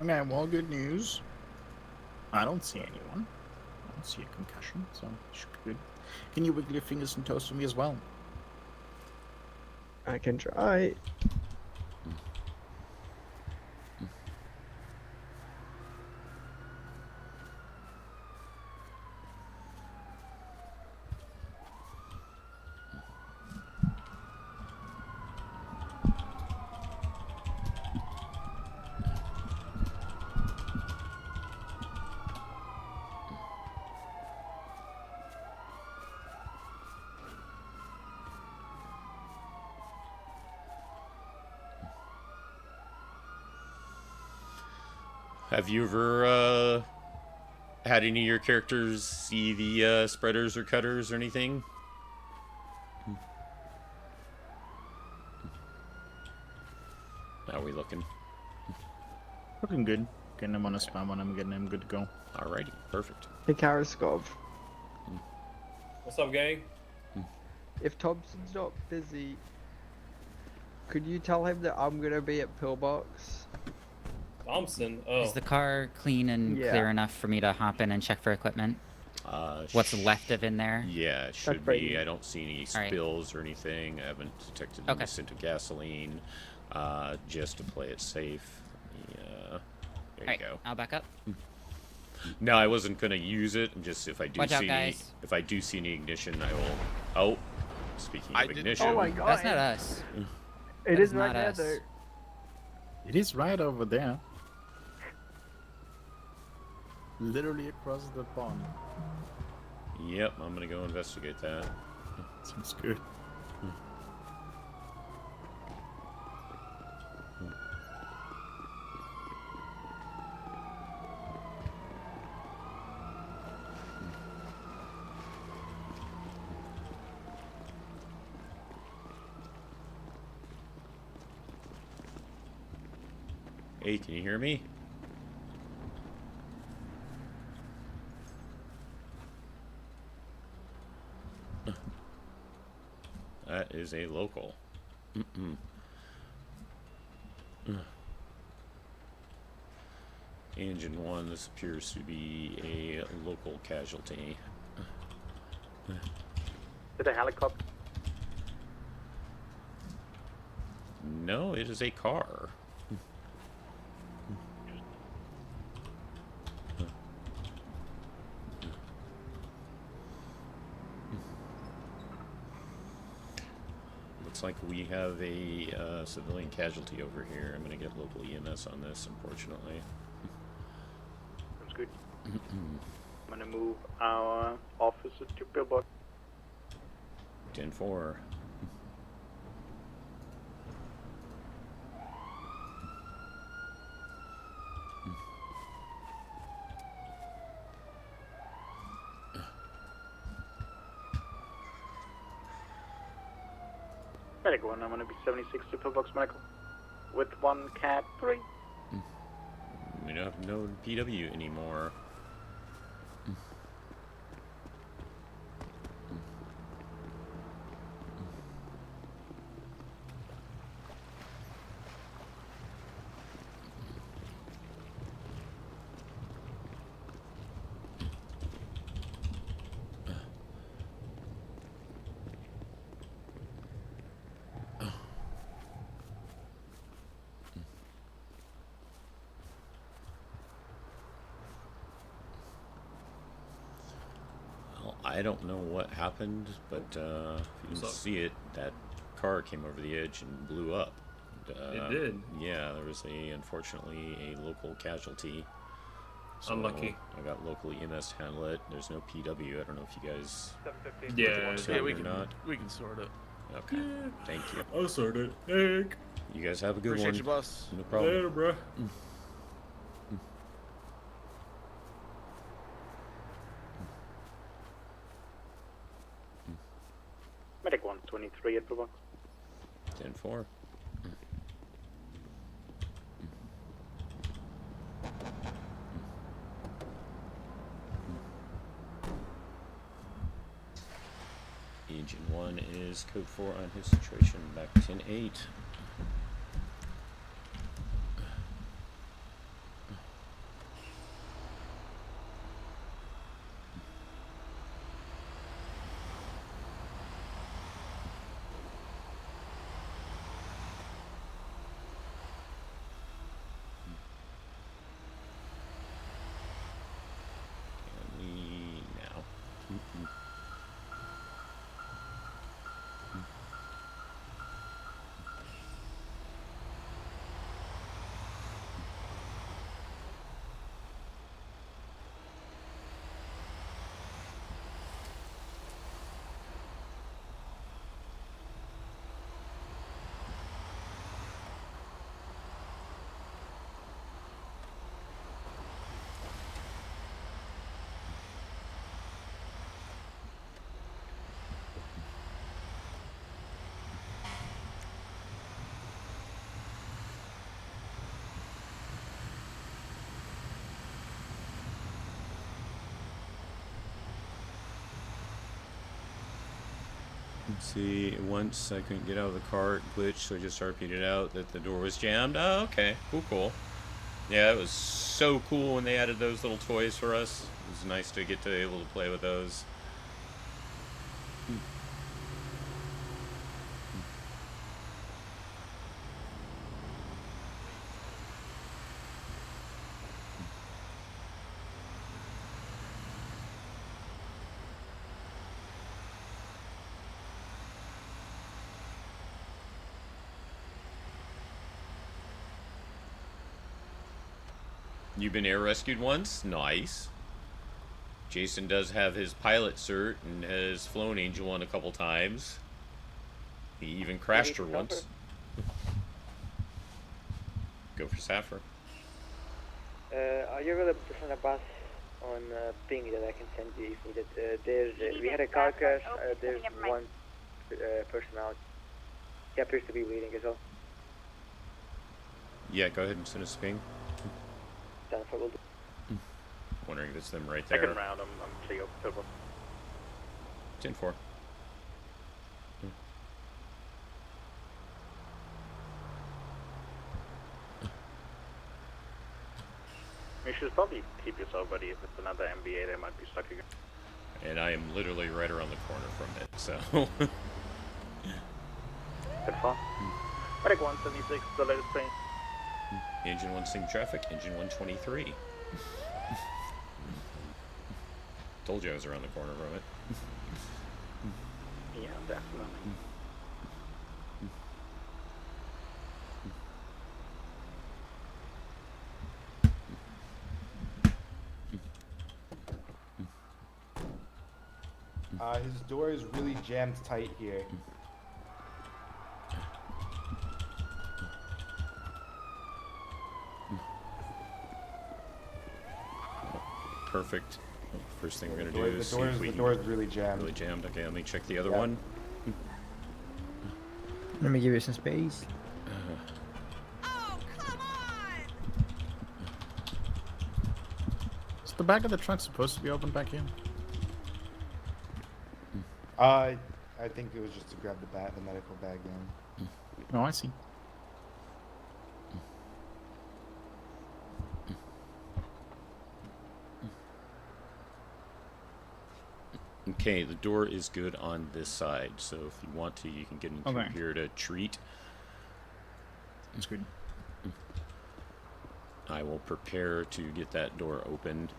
Okay, well, good news. I don't see anyone. I don't see a concussion, so should be good. Can you wiggle your fingers and toes for me as well? I can try. Have you ever had any of your characters see the spreaders or cutters or anything? How are we looking? Looking good. Getting him on a spam when I'm getting him good to go. Alrighty, perfect. Hey, Karaskov. What's up, gang? If Thompson's not busy, could you tell him that I'm gonna be at Pillbox? Thompson? Oh. Is the car clean and clear enough for me to hop in and check for equipment? What's left of in there? Yeah, it should be. I don't see any Alright. spills or anything. I haven't detected any scent of gasoline. Just to play it safe. Yeah. There you go. I'll back up. No, I wasn't gonna use it. Just if I do Watch out, see guys. if I do see any ignition, I will. Oh, speaking of ignition. Oh my god. That's not us. It That is is right not there, us. though. It is right over there. Literally across the pond. Yep, I'm gonna go investigate that. Sounds good. Hey, can you hear me? That is a local. Engine 1, this appears to be a local casualty. Is it a helicopter? No, it is a car. Looks like we have a civilian casualty over here. I'm gonna get local EMS on this, unfortunately. That's good. I'm gonna move our officer to Pillbox. 10-4. Medical 1, I'm gonna be 76 to Pillbox Medical. With 1 cat 3. We don't have no PW anymore. Well, I don't know what happened, but if you can see it, that car came over the edge and blew up. It did? Yeah, there was unfortunately a local casualty. So Unlucky. I got local EMS to handle it. There's no PW. I don't know if you guys Yeah, we can we can sort it. Okay, thank you. I'll sort it. Heck. You guys have a good Appreciate one. you, boss. No problem. Later, bro. Medic 1, 23 at Pillbox. 10-4. Agent 1 is code 4 on his situation. Back 10-8. Let's see, once I couldn't get out of the car, it glitched, so I just RP'd it out that the door was jammed. Oh, okay. Cool. Yeah, it was so cool when they added those little toys for us. It was nice to get to be able to play with those. You've been air rescued once? Nice. Jason does have his pilot cert and has flown Angel One a couple times. He even crashed her once. Go for Saffir. Are you available to send a bus on ping that I can send you if needed? We had a car crash. There's one person out. He appears to be bleeding as well. Yeah, go ahead and send us a ping. Done for will do. Wondering if it's them right I there. can round them. I'm sure you'll pick one. 10-4. You should probably keep yourself ready. If it's another MBA, they might be stuck again. And I am literally right around the corner from it, so. Good fun. Medic 176, the latest train. Engine 1 seeing traffic, engine 123. Told you I was around the corner from it. Yeah, definitely. His door is really jammed tight here. Perfect. First thing we're gonna do is see if we the door is really jammed. Really jammed. Okay, let me check the other one. Let me give you some space. Is the back of the truck supposed to be open back here? I think it was just to grab the medical bag in. Oh, I see. Okay, the door is good on this side, so if you want to, you can get in through here to treat. That's good. I will prepare to get that door opened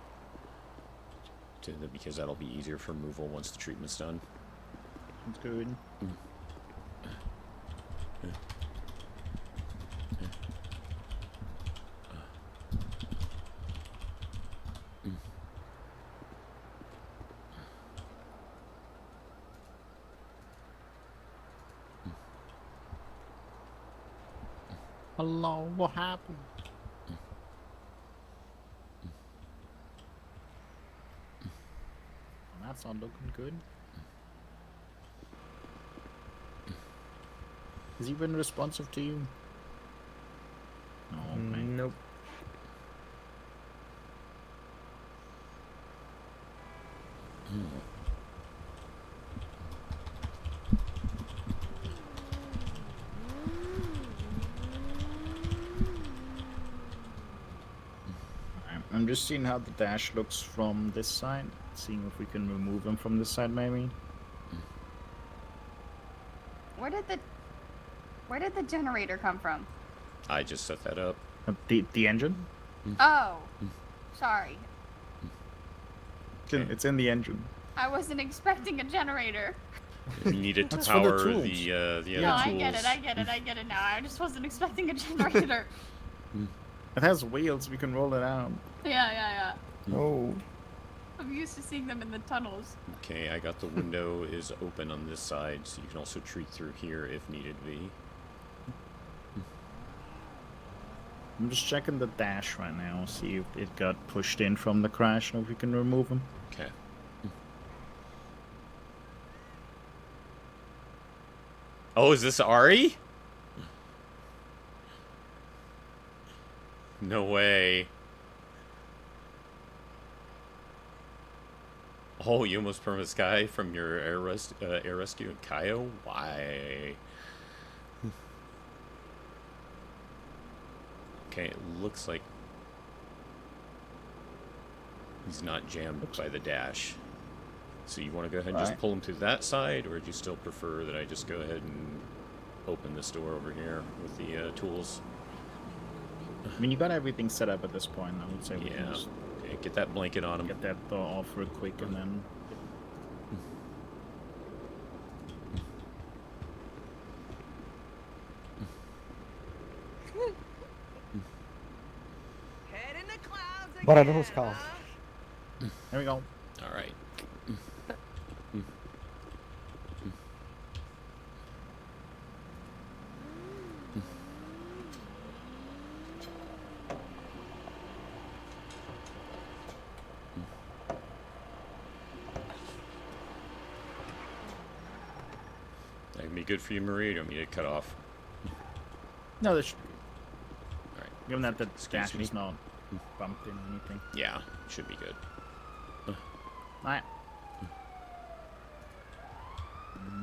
because that'll be easier for removal once the treatment's done. That's good. Hello, what happened? That's not looking good. Has he been responsive to you? No, man. Nope. I'm just seeing how the dash looks from this side. Seeing if we can remove him from this side, maybe. Where did the generator come from? I just set that up. The engine? Oh, sorry. It's in the engine. I wasn't expecting a generator. You needed to That's for the power tools. the other No, tools. I get it now. I just wasn't expecting a generator. It has wheels. We can roll it out. Yeah. Oh. I'm used to seeing them in the tunnels. Okay, I got the window is open on this side, so you can also treat through here if needed be. I'm just checking the dash right now, see if it got pushed in from the crash and if we can remove him. Okay. Oh, is this Ari? No way. Oh, you almost perma sky from your air rescue in Kaio? Why? Okay, it looks like he's not jammed by the dash. So you want to go ahead and just pull him through that side, or do you still prefer that I just go ahead and open this door over here with the tools? I mean, you got everything set up at this point. I would say we can just okay, get that blanket on him. Get that door off real quick, and then. Bora dos carros. There we go. All right. That can be good for you, Marie. Or do you want me to cut off? No, this should be. All right. Given that the dash is not bumped in or anything. Yeah, should be good. Alright.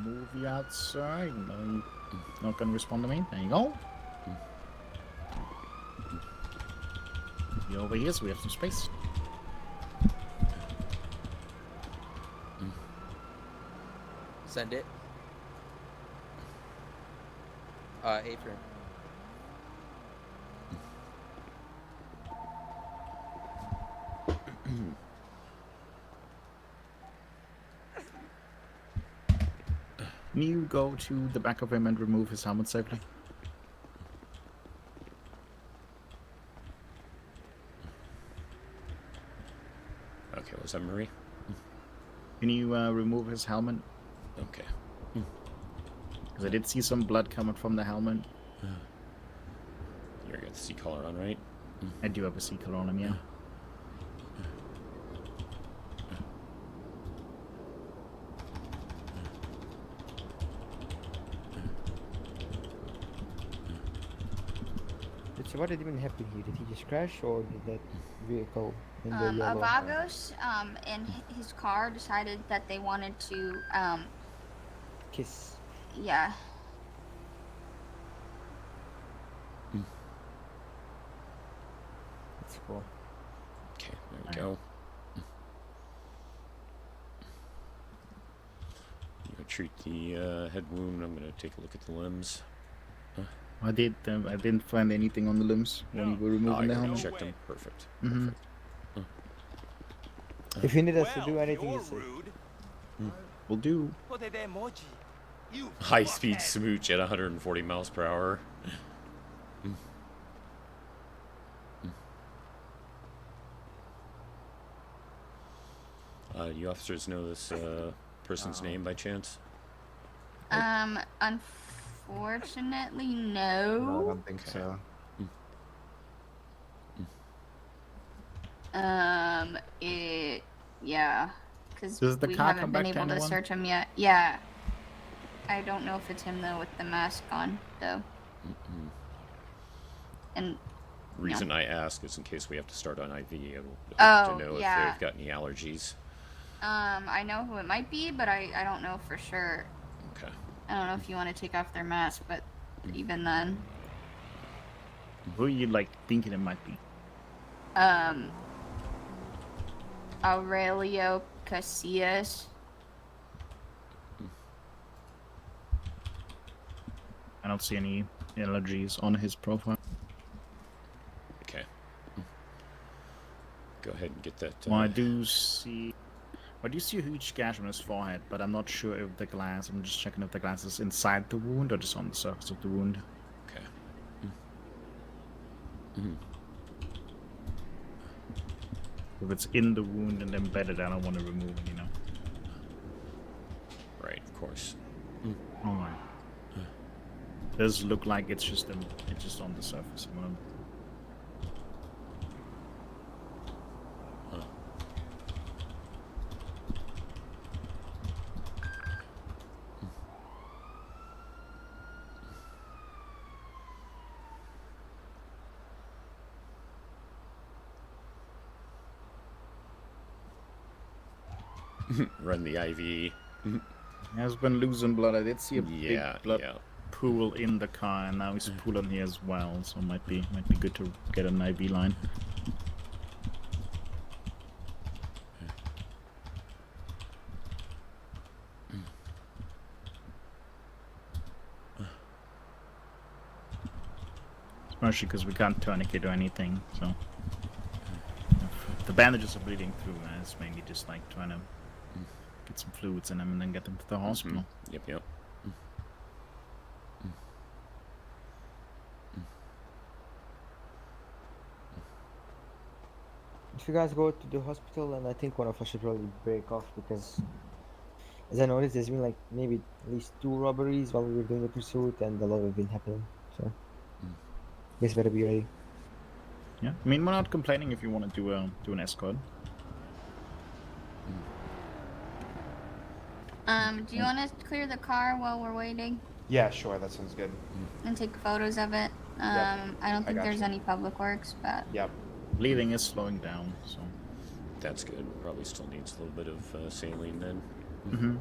Move you outside. No, you're not gonna respond to me. There you go. You over here, so we have some space. Send it. Adrian. Can you go to the back of him and remove his helmet safely? Okay, was that Marie? Can you remove his helmet? Okay. Because I did see some blood coming from the helmet. You got the C collar on, right? I do have a C collar on him, yeah. So what did even happen here? Did he just crash, or did that vehicle in the yellow? Vagos, in his car decided that they wanted to, kiss. Yeah. That's cool. Okay, there we go. You gonna treat the head wound. I'm gonna take a look at the limbs. I didn't find anything on the limbs when you were removing the helmet. Checked them. Perfect. Mm-hmm. If you need us to do anything, you say. Will do. High-speed smooch at 140 miles per hour. Do you officers know this person's name by chance? Unfortunately, no. No, I don't think so. Yeah, because Does the we car haven't come been back to able to anyone? search him yet. Yeah. I don't know if it's him though with the mask on though. And Reason I ask is in case we have to start on IV, to know if yeah. they've got any allergies. I know who it might be, but I don't know for sure. Okay. I don't know if you want to take off their mask, but even then. Who are you like thinking it might be? Aurelio Casillas. I don't see any allergies on his profile. Okay. Go ahead and get that. Well, I do see a huge gash on his forehead, but I'm not sure if the glass. I'm just checking if the glass is inside the wound or just on the surface of the wound. Okay. If it's in the wound and embedded, I don't want to remove it, you know. Right, of course. All right. Does look like it's just on the surface. I'm gonna... Run the IV. He has been losing blood. I did see a Yeah, big blood yeah. pool in the car, and now he's pooling here as well. So might be good to get an IV line. Especially because we can't tourniquet or anything, so if the bandages are bleeding through, it's mainly just like trying to get some fluids in them and then get them to the hospital. Yep, yep. If you guys go to the hospital, and I think one of us should probably break off because, as I noticed, there's been like maybe at least 2 robberies while we were doing the pursuit, and a lot have been happening. So, you guys better be ready. Yeah, I mean we're not complaining if you want to do an escort. Do you want us to clear the car while we're waiting Yeah, sure, that sounds good. and take photos of it? I don't think there's any public works, but Yep. Bleeding is slowing down, so that's good. Probably still needs a little bit of saline then. Mm-hmm.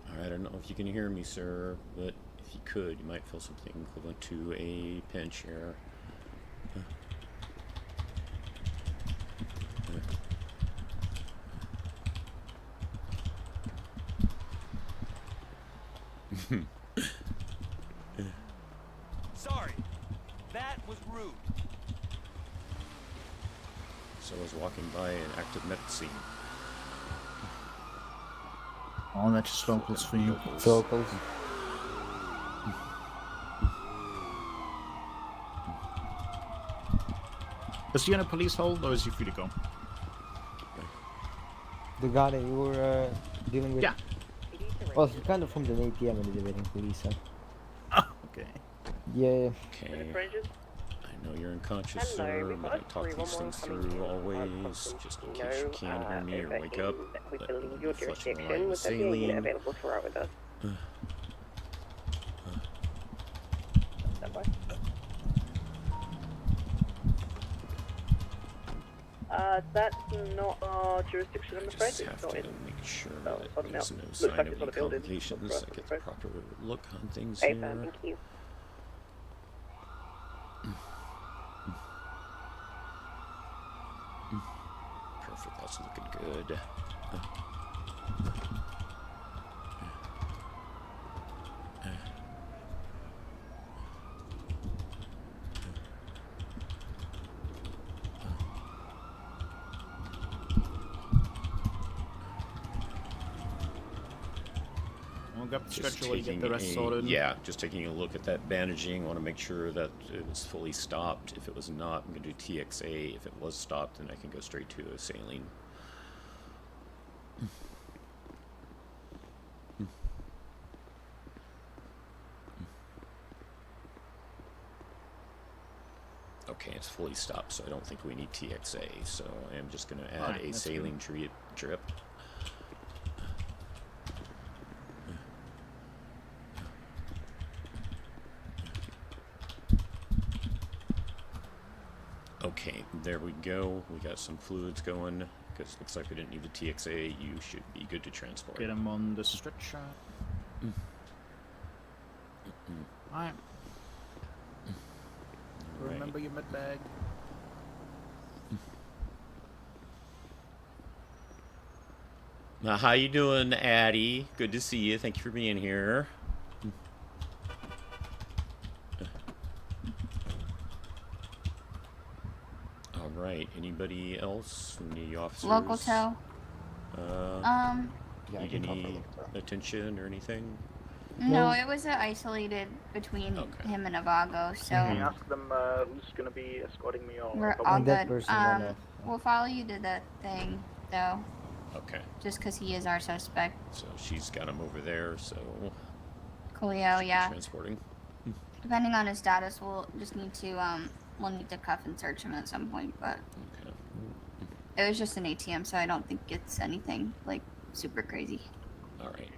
Alright, I don't know if you can hear me, sir, but if you could, you might feel something equivalent to a pinch here. Sorry, that was rude. So I was walking by an active medic scene. Oh, that's just locals for you. Locals. Is he in a police hold or is he free to go? The guy that you were dealing with? Yeah. Well, he's kind of from the ATM and he's evading police, so. Okay. Yeah. Okay. I know you're unconscious, Hello, sir, we've but got I talk these 311 things coming through in. always, just in case you can't hear me or wake up. We Let believe me your flush the jurisdiction line with with there being a unit saline. available to route with us. Stand by. That's not our jurisdiction, I'm afraid. Just It's have not to in. make sure Oh, that no. there's no Looks sign like of it's not any a building. complications. Not for us, I get I'm the afraid. proper look on things Hey, here. thank you. Perfect, that's looking good. We'll grab the Just stretcher while you get taking the rest sorted. yeah, just taking a look at that bandaging. I want to make sure that it was fully stopped. If it was not, I'm going to do TXA. If it was stopped, then I can go straight to a saline. Okay, it's fully stopped, so I don't think we need TXA. So I am just going to add Alright, a that's saline drip. Okay, there we go. We got some fluids going. Because it looks like we didn't need the TXA. You should be good to transport. Get him on the stretcher. Alright. Remember your med bag. Now, how you doing, Addie? Good to see you. Thank you for being here. All right. Anybody else from the officers? local tow. Need any attention or anything? No, it was isolated between him and Avago, so Can you ask them who's going to be escorting me or we're helping all me? good. We'll follow you to the thing, though. Okay. Just because he is our suspect. So she's got him over there, so... Coolio, yeah. Transporting. Depending on his status, we'll just need to, we'll need to cuff and search him at some point, but... Okay. It was just an ATM, so I don't think it's anything, like, super crazy. All right.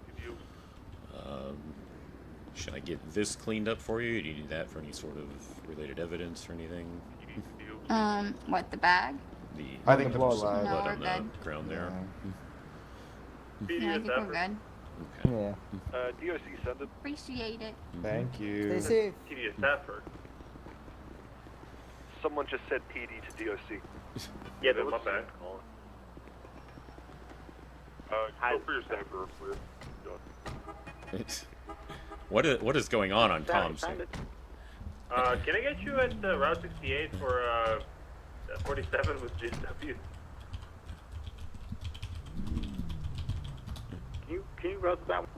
Should I get this cleaned up for you? Do you need that for any sort of related evidence or anything? What, the bag? I think the there's blood. some No, blood we're on good. the ground there. Yeah, I think we're good. Yeah. DOC send it. Appreciate it. Thank you. Stay safe. TD Stafford. Someone just said PD to DOC. Yeah, that was my bad. Go for your Staffer, please. What is going on comms? Can I get you at Route 68 for 47 with GW? Can you route that one?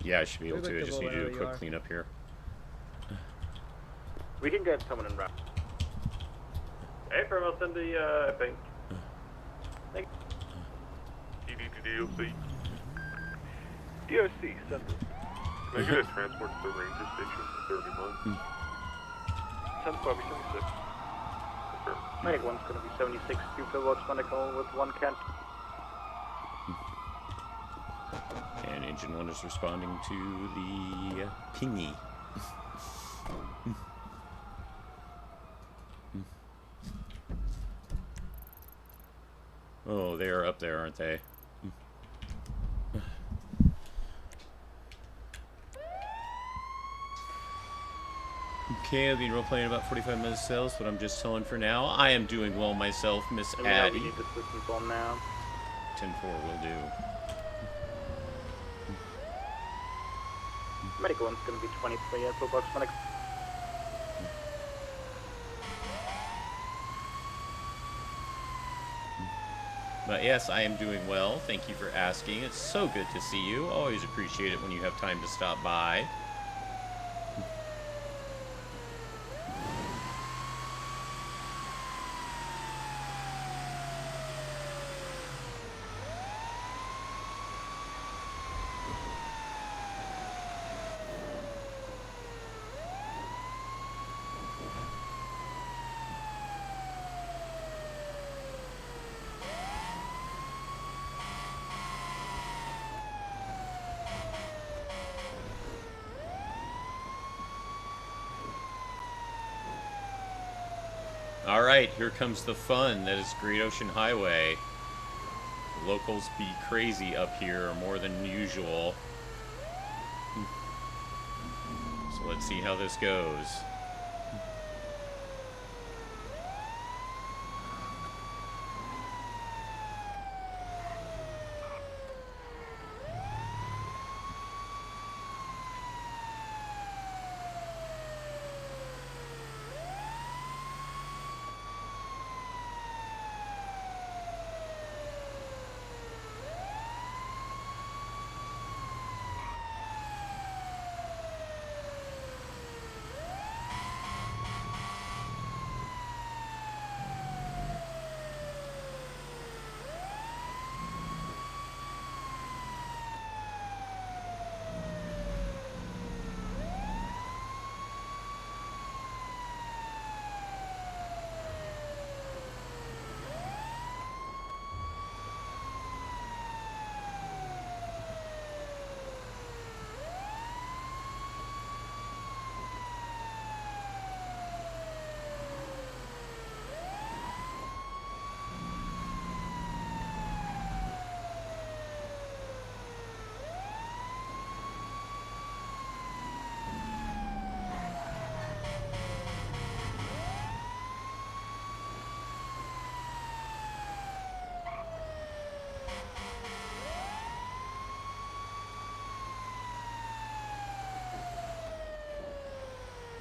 Yeah, I should be able We'd to. like I to just need blow to do a where quick you are. cleanup here. We can get someone in route. Hey, firm, I'll send the thing. Thank you. DOC. DOC, send it. Can I get a transport to the ranger station for 30 months? 10-76. Medic 1's going to be 76. You fill what's medical with 1 Kent. And engine 1 is responding to the pingy. Oh, they are up there, aren't they? Okay, I've been role-playing about 45 minutes sales, but I'm just telling for now. I am doing well myself, Miss Addie. We need assistance on now. 10-4 will do. Medical 1's going to be 23 at Blue Box Medic. But yes, I am doing well. Thank you for asking. It's so good to see you. Always appreciate it when you have time to stop by. Alright, here comes the fun. That is Great Ocean Highway. Locals be crazy up here more than usual. So let's see how this goes.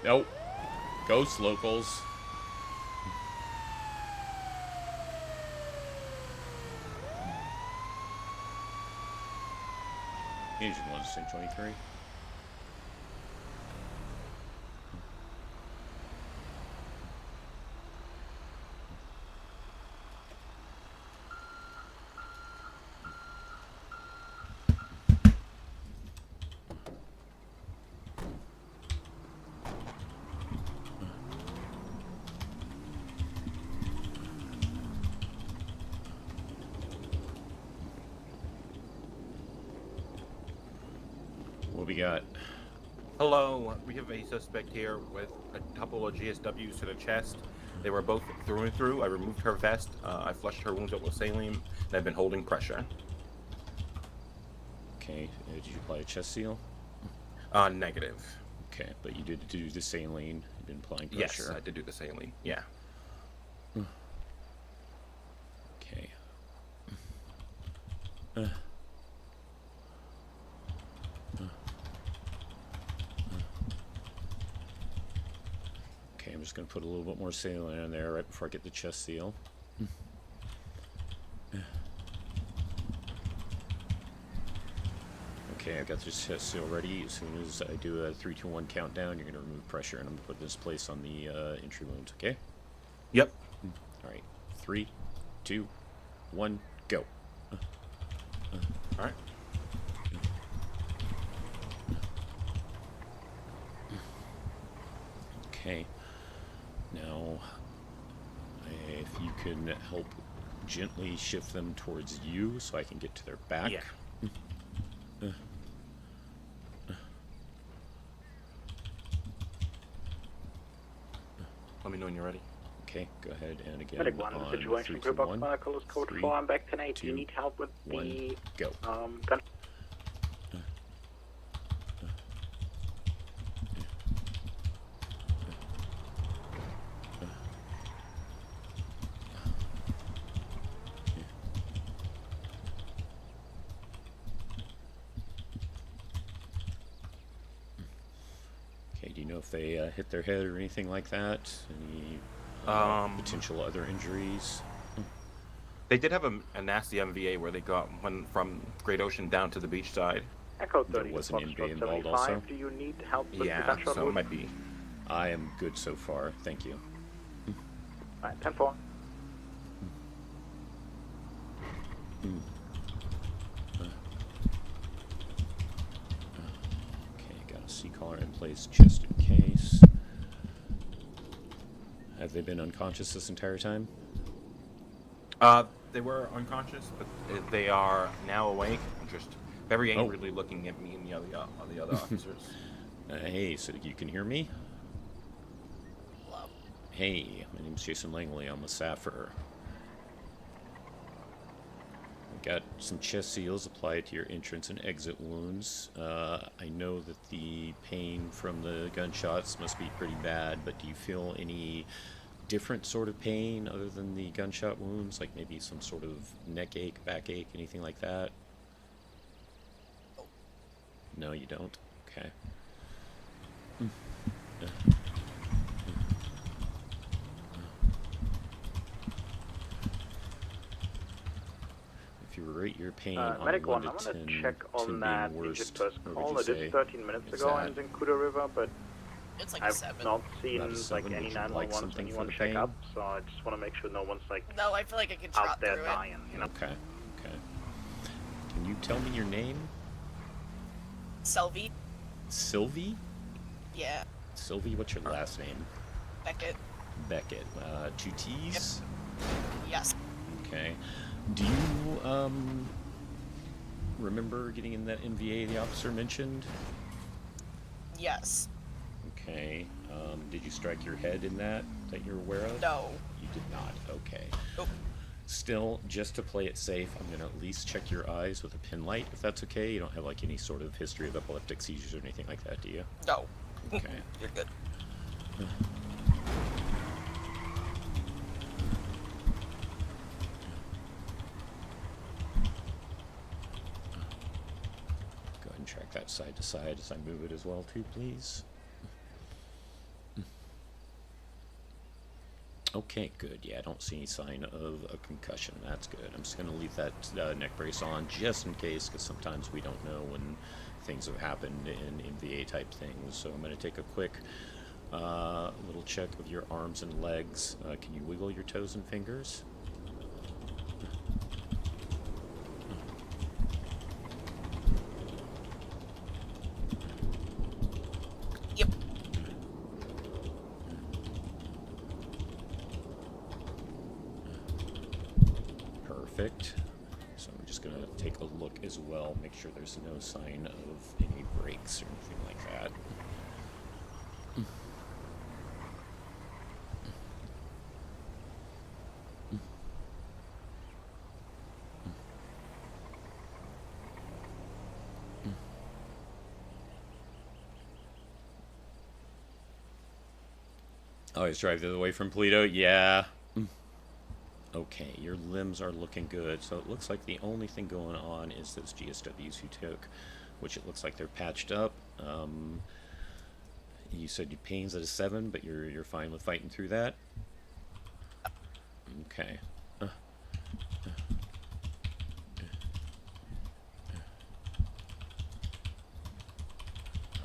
Nope. Ghost locals. Engine 1's 23. What we got? Hello, we have a suspect here with a couple of GSWs to the chest. They were both through and through. I removed her vest. I flushed her wounds out with saline, and I've been holding pressure. Okay, did you apply a chest seal? Negative. Okay, but you did do the saline. You've been applying pressure. Yes, I did do the saline. Yeah. Okay. Okay, I'm just going to put a little bit more saline in there right before I get the chest seal. Okay, I've got this chest seal ready. As soon as I do a 3, 2, 1 countdown, you're going to remove pressure, and I'm going to put this place on the entry wounds, okay? Yep. Alright, 3, 2, 1, go. Alright. Okay. Now, if you can help gently shift them towards you so I can get to their back. Yeah. Let me know when you're ready. Okay, go ahead and again. Medic 1, on situation 3, group 2, box 1, Monocle is code 3, 4. I'm back tonight. Do you 2, need help with 1, the go. gun? Okay, do you know if they hit their head or anything like that? Any potential other injuries? They did have a nasty MVA where they got one from Great Ocean down to the beach side. Echo There 30 was an Foxtrot MBA involved 75. also? Do you need help with Yeah, the gunshot so it wound? might be. I am good so far, thank you. Alright, 10-4. Okay, got a C-collar in place just in case. Have they been unconscious this entire time? They were unconscious, but they are now awake and just very angrily looking at me and the other officers. Hey, so you can hear me? Hey, my name's Jason Langley. I'm a Sapper. Got some chest seals applied to your entrance and exit wounds. I know that the pain from the gunshots must be pretty bad, but do you feel any different sort of pain other than the gunshot wounds? Like maybe some sort of neck ache, back ache, anything like that? No, you don't? Okay. If you rate your pain on Medic 1 1, to I'm 10, gonna check 10 on that being worst, Egypt first what call. would I you say? did 13 minutes Is ago that in Zancudo River, but It's like I've 7. not seen About a like 7? any Would you like 911 something for anyone the check pain? up, so I just want to make sure no one's like No, I feel like I can out trot there through dying, you know? Okay, okay. Can you tell me your name? Selby? Sylvie? Yeah. Sylvie, what's your last name? Beckett. Beckett. 2 T's? Yes. Okay. Do you, remember getting in that NVA the officer mentioned? Yes. Okay. Did you strike your head in that you're aware of? No. You did not. Okay. Nope. Still, just to play it safe, I'm going to at least check your eyes with a pin light, if that's okay. You don't have like any sort of history of epileptic seizures or anything like that, do you? No. Okay. You're good. Go ahead and track that side to side as I move it as well, too, please. Okay, good. Yeah, I don't see any sign of a concussion. That's good. I'm just going to leave that neck brace on just in case, because sometimes we don't know when things have happened in MVA type things. So I'm going to take a quick little check of your arms and legs. Can you wiggle your toes and fingers? Yep. Perfect. So I'm just going to take a look as well. Make sure there's no sign of any brakes or anything like that. Always drive the other way from Polito. Yeah. Okay, your limbs are looking good. So it looks like the only thing going on is those GSWs you took, which it looks like they're patched up. You said your pain's at a 7, but you're fine with fighting through that. Okay.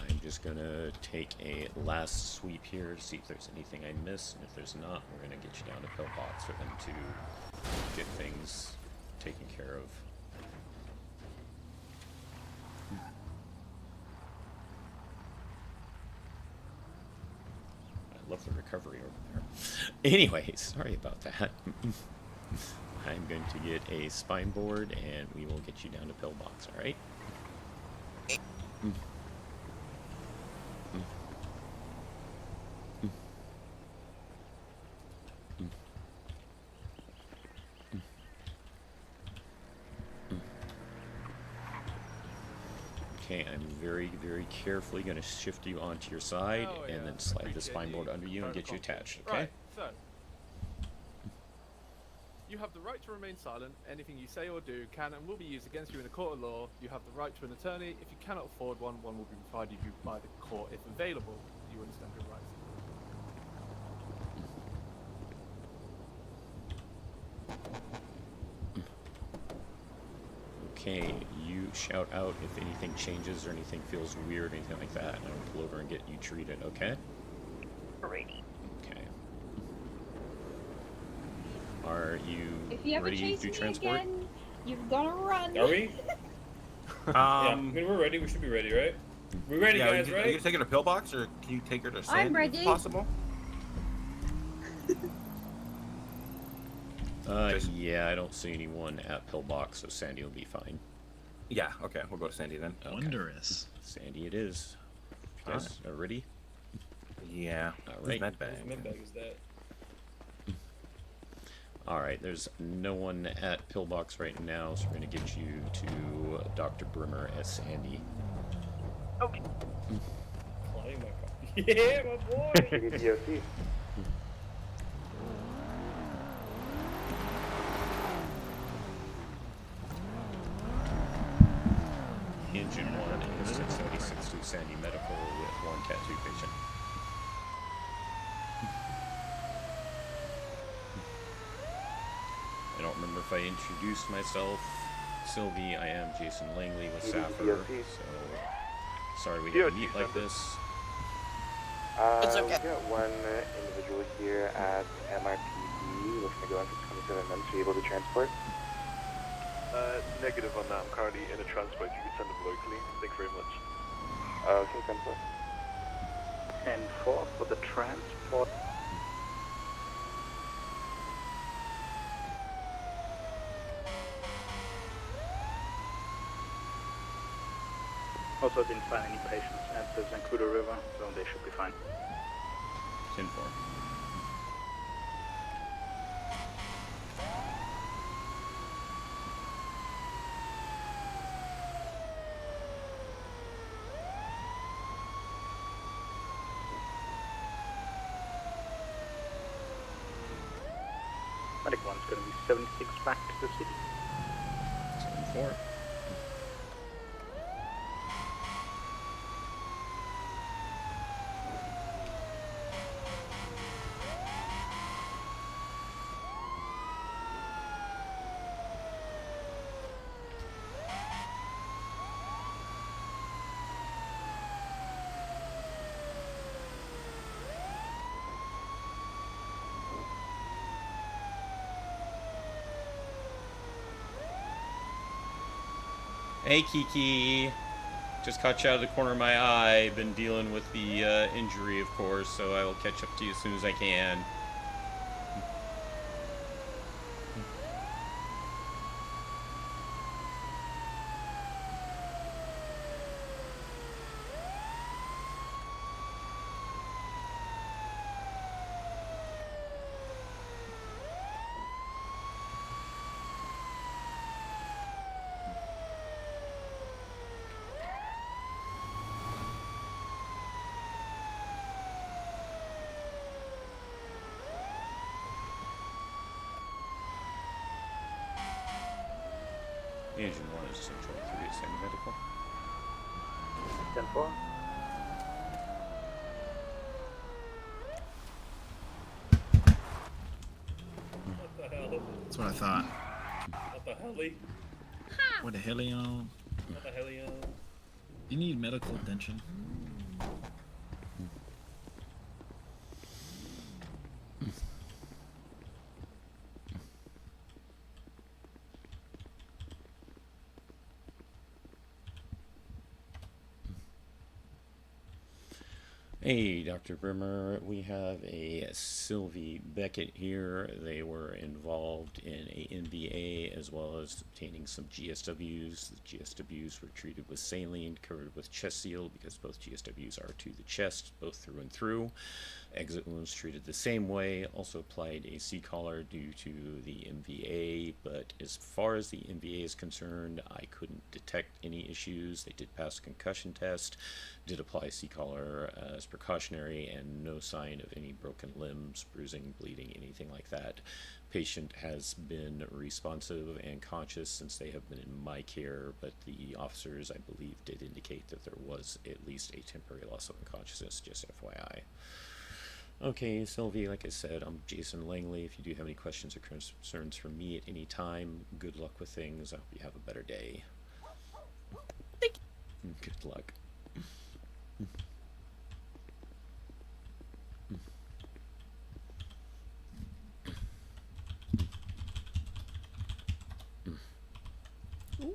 I'm just gonna take a last sweep here to see if there's anything I missed, and if there's not, we're gonna get you down to Pillbox for them to get things taken care of. I love the recovery over there. Anyway, sorry about that. I'm going to get a spine board, and we will get you down to Pillbox, alright? Okay, I'm very, very carefully going to shift you onto your side and then slide the spine board under you and get you attached, okay? Right, so you have the right to remain silent. Anything you say or do can and will be used against you in a court of law. You have the right to an attorney. If you cannot afford one, one will be provided you by the court if available. You understand your rights. Okay, you shout out if anything changes or anything feels weird or anything like that, and I'll pull over and get you treated, okay? Alrighty. Okay. Are you If you ever ready to chase do me transport? again, you've got to run. Are we? Yeah, I mean, we're ready. We should be ready, right? We're ready, Yeah, guys, are you right? gonna take her to Pillbox, or can you take her to Sandy if ready. possible? Yeah, I don't see anyone at Pillbox, so Sandy will be fine. Yeah, okay, we'll go to Sandy then. Okay. Wondrous. Sandy it is. You guys are ready? Yeah. Alright. Med bag. Whose med bag is that? Alright, there's no one at Pillbox right now, so we're going to get you to Dr. Brimmer at Sandy. Okay. Flying my car. Yeah, my boy! DOC. Engine 1 is 676 to Sandy Medical with 1 Cat 2 patient. I don't remember if I introduced myself. Sylvie, I am Jason Langley with Saffir, so sorry we had to meet like this. It's okay. We got one individual here at MRPD looking to go into 27 minutes. Are you able to transport? Negative on that. I'm currently in a transport. You can send them locally. Thanks very much. Okay, transport. And 4 for the transport. Also didn't find any patients at the Zancudo River, so they should be fine. 10-4. Medic 1's going to be 76 back to the city. 7-4. Hey Kiki, just caught you out of the corner of my eye. Been dealing with the injury, of course, so I will catch up to you as soon as I can. Engine 1 is Central 3 is Sandy Medical. 10-4. What the hell? That's what I thought. What the helly? What the hellio? What the hellio? You need medical attention. Hey, Dr. Brimmer, we have a Sylvie Beckett here. They were involved in a NVA as well as obtaining some GSWs. The GSWs were treated with saline, covered with chest seal because both GSWs are to the chest, both through and through. Exit wounds treated the same way, also applied a C-collar due to the MVA, but as far as the MVA is concerned, I couldn't detect any issues. They did pass a concussion test, did apply C-collar as precautionary, and no sign of any broken limbs, bruising, bleeding, anything like that. Patient has been responsive and conscious since they have been in my care, but the officers, I believe, did indicate that there was at least a temporary loss of consciousness, just FYI. Okay, Sylvie, like I said, I'm Jason Langley. If you do have any questions or concerns for me at any time, good luck with things. I hope you have a better day. Thank you. Good luck.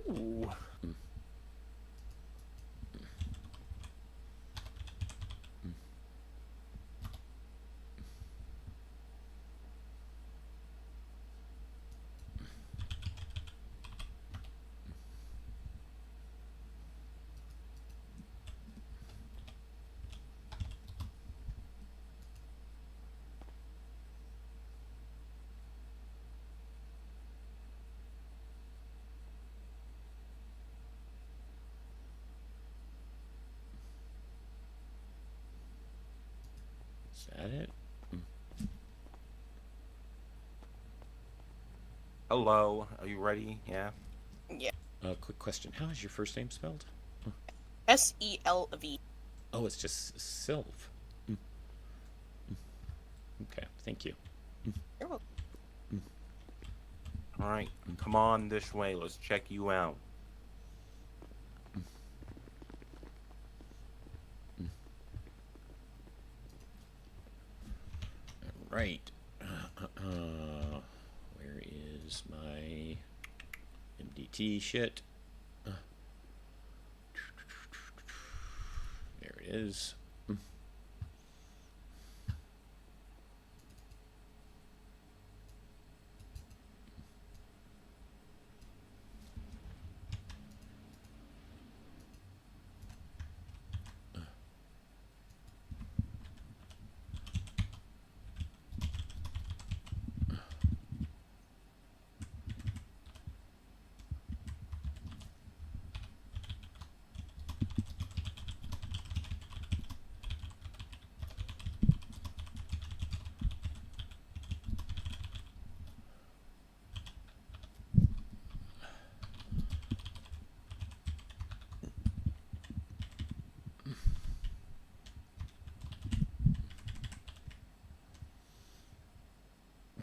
Ooh. Is that it? Hello, are you ready? Yeah. Yeah. Quick question. How is your first name spelled? SELV. Oh, it's just Sylv. Okay, thank you. You're welcome. All right, come on this way. Let's check you out. Right. Where is my MDT shit? There it is.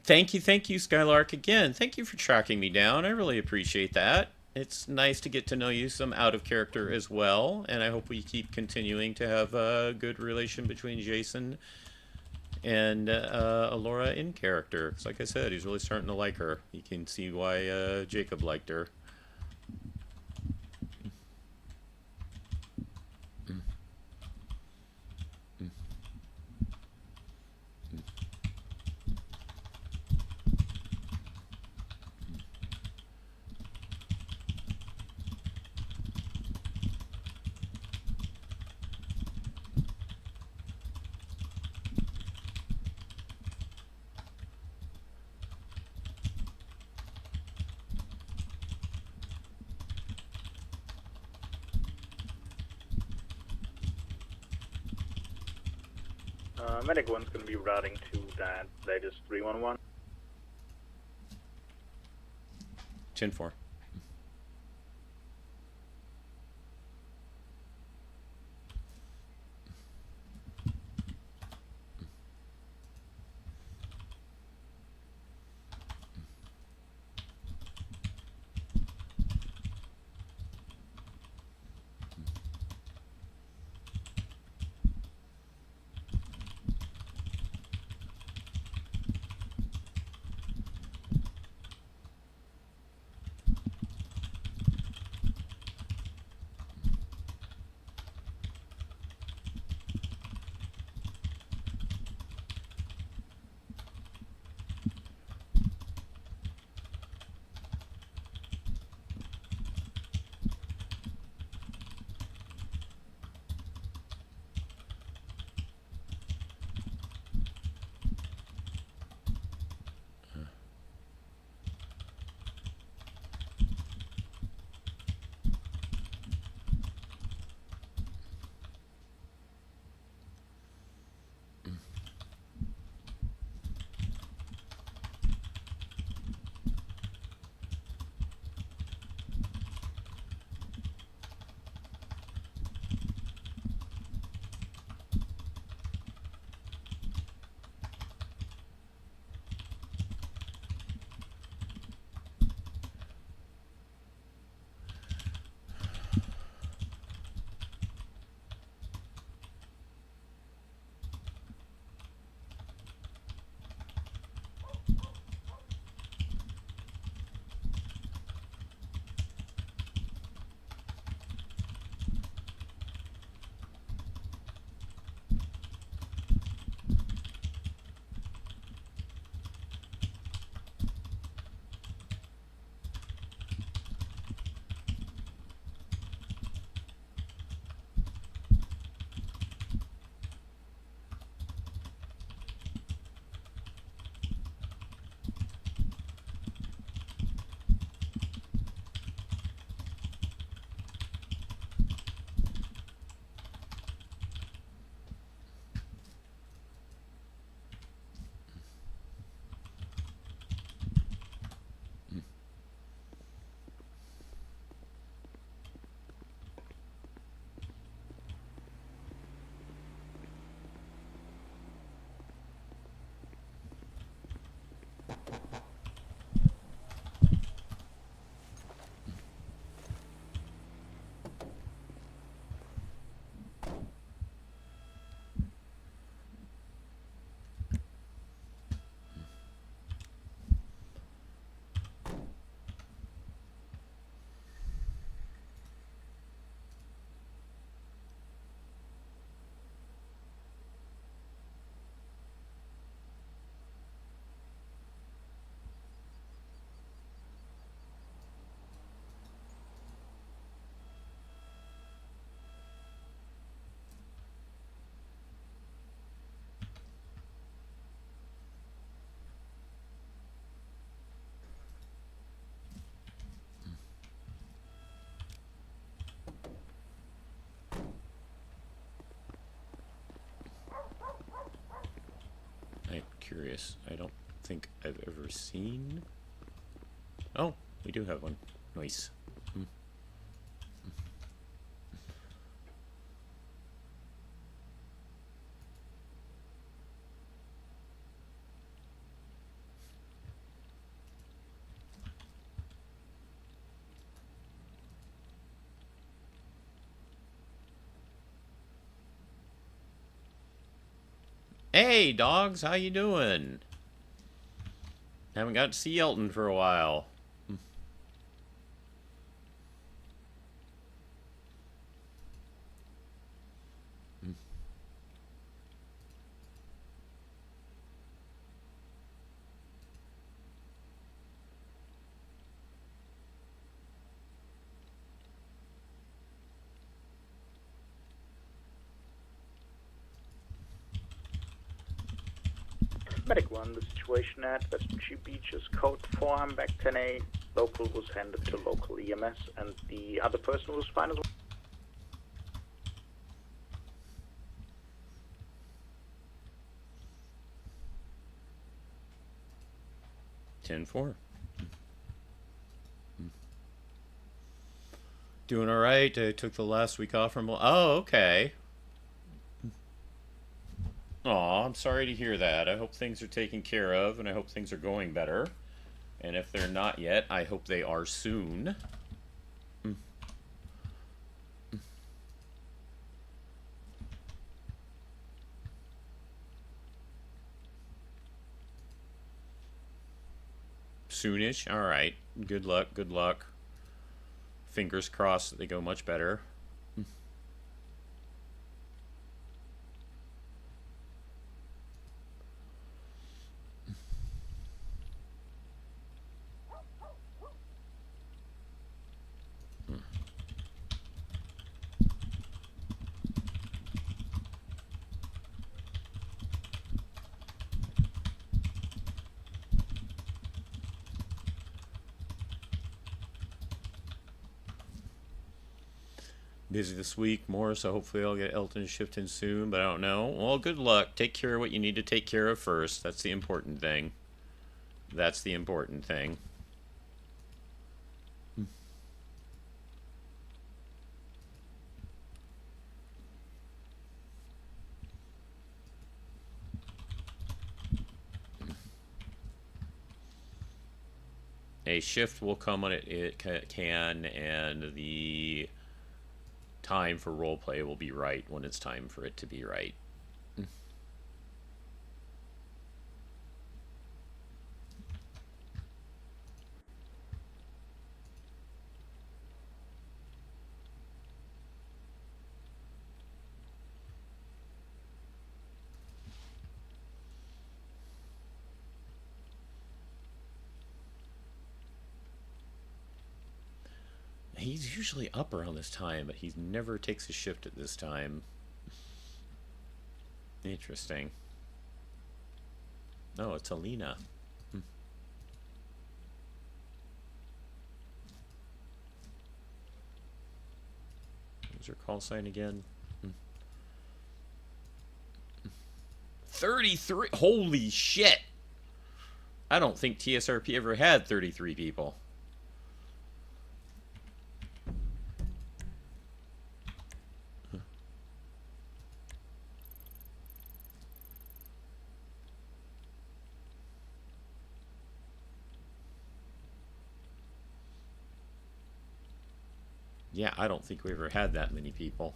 Thank you, Skylark, again. Thank you for tracking me down. I really appreciate that. It's nice to get to know you some out of character as well, and I hope we keep continuing to have a good relation between Jason and Alora in character. 'Cause like I said, he's really starting to like her. You can see why Jacob liked her. Medic 1's going to be routing to that latest 311. 10-4. curious. I don't think I've ever seen... Oh, we do have one. Nice. Hey, dogs, how you doing? Haven't got to see Elton for a while. Medic 1, the situation at Western Shoe Beach is code 4, I'm back 10-8. Local was handed to local EMS, and the other person was fine as well. Ten four. Doing all right. I took the last week off from... Oh, okay. Aw, I'm sorry to hear that. I hope things are taken care of, and I hope things are going better. And if they're not yet, I hope they are soon. Soonish? Alright. Good luck, good luck. Fingers crossed that they go much better. Busy this week more, so hopefully I'll get Elton shipped in soon, but I don't know. Well, good luck. Take care of what you need to take care of first. That's the important thing. That's the important thing. A shift will come when it can, and the time for roleplay will be right when it's time for it to be right. He's usually up around this time, but he never takes a shift at this time. Interesting. Oh, it's Alina. What's her call sign again? 33! Holy shit! I don't think TSRP ever had 33 people. Yeah, I don't think we ever had that many people.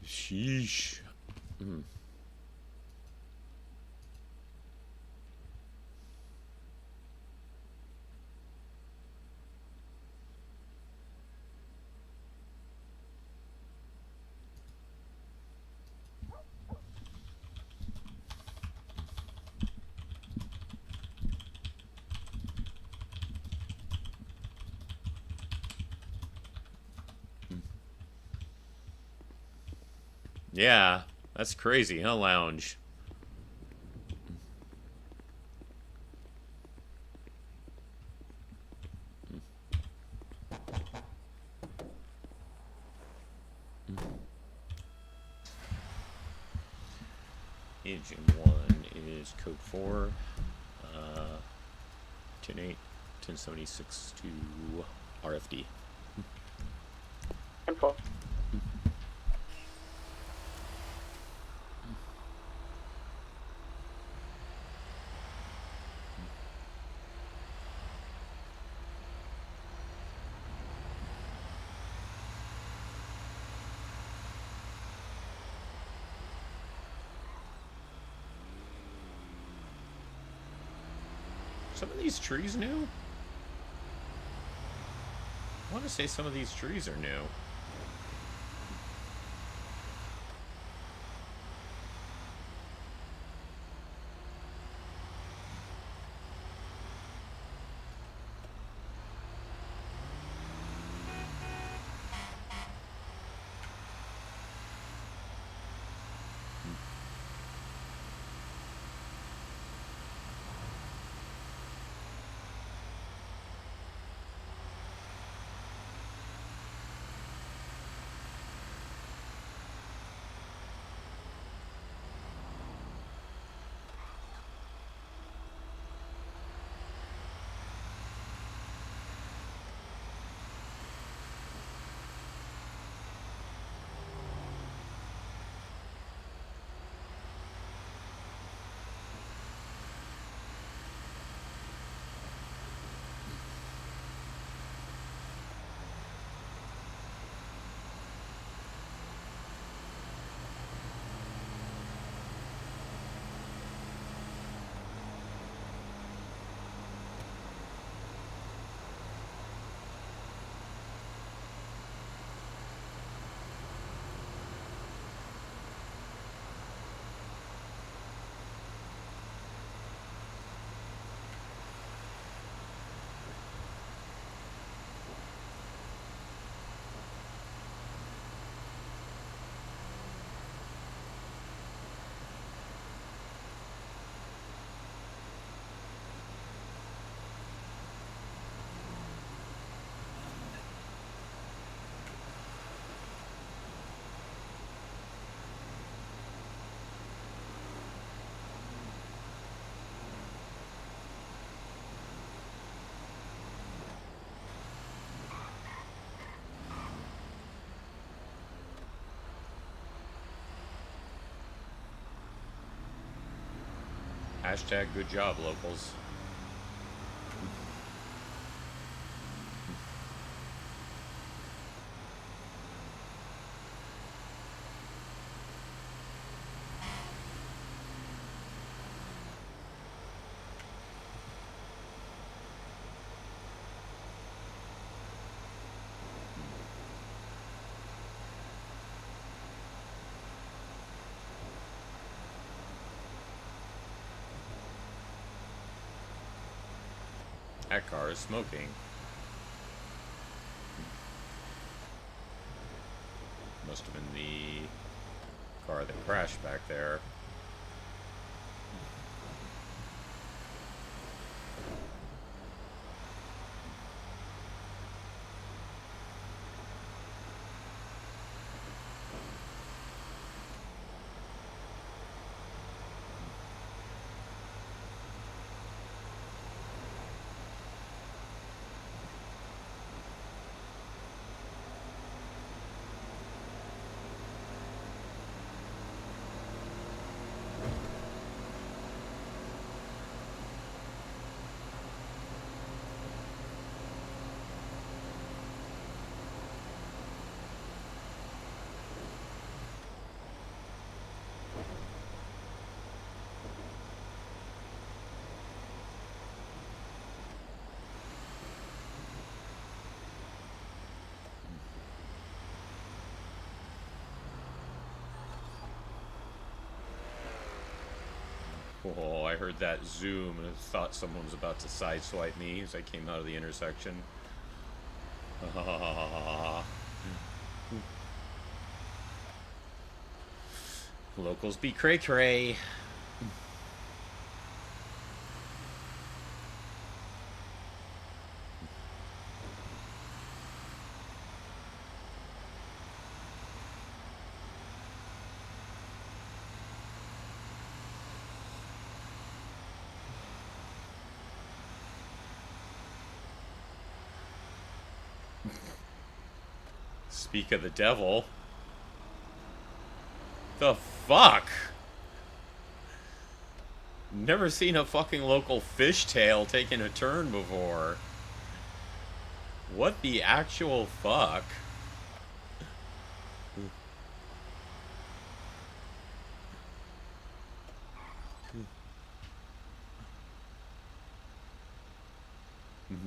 Sheesh. Yeah, that's crazy, huh, Lounge? Agent 1 is is code 4, 10-8, 1076 to RFD. Info. Some of these trees new? I want to say some of these trees are new. Hashtag good job, locals. That car is smoking. Must have been the car that crashed back there. Oh, I heard that zoom and I thought someone was about to sideswipe me as I came out of the intersection. Locals be cray-cray. Speak of the devil. The fuck? Never seen a fucking local fishtail taking a turn before. What the actual fuck?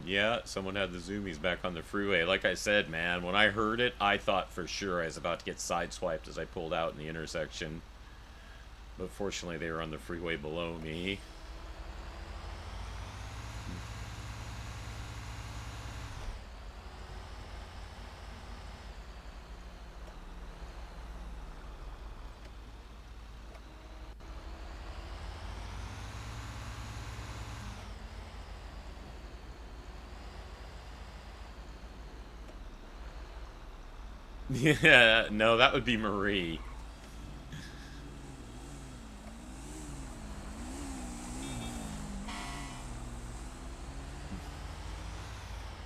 Yeah, someone had the zoomies back on the freeway. Like I said, man, when I heard it, I thought for sure I was about to get sideswiped as I pulled out in the intersection. But fortunately, they were on the freeway below me. Yeah, no, that would be Marie.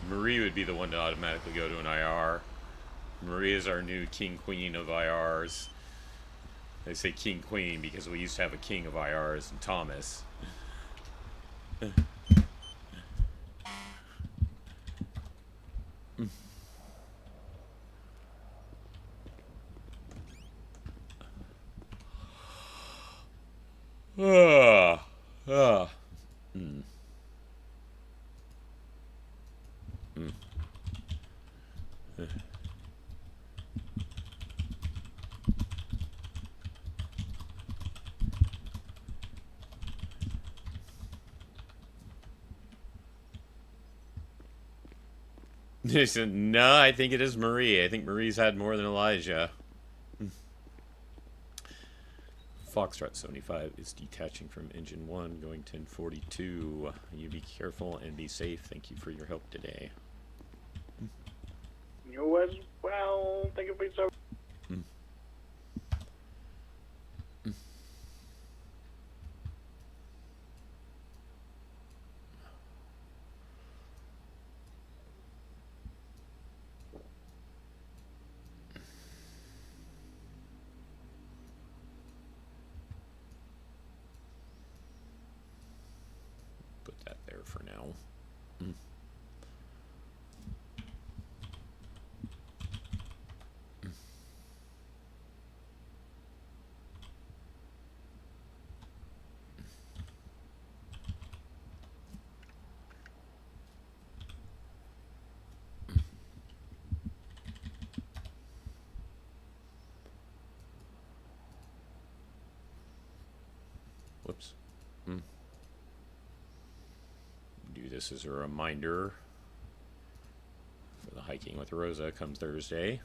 Marie would be the one to automatically go to an IR. Marie is our new king-queen of IRs. They say king-queen because we used to have a king of IRs in Thomas. They said, no, I think it is Marie. I think Marie's had more than Elijah. Foxtrot 75 is detaching from engine 1, going 1042. You be careful and be safe. Thank you for your help today. You as well. Thank you for your service. Put that there for now. Whoops. Do this as a reminder for the hiking with Rosa come Thursday.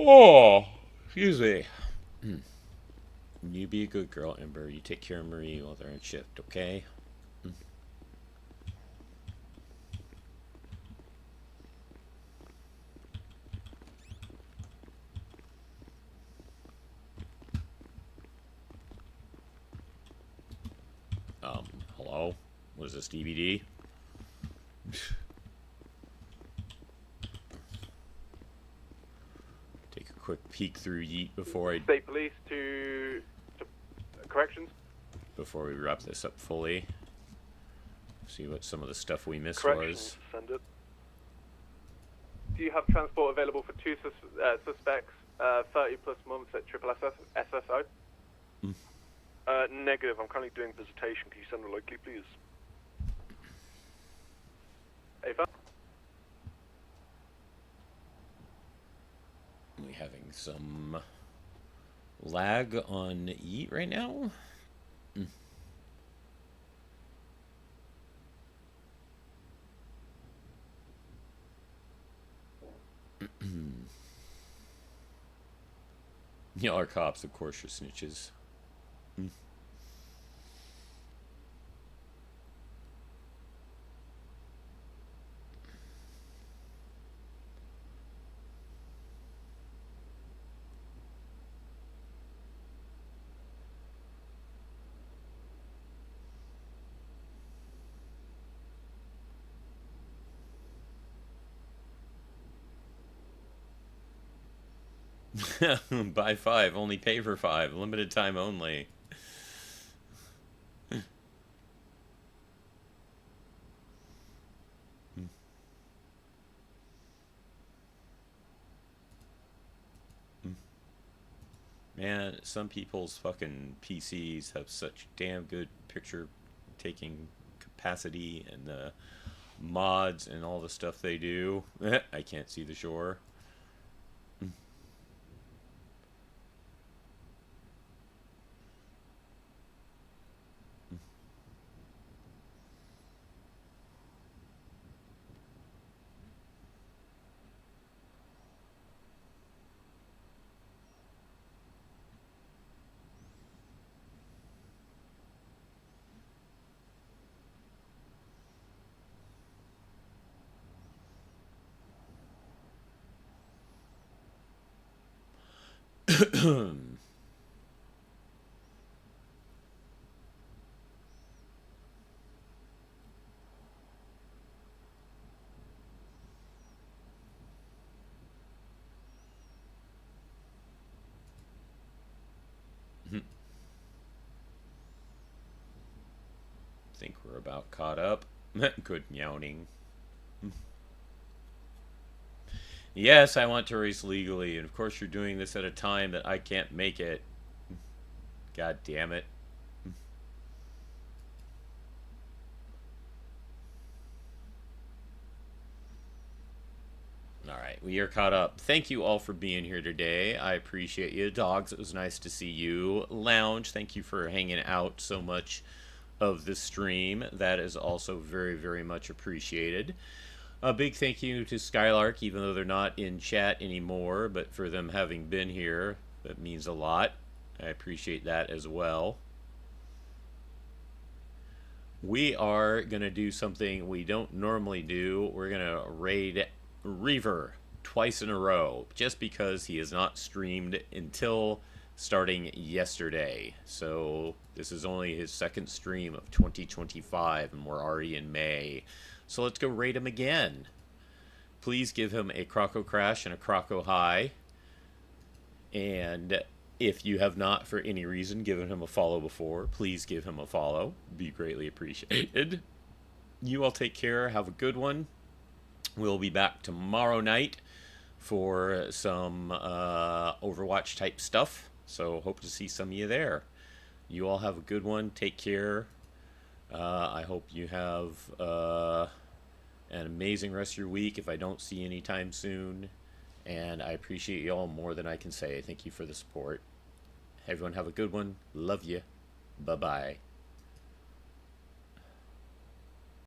Oh, excuse me. You be a good girl, Ember. You take care of Marie while they're on shift, okay? Hello? What is this, DVD? Take a quick peek through Yeet before I... State police to corrections. Before we wrap this up fully. See what some of the stuff we missed Corrections, was. send it. do you have transport available for two suspects, 30 plus months at triple SSO? Negative. I'm currently doing visitation. Can you send a likely, please? Ava? We having some lag on Eat right now? Y'all are cops, of course you're snitches. Buy 5, only pay for 5, limited time only. Man, some people's fucking PCs have such damn good picture taking capacity, and the mods and all the stuff they do. I can't see the shore. Think we're about caught up. Good meowing. Yes, I want to race legally, and of course you're doing this at a time that I can't make it. God damn it. Alright, we are caught up. Thank you all for being here today. I appreciate you. Dogs, it was nice to see you. Lounge, thank you for hanging out so much of the stream. That is also very, very much appreciated. A big thank you to Skylark, even though they're not in chat anymore, but for them having been here, that means a lot. I appreciate that as well. We are going to do something we don't normally do. We're going to raid Reaver twice in a row, just because he has not streamed until starting yesterday. So this is only his second stream of 2025, and we're already in May. So let's go raid him again. Please give him a Croco Crash and a Croco High. And if you have not, for any reason, given him a follow before, please give him a follow. Be greatly appreciated. You all take care. Have a good one. We'll be back tomorrow night for some Overwatch type stuff. So hope to see some of you there. You all have a good one. Take care. I hope you have an amazing rest of your week if I don't see you anytime soon. And I appreciate you all more than I can say. Thank you for the support. Everyone have a good one. Love you. Bye-bye.